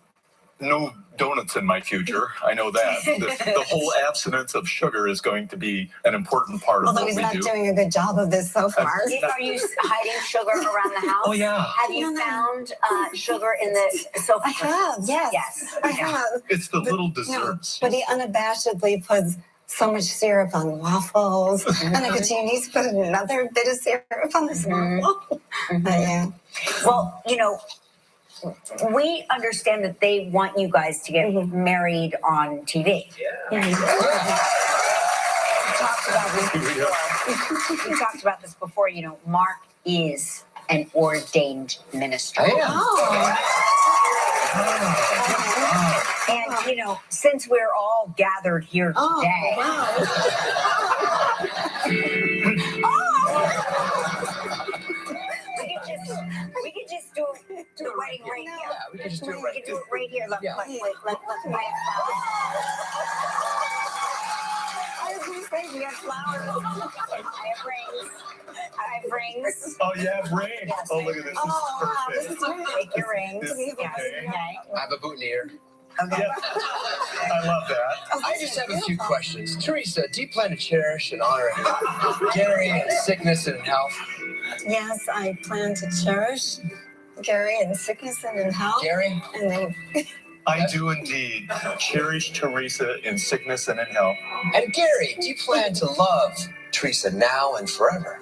no donuts in my future. I know that. The whole abstinence of sugar is going to be an important part of Although what he's we not do. doing a good job of this so far. Are you hiding sugar around the house? Oh, yeah. Have you found sugar in the sofa? I have, yes. Yes. I have. It's the little No, desserts. but he unabashedly puts so much syrup on waffles. And I could see he needs to put another bit of syrup on this waffle. But yeah. Well, we understand that they want you guys to get married on TV. We talked about this before. We talked about this before. Mark is an ordained minister. I am. And since we're all gathered here today, we could just do the wedding right here. Yeah, we can just do it We right can do it right here. Look, Yeah. look, I have flowers. We have flowers. I have rings. Oh, you have rings. Yes. Oh, look at this. This is perfect. Take your rings. Yes. Okay. Okay. I have a boutonniere. Okay. Yeah. I love that. I just have a few questions. Teresa, do you plan to cherish and honor Gary in sickness and in health? Yes, I plan to cherish Gerry in sickness and in health. Gary? And then I do indeed cherish Theresa in sickness and in health. And Gary, do you plan to love Teresa now and forever?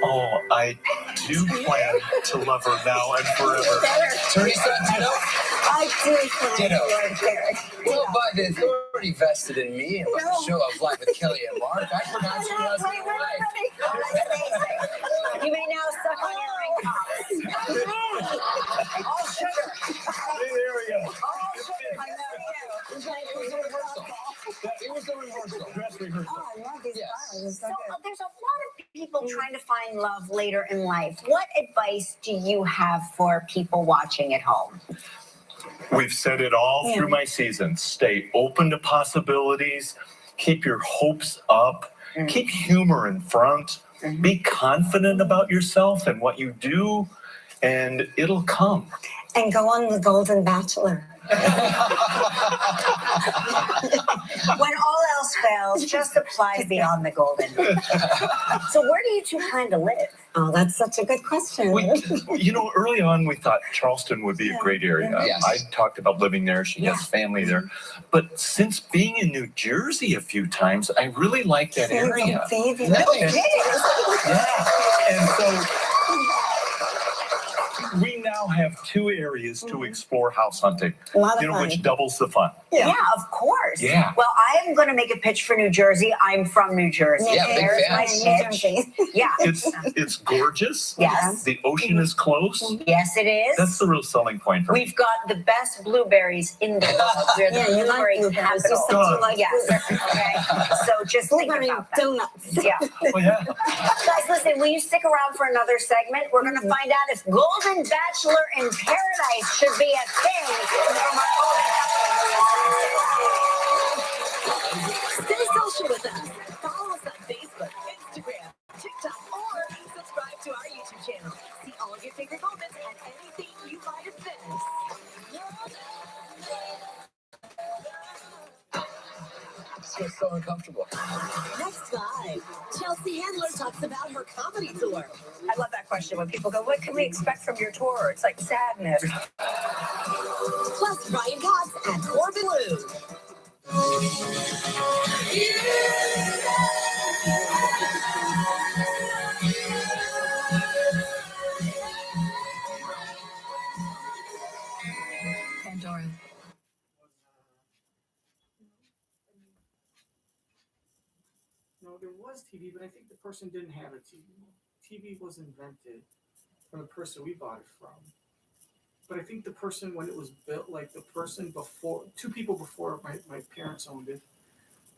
Oh, I do plan to love her now and forever. Teresa, ditto? I do plan Ditto. to love Gerry. Well, by the authority vested in me and with the show of Life with Kelly and Mark, I pronounce you as my wife. You may now suck on your ring pops. All sugar. There we go. All sugar. It was the rehearsal. Dress rehearsal. Oh, I love these flowers. So there's a lot of people trying to find love later in life. What advice do you have for people watching at home? We've said it all through my season. Stay open to possibilities. Keep your hopes up. Keep humor in front. Be confident about yourself and what you do, and it'll come. And go on The Golden Bachelor. When all else fails, just apply to be on the golden. So where do you two plan to live? Oh, that's such a good question. Early on we thought Charleston would be a great area. Yes. I talked about living there. She has family there. But since being in New Jersey a few times, I really like that area. Baby. Yeah. And so we now have 2 areas to explore house hunting, A lot of fun. which doubles the fun. Yeah, of course. Yeah. Well, I am going to make a pitch for New Jersey. I'm from New Jersey. Yeah, big There's fan. my pitch. Yeah. It's gorgeous. Yes. The ocean is close. Yes, it is. That's the real selling point for me. We've got the best blueberries in the world. We're the Yeah, you like blueberry blueberries. You capital. said you like Yes. Okay. So just think Blueberry about that. donuts. Yeah. Oh, yeah. Guys, listen, will you stick around for another segment? We're going to find out if Golden Bachelor in Paradise should be a thing from our Golden Stay social with us. Follow us on Facebook, Instagram, TikTok, or subscribe to our YouTube channel. See all of your favorite moments and anything you might have missed. This feels so uncomfortable. Next time, Chelsea Handler talks about her comedy tour. I love that question when people go, what can we expect from your tour? It's like sadness. Plus, Ryan Cox and Corbin Lou. Pandora. No, there was TV, but I think the person didn't have a TV. TV was invented from the person we bought it from. But I think the person, when it was built, like the person before, 2 people before my parents owned it,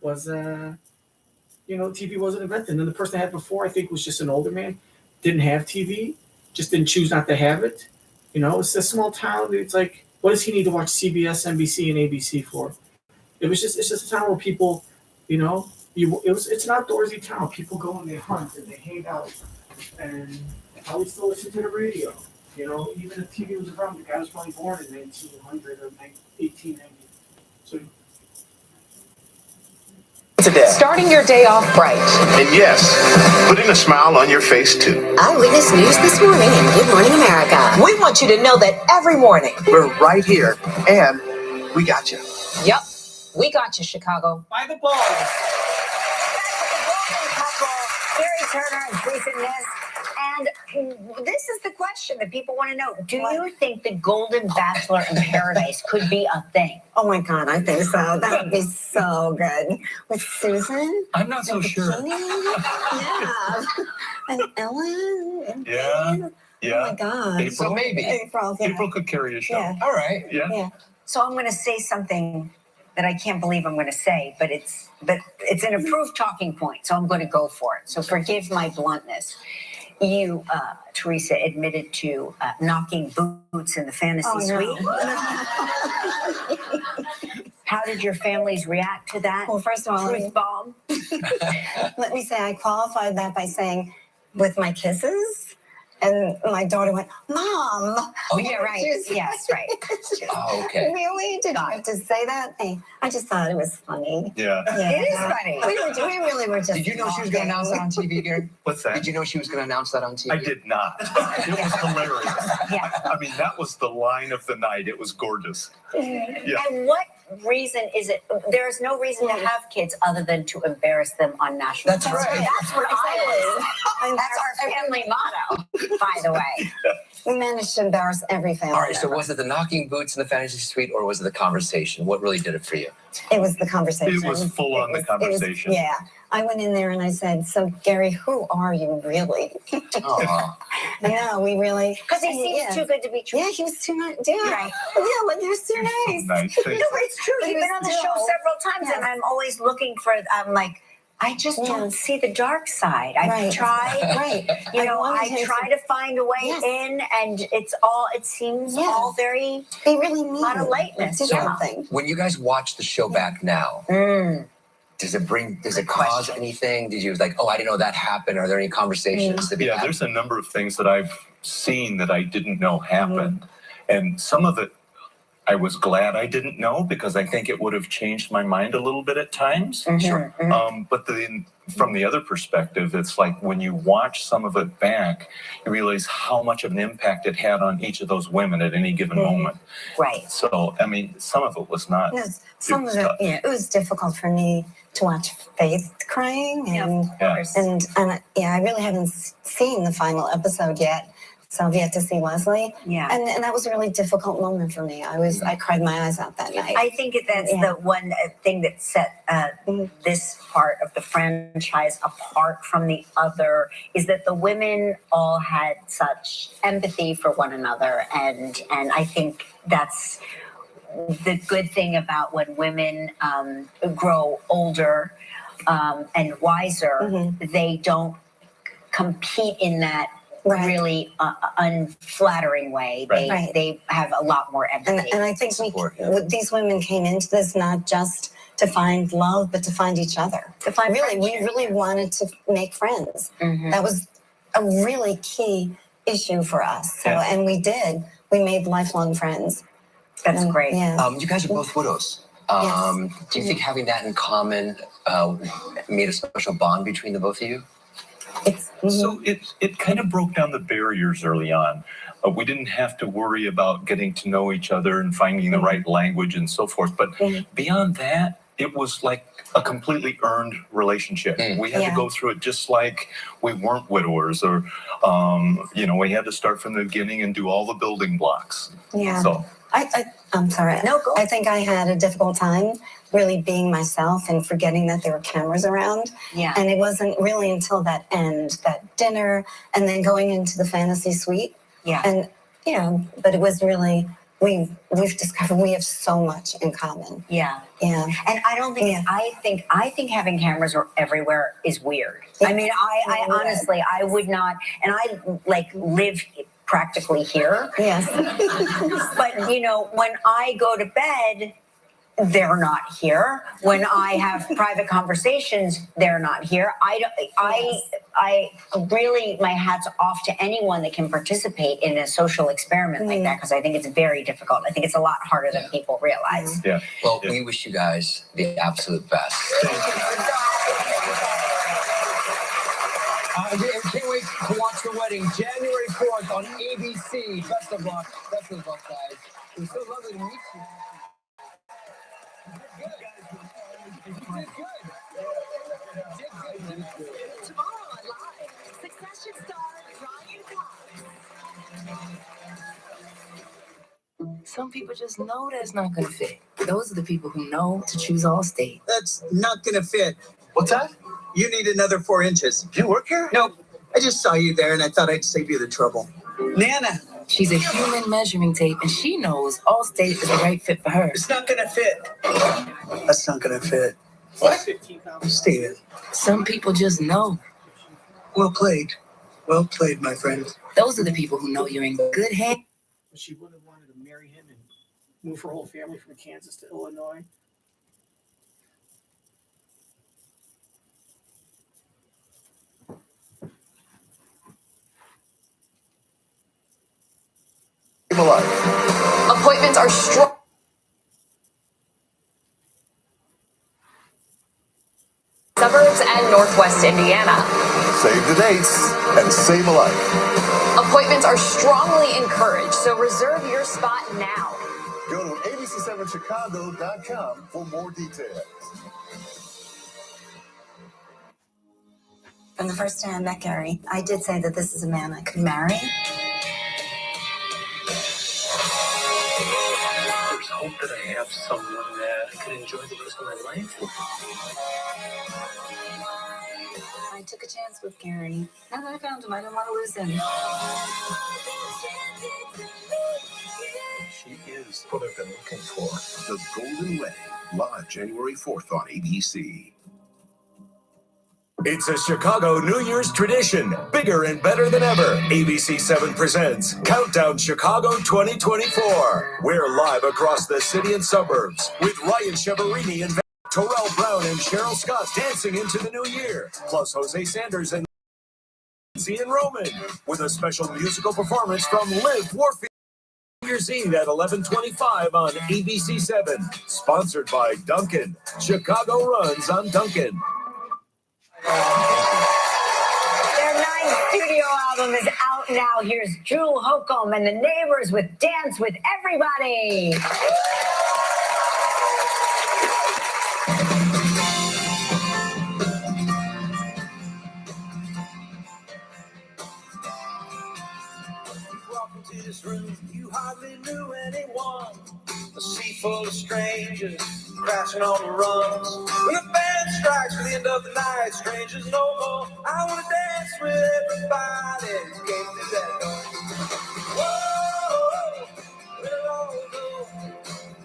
was, TV wasn't invented. And then the person I had before, I think, was just an older man, didn't have TV, just didn't choose not to have it. It's a small town. It's like, what does he need to watch CBS, NBC, and ABC for? It's just a town where people, it's an outdoorsy town. People go and they hunt and they hang out, and probably still listen to the radio. Even if TV was around, the guy was probably born in 1900 or 1890. So. Today. Starting your day off bright. And yes, putting a smile on your face too. Eyewitness News This Morning and Good Morning America. We want you to know that every morning we're right here and we got you. Yep, we got you, Chicago. By the balls. Gerry Turner and Theresa Ness. And this is the question that people want to know. Do you think the Golden Bachelor in Paradise could be a thing? Oh my God, I think so. That would be so good. With Susan? I'm not so sure. Yeah. And Ellen? Yeah. Oh my God. April, so maybe. April could carry a show. Yeah. All right. Yeah. So I'm going to say something that I can't believe I'm going to say, but it's an approved talking point, so I'm going to go for it. So forgive my bluntness. You, Theresa, admitted to knocking boots in the fantasy suite. How did your families react to that? Well, first of all, Truth bomb. let me say I qualified that by saying with my kisses. And my daughter went, Mom. Oh, yeah, right. Yes, right. Oh, okay. Really? Did I have to say that? I just thought it was funny. Yeah. It is funny. We really were just. Did you know she was going to announce that on TV, Gerry? What's that? Did you know she was going to announce that on TV? I did not. It was hilarious. Yeah. I mean, that was the line of the night. It was gorgeous. Yeah. And what reason is it? There is no reason to have kids other than to embarrass them on national That's television. right. That's what I was. That's our family motto, by the way. We managed to embarrass every family. All right, so member. was it the knocking boots in the fantasy suite or was it the conversation? What really did it for you? It was the conversation. It was full on the conversation. Yeah. I went in there and I said, so Gerry, who are you really? Oh. No, we really. Because he seems too good to be true. Yeah, he was too nice. Yeah, Right. yeah, like he was too nice. Nice. No, it's true. He You've been was on the show still- several times, and I'm always looking for. I'm like, I just don't see the dark side. I Right. try, Right. I try to find a way in, and it seems all very. They really mean a lot of lightness. do something. When you guys watch the show back now, does it cause anything? Did you like, oh, I didn't know that happened? Are there any conversations to be had? There's a number of things that I've seen that I didn't know happened. And some of it I was glad I didn't know because I think it would have changed my mind a little bit at times. Sure. But then from the other perspective, it's like when you watch some of it back, you realize how much of an impact it had on each of those women at any given moment. Right. So, I mean, some of it was not. No, some of it, it was difficult for me to watch Faith crying, and I really haven't seen the final episode yet. So I've yet to see Leslie. Yeah. And that was a really difficult moment for me. I cried my eyes out that night. I think that's the one thing that set this part of the franchise apart from the other is that the women all had such empathy for one another, and I think that's the good thing about when women grow older and wiser. They don't compete in that really unflattering way. They have a lot more empathy. And I think these women came into this not just to find love, but to find each other. To find we really wanted to make friends. That was a really key issue for us. So, and we did. We made lifelong friends. That's great. Yeah. You guys are both widows. Do you think having that in common made a special bond between the both of you? So it kind of broke down the barriers early on. We didn't have to worry about getting to know each other and finding the right language and so forth. But beyond that, it was like a completely earned relationship. We had to go through it just like we weren't widowers, or we had to start from the beginning and do all the building blocks. Yeah. So I'm sorry. No, go. I think I had a difficult time really being myself and forgetting that there were cameras around. Yeah. And it wasn't really until that dinner, and then going into the fantasy suite. Yeah. And Yeah, but it was really, we've discovered we have so much in common. Yeah. Yeah. And I don't think, I think having cameras everywhere is weird. I mean, I honestly, I would not, and I like live practically here. Yes. But you know, when I go to bed, they're not here. When I have private conversations, they're not here. I really, my hat's off to anyone that can participate in a social experiment like that, because I think it's very difficult. I think it's a lot harder than people realize. Yeah. Well, we wish you guys the absolute best. I can't wait to watch the wedding, January 4th on ABC. Best of luck. Best of luck, guys. It was so lovely to meet you. Tomorrow on Live, Succession star Ryan Cox. Some people just know that's not gonna fit. Those are the people who know to choose Allstate. That's not gonna fit. What's that? You need another 4 inches. Do you work here? Nope. I just saw you there and I thought I'd save you the trouble. Nana. She's a human measuring tape, and she knows Allstate is the right fit for her. It's not gonna fit. That's not gonna fit. What? Steven. Some people just know. Well played. Well played, my friend. Those are the people who know you're in good hands. She would have wanted to marry him and move her whole family from Kansas to Illinois. Appointments are strong. Suburbs and Northwest Indiana. Save the dates and save a life. Appointments are strongly encouraged, so reserve your spot now. Go to abc7chicago.com for more details. From the first time I met Gerry, I did say that this is a man I could marry. There's hope that I have someone that I can enjoy the rest of my life with. I took a chance with Gerry. Now that I found him, I don't want to lose him. She is what I've been looking for. The Golden Wedding, live January 4th on ABC. It's a Chicago New Year's tradition, bigger and better than ever. ABC 7 presents Countdown Chicago 2024. We're live across the city and suburbs with Ryan Cheverini and Terrell Brown and Cheryl Scott dancing into the new year, plus Jose Sanders and Nancy and Roman with a special musical performance from Liv Warfield. New Year's Eve at 11:25 on ABC 7, sponsored by Dunkin'. Chicago runs on Dunkin'. Their 9th studio album is out now. Here's Jewel Holcomb and the Neighbors with Dance with Everybody. Walk into this room, you hardly knew anyone. A sea full of strangers crashing on the runs. When the band strikes for the end of the night, strangers no more. I wanna dance with everybody who came through that door. Whoa, we'll all go.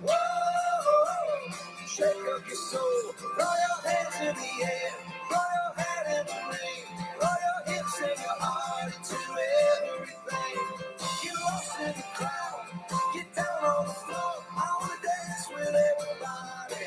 Whoa, shake up your soul, throw your hands in the air, throw your hat in the ring, throw your hips and your heart into everything. Get lost in the crowd, get down on the floor. I wanna dance with everybody.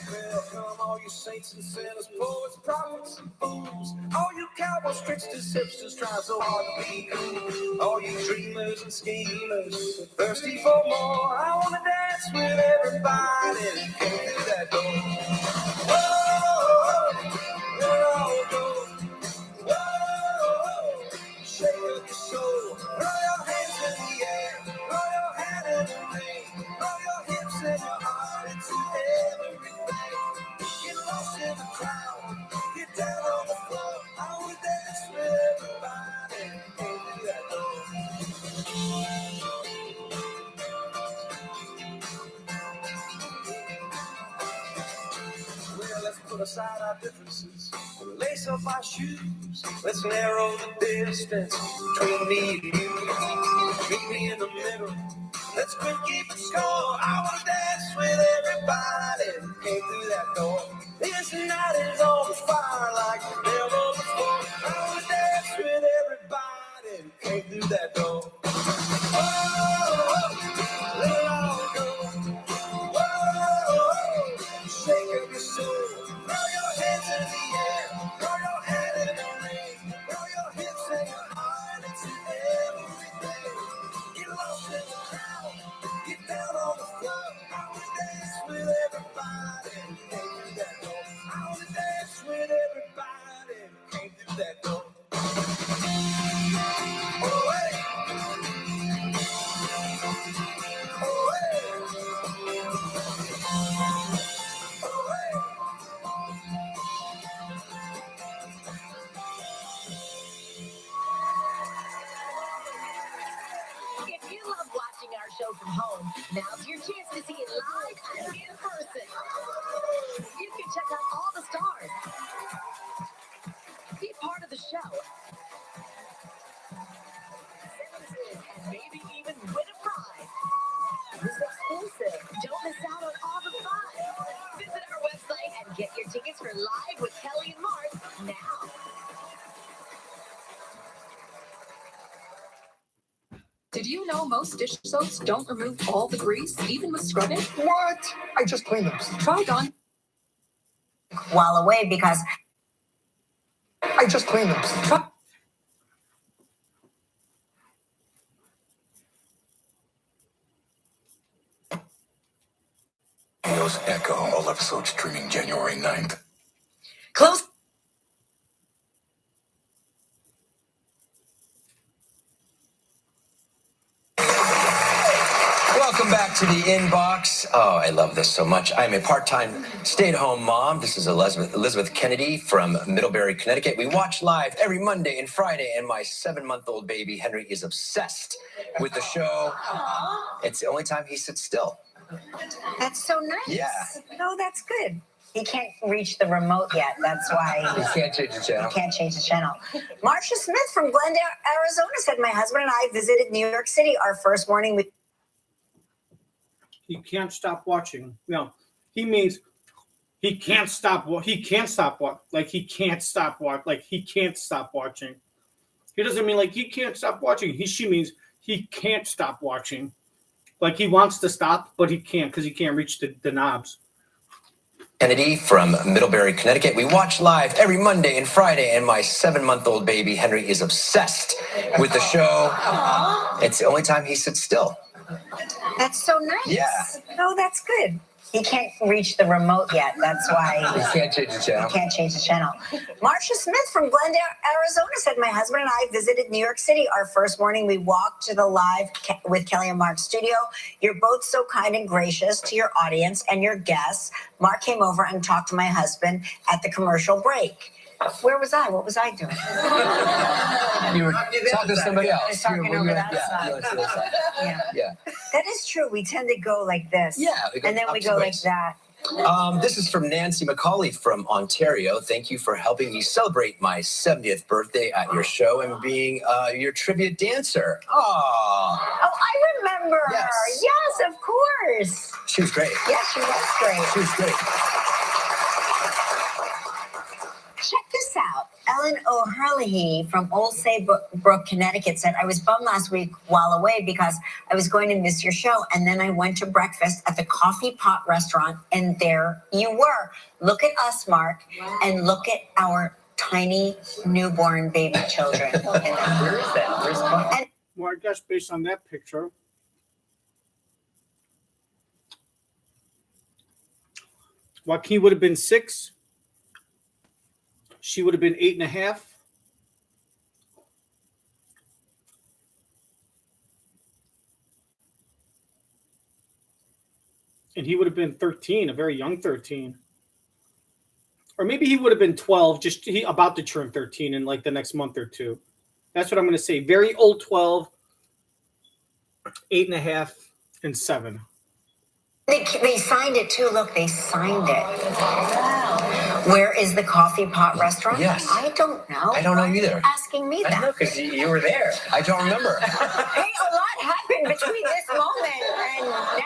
Welcome all you saints and sinners, poets, prophets, and fools. All you cowboys, tricksters, hipsters, trying so hard to be cool. All you dreamers and schemers, thirsty for more. I wanna dance with everybody who came through that door. Whoa, we'll all go. Whoa, shake up your soul, throw your hands in the air, throw your hat in the ring, throw your hips and your heart into everything. Get lost in the crowd, get down on the floor. I wanna dance with everybody who came through that door. put aside our differences. Lace up our shoes. Let's narrow the distance between me and you. Meet me in the middle. Let's quit keeping score. I wanna dance with everybody who came through that door. This night is always fire like never before. I wanna dance with everybody who came through that door. Oh, let it all go. Whoa, shake up your soul. Throw your hands in the air. Throw your head in the rain. Throw your hips and your heart into everything. Get lost in the crowd. Get down on the floor. I wanna dance with everybody who came through that door. I wanna dance with everybody who came through that door. Oh, hey. Oh, hey. If you love watching our show from home, now's your chance to see it live and in person. You can check out all the stars, be part of the show, and maybe even win a prize. It's exclusive. Don't miss out on all the fun. Visit our website and get your tickets for Live with Kelly and Mark now. Did you know most dish soaps don't remove all the grease, even with scrubbing? What? I just cleaned them. Try Dawn. While away because I just cleaned them. News Echo, all episodes streaming January 9th. close. Welcome back to the inbox. Oh, I love this so much. I'm a part-time stay-at-home mom. This is Elizabeth Kennedy from Middlebury, Connecticut. We watch live every Monday and Friday, and my 7-month-old baby, Henry, is obsessed with the show. It's the only time he sits still. That's so nice. Yeah. No, that's good. He can't reach the remote yet. That's why You can't change the channel. You can't change the channel. Marcia Smith from Glendale, Arizona said, my husband and I visited New York City our first morning with. He can't stop watching. No, he means he can't stop. He can't stop. Like he can't stop. Like he can't stop watching. He doesn't mean like he can't stop watching. She means he can't stop watching. Like he wants to stop, but he can't because he can't reach the knobs. Kennedy from Middlebury, Connecticut. We watch live every Monday and Friday, and my 7-month-old baby, Henry, is obsessed with the show. It's the only time he sits still. That's so nice. Yeah. No, that's good. He can't reach the remote yet. That's why You can't change the channel. You can't change the channel. Marcia Smith from Glendale, Arizona said, my husband and I visited New York City our first morning. We walked to the Live with Kelly and Mark studio. You're both so kind and gracious to your audience and your guests. Mark came over and talked to my husband at the commercial break. Where was I? What was I doing? You were talking to somebody else. I was talking over that side. Yeah. That is true. We tend to go like this. Yeah, we go and then we opposite go ways. like that. This is from Nancy McCauley from Ontario. Thank you for helping me celebrate my 70th birthday at your show and being your tribute dancer. Aww. Oh, I remember her. Yes. Yes, of course. She was great. Yes, she was great. She was great. Check this out. Ellen O'Hurley from Old Saybrook, Connecticut said, I was bummed last week while away because I was going to miss your show. And then I went to breakfast at the Coffee Pot restaurant, and there you were. Look at us, Mark, and look at our tiny newborn baby children. Where is that? Where's the Well, I guess based on that picture, Joaquin would have been 6. She would have been 8.5. And he would have been 13, a very young 13. Or maybe he would have been 12, about to turn 13 in like the next month or two. That's what I'm going to say. Very old 12, 8.5, and 7. They signed it too. Look, they signed it. Wow. Where is the coffee pot restaurant? Yes. I don't know. I don't know Why are you either. asking me I that? know, because you were there. I don't remember. Hey, a lot happened between this moment and now.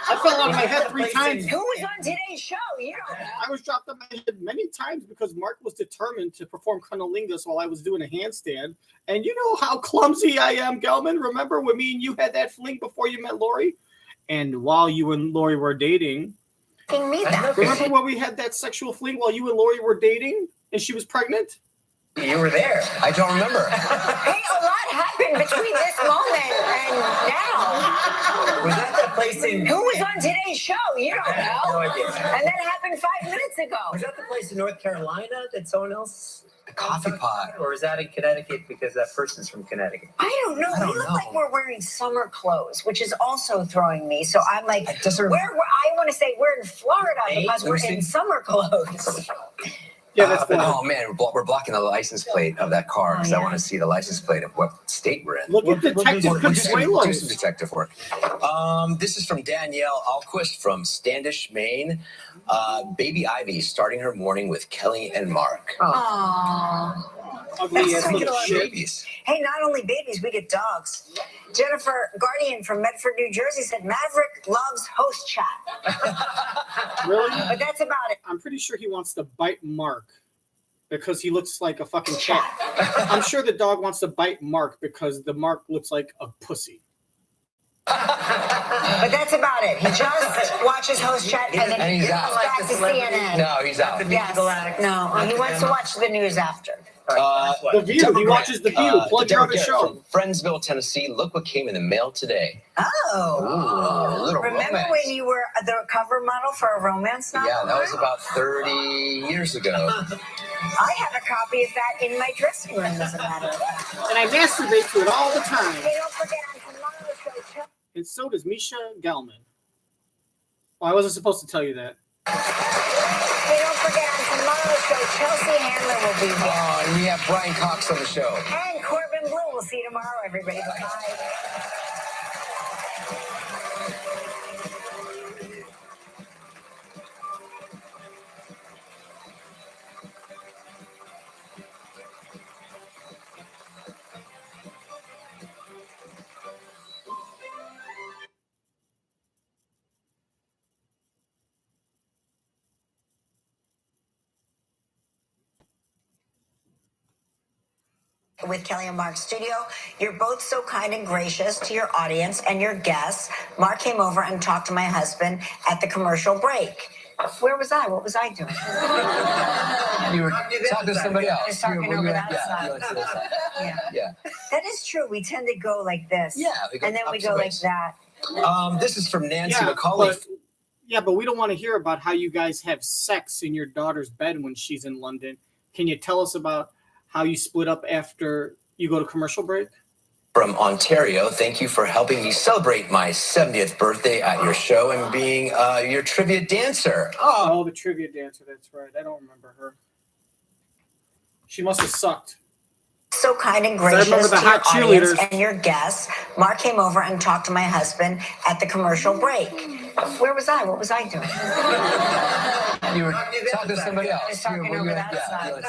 I fell on my head 3 times. Who was on today's show? You don't know. I was dropped on my head many times because Mark was determined to perform cunnilingus while I was doing a handstand. And you know how clumsy I am, Gelman. Remember when me and you had that fling before you met Lori? And while you and Lori were dating, Me that. remember when we had that sexual fling while you and Lori were dating and she was pregnant? You were there. I don't remember. Hey, a lot happened between this moment and now. Was that the place in... Who was on today's show? You don't know. No idea. And that happened 5 minutes ago. Was that the place in North Carolina that someone else... The coffee pot. Or is that in Connecticut because that person's from Connecticut? I don't know. We look like we're wearing summer clothes, which is also throwing me. So I'm like, I want to say we're in Florida because we're in summer clothes. Yeah, that's fine. Oh man, we're blocking the license plate of that car because I want to see the license plate of what state we're in. Look at Detective Consuelo. Do some detective work. This is from Danielle Alquist from Standish, Maine. Baby Ivy starting her morning with Kelly and Mark. Aww. Ugly ass little shit. Babies. Hey, not only babies, we get dogs. Jennifer Guardian from Medford, New Jersey said Maverick loves host chat. Really? But that's about it. I'm pretty sure he wants to bite Mark because he looks like a fucking cat. I'm sure the dog wants to bite Mark because the Mark looks like a pussy. But that's about it. He just watches host chat and then he goes back to CNN. No, he's out. Yes. No, he wants to watch the news after. The View. He watches The View. Plug your other show. From Friendsville, Tennessee. Look what came in the mail today. Oh. Ooh, a little Remember romance. when you were the cover model for a romance novel? Yeah, that was about 30 years ago. I have a copy of that in my dressing room, as a matter of fact. And I masturbate to it all the time. Hey, don't forget on tomorrow's show. And so does Misha Gelman. Well, I wasn't supposed to tell you that. Hey, don't forget on tomorrow's show, Chelsea Handler will be here. Oh, and we have Brian Cox on the show. And Corbin Blue. We'll see you tomorrow, everybody. Bye. With Kelly and Mark's studio. You're both so kind and gracious to your audience and your guests. Mark came over and talked to my husband at the commercial break. Where was I? What was I doing? You were talking to somebody else. I was talking over that side. Yeah. That is true. We tend to go like this. Yeah, we go and then we go opposite like ways. that. This is from Nancy McCauley. But we don't want to hear about how you guys have sex in your daughter's bed when she's in London. Can you tell us about how you split up after you go to commercial break? From Ontario, thank you for helping me celebrate my 70th birthday at your show and being your trivia dancer. Oh, the trivia dancer. That's right. I don't remember her. She must have sucked. So kind and gracious I remember the to your hot audience cheerleaders. and your guests. Mark came over and talked to my husband at the commercial break. Where was I? What was I doing? You were talking to somebody else. I was talking over that side.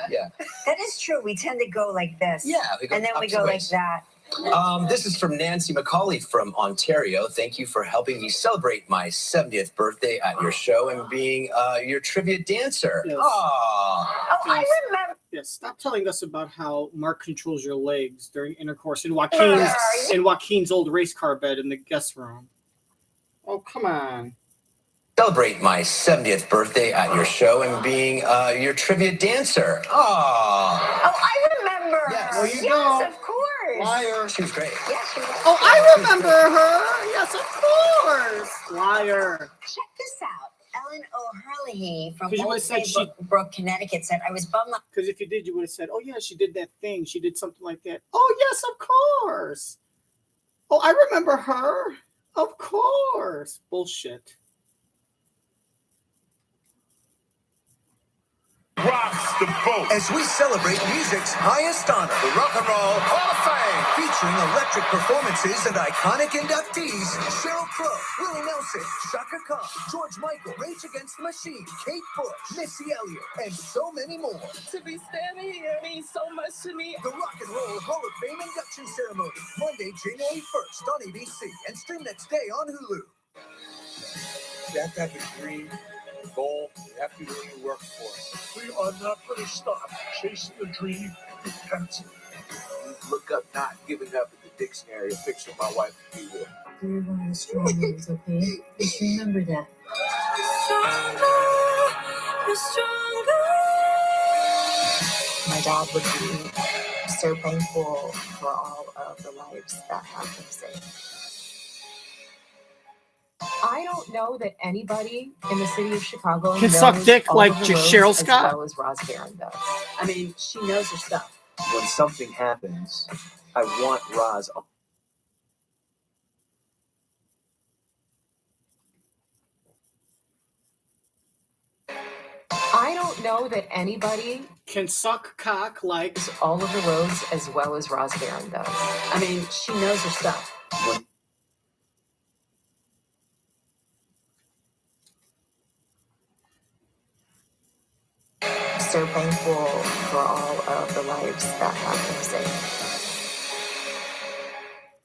Yeah. That is true. We tend to go like this. Yeah, we go and then we opposite go ways. like that. This is from Nancy McCauley from Ontario. Thank you for helping me celebrate my 70th birthday at your show and being your trivia dancer. Yes. Oh, I remember. Yes, stop telling us about how Mark controls your legs during intercourse in Joaquin's old race car bed in the guest room. Oh, come on. Celebrate my 70th birthday at your show and being your trivia dancer. Oh, I remember. Yes. No, you yes, don't. of course. Liar. She was great. Yes, she was. Oh, I remember her. Yes, of course. Liar. Check this out. Ellen O'Hurley from 'Cause you Old would've said Brook, Connecticut said, I was bummed. Because if you did, you would have said, oh, yeah, she did that thing. She did something like that. Oh, yes, of course. Oh, I remember her. Of course. Bullshit. Rocks the boat. As we celebrate music's highest honor, the Rock and Roll Hall of Fame, featuring electric performances and iconic inductees: Sheryl Crow, Willie Nelson, Chaka Khan, George Michael, Rage Against the Machine, Kate Bush, Missy Elliott, and so many more. To be standing here means so much to me. The Rock and Roll Hall of Fame induction ceremony, Monday, January 1st on ABC, and stream next day on Hulu. You have to have a dream, a goal. You have to be willing to work for it. We are not going to stop chasing the dream with pencil. Look up not giving up in the dictionary to fix what my wife can be with. You're one of the strong ones, okay? Just remember that. My dad would be so thankful for all of the lives that have been saved. I don't know that anybody in the city of Chicago Can knows suck dick all like of the roads Cheryl as Scott. well as Roz Barron does. I mean, she knows her stuff. When something happens, I want Roz. I don't know that anybody can suck cock like all of the roads as well as Roz Barron does. I mean, she knows her stuff. So thankful for all of the lives that have been saved.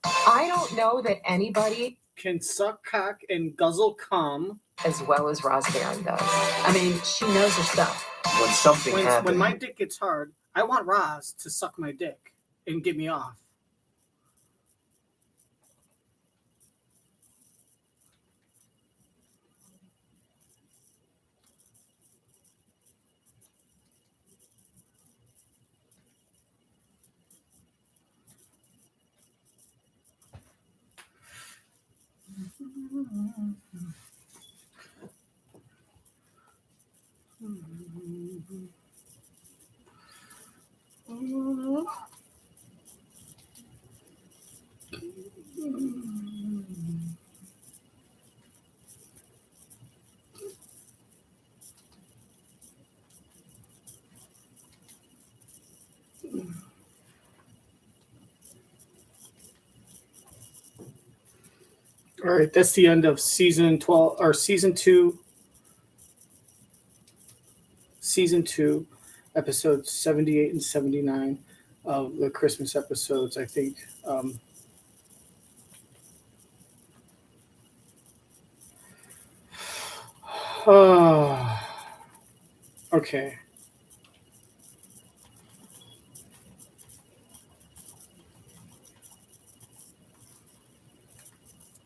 I don't know that anybody can suck cock and guzzle cum as well as Roz Barron does. I mean, she knows her stuff. When something happens. When my dick gets hard, I want Roz to suck my dick and get me off. All right, that's the end of season 12 or season 2. Season 2, episodes 78 and 79 of the Christmas episodes, I think. Okay.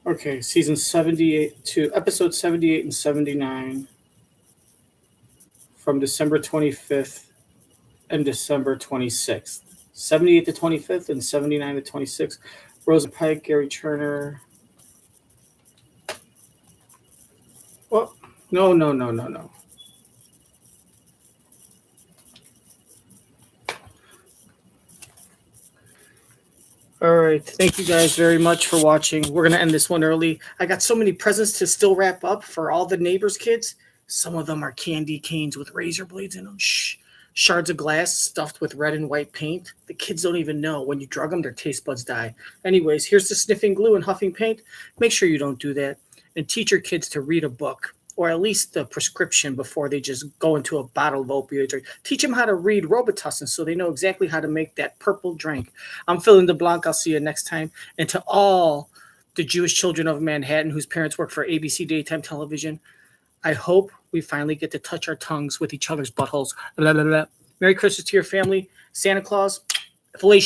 Okay, season 78 to episode 78 and 79 from December 25th and December 26th. 78 to 25th and 79 to 26th. Rosamund Pike, Gerry Turner. Well, no. All right. Thank you guys very much for watching. We're going to end this one early. I got so many presents to still wrap up for all the neighbors' kids. Some of them are candy canes with razor blades in them. Shards of glass stuffed with red and white paint. The kids don't even know. When you drug them, their taste buds die. Anyways, here's the sniffing glue and huffing paint. Make sure you don't do that. And teach your kids to read a book, or at least the prescription before they just go into a bottle of opioids. Or teach them how to read Robitussin so they know exactly how to make that purple drink. I'm Phil DeBlanc. I'll see you next time. And to all the Jewish children of Manhattan whose parents work for ABC Daytime Television, I hope we finally get to touch our tongues with each other's buttholes. Blah, blah, blah. Merry Christmas to your family. Santa Claus, fellatio.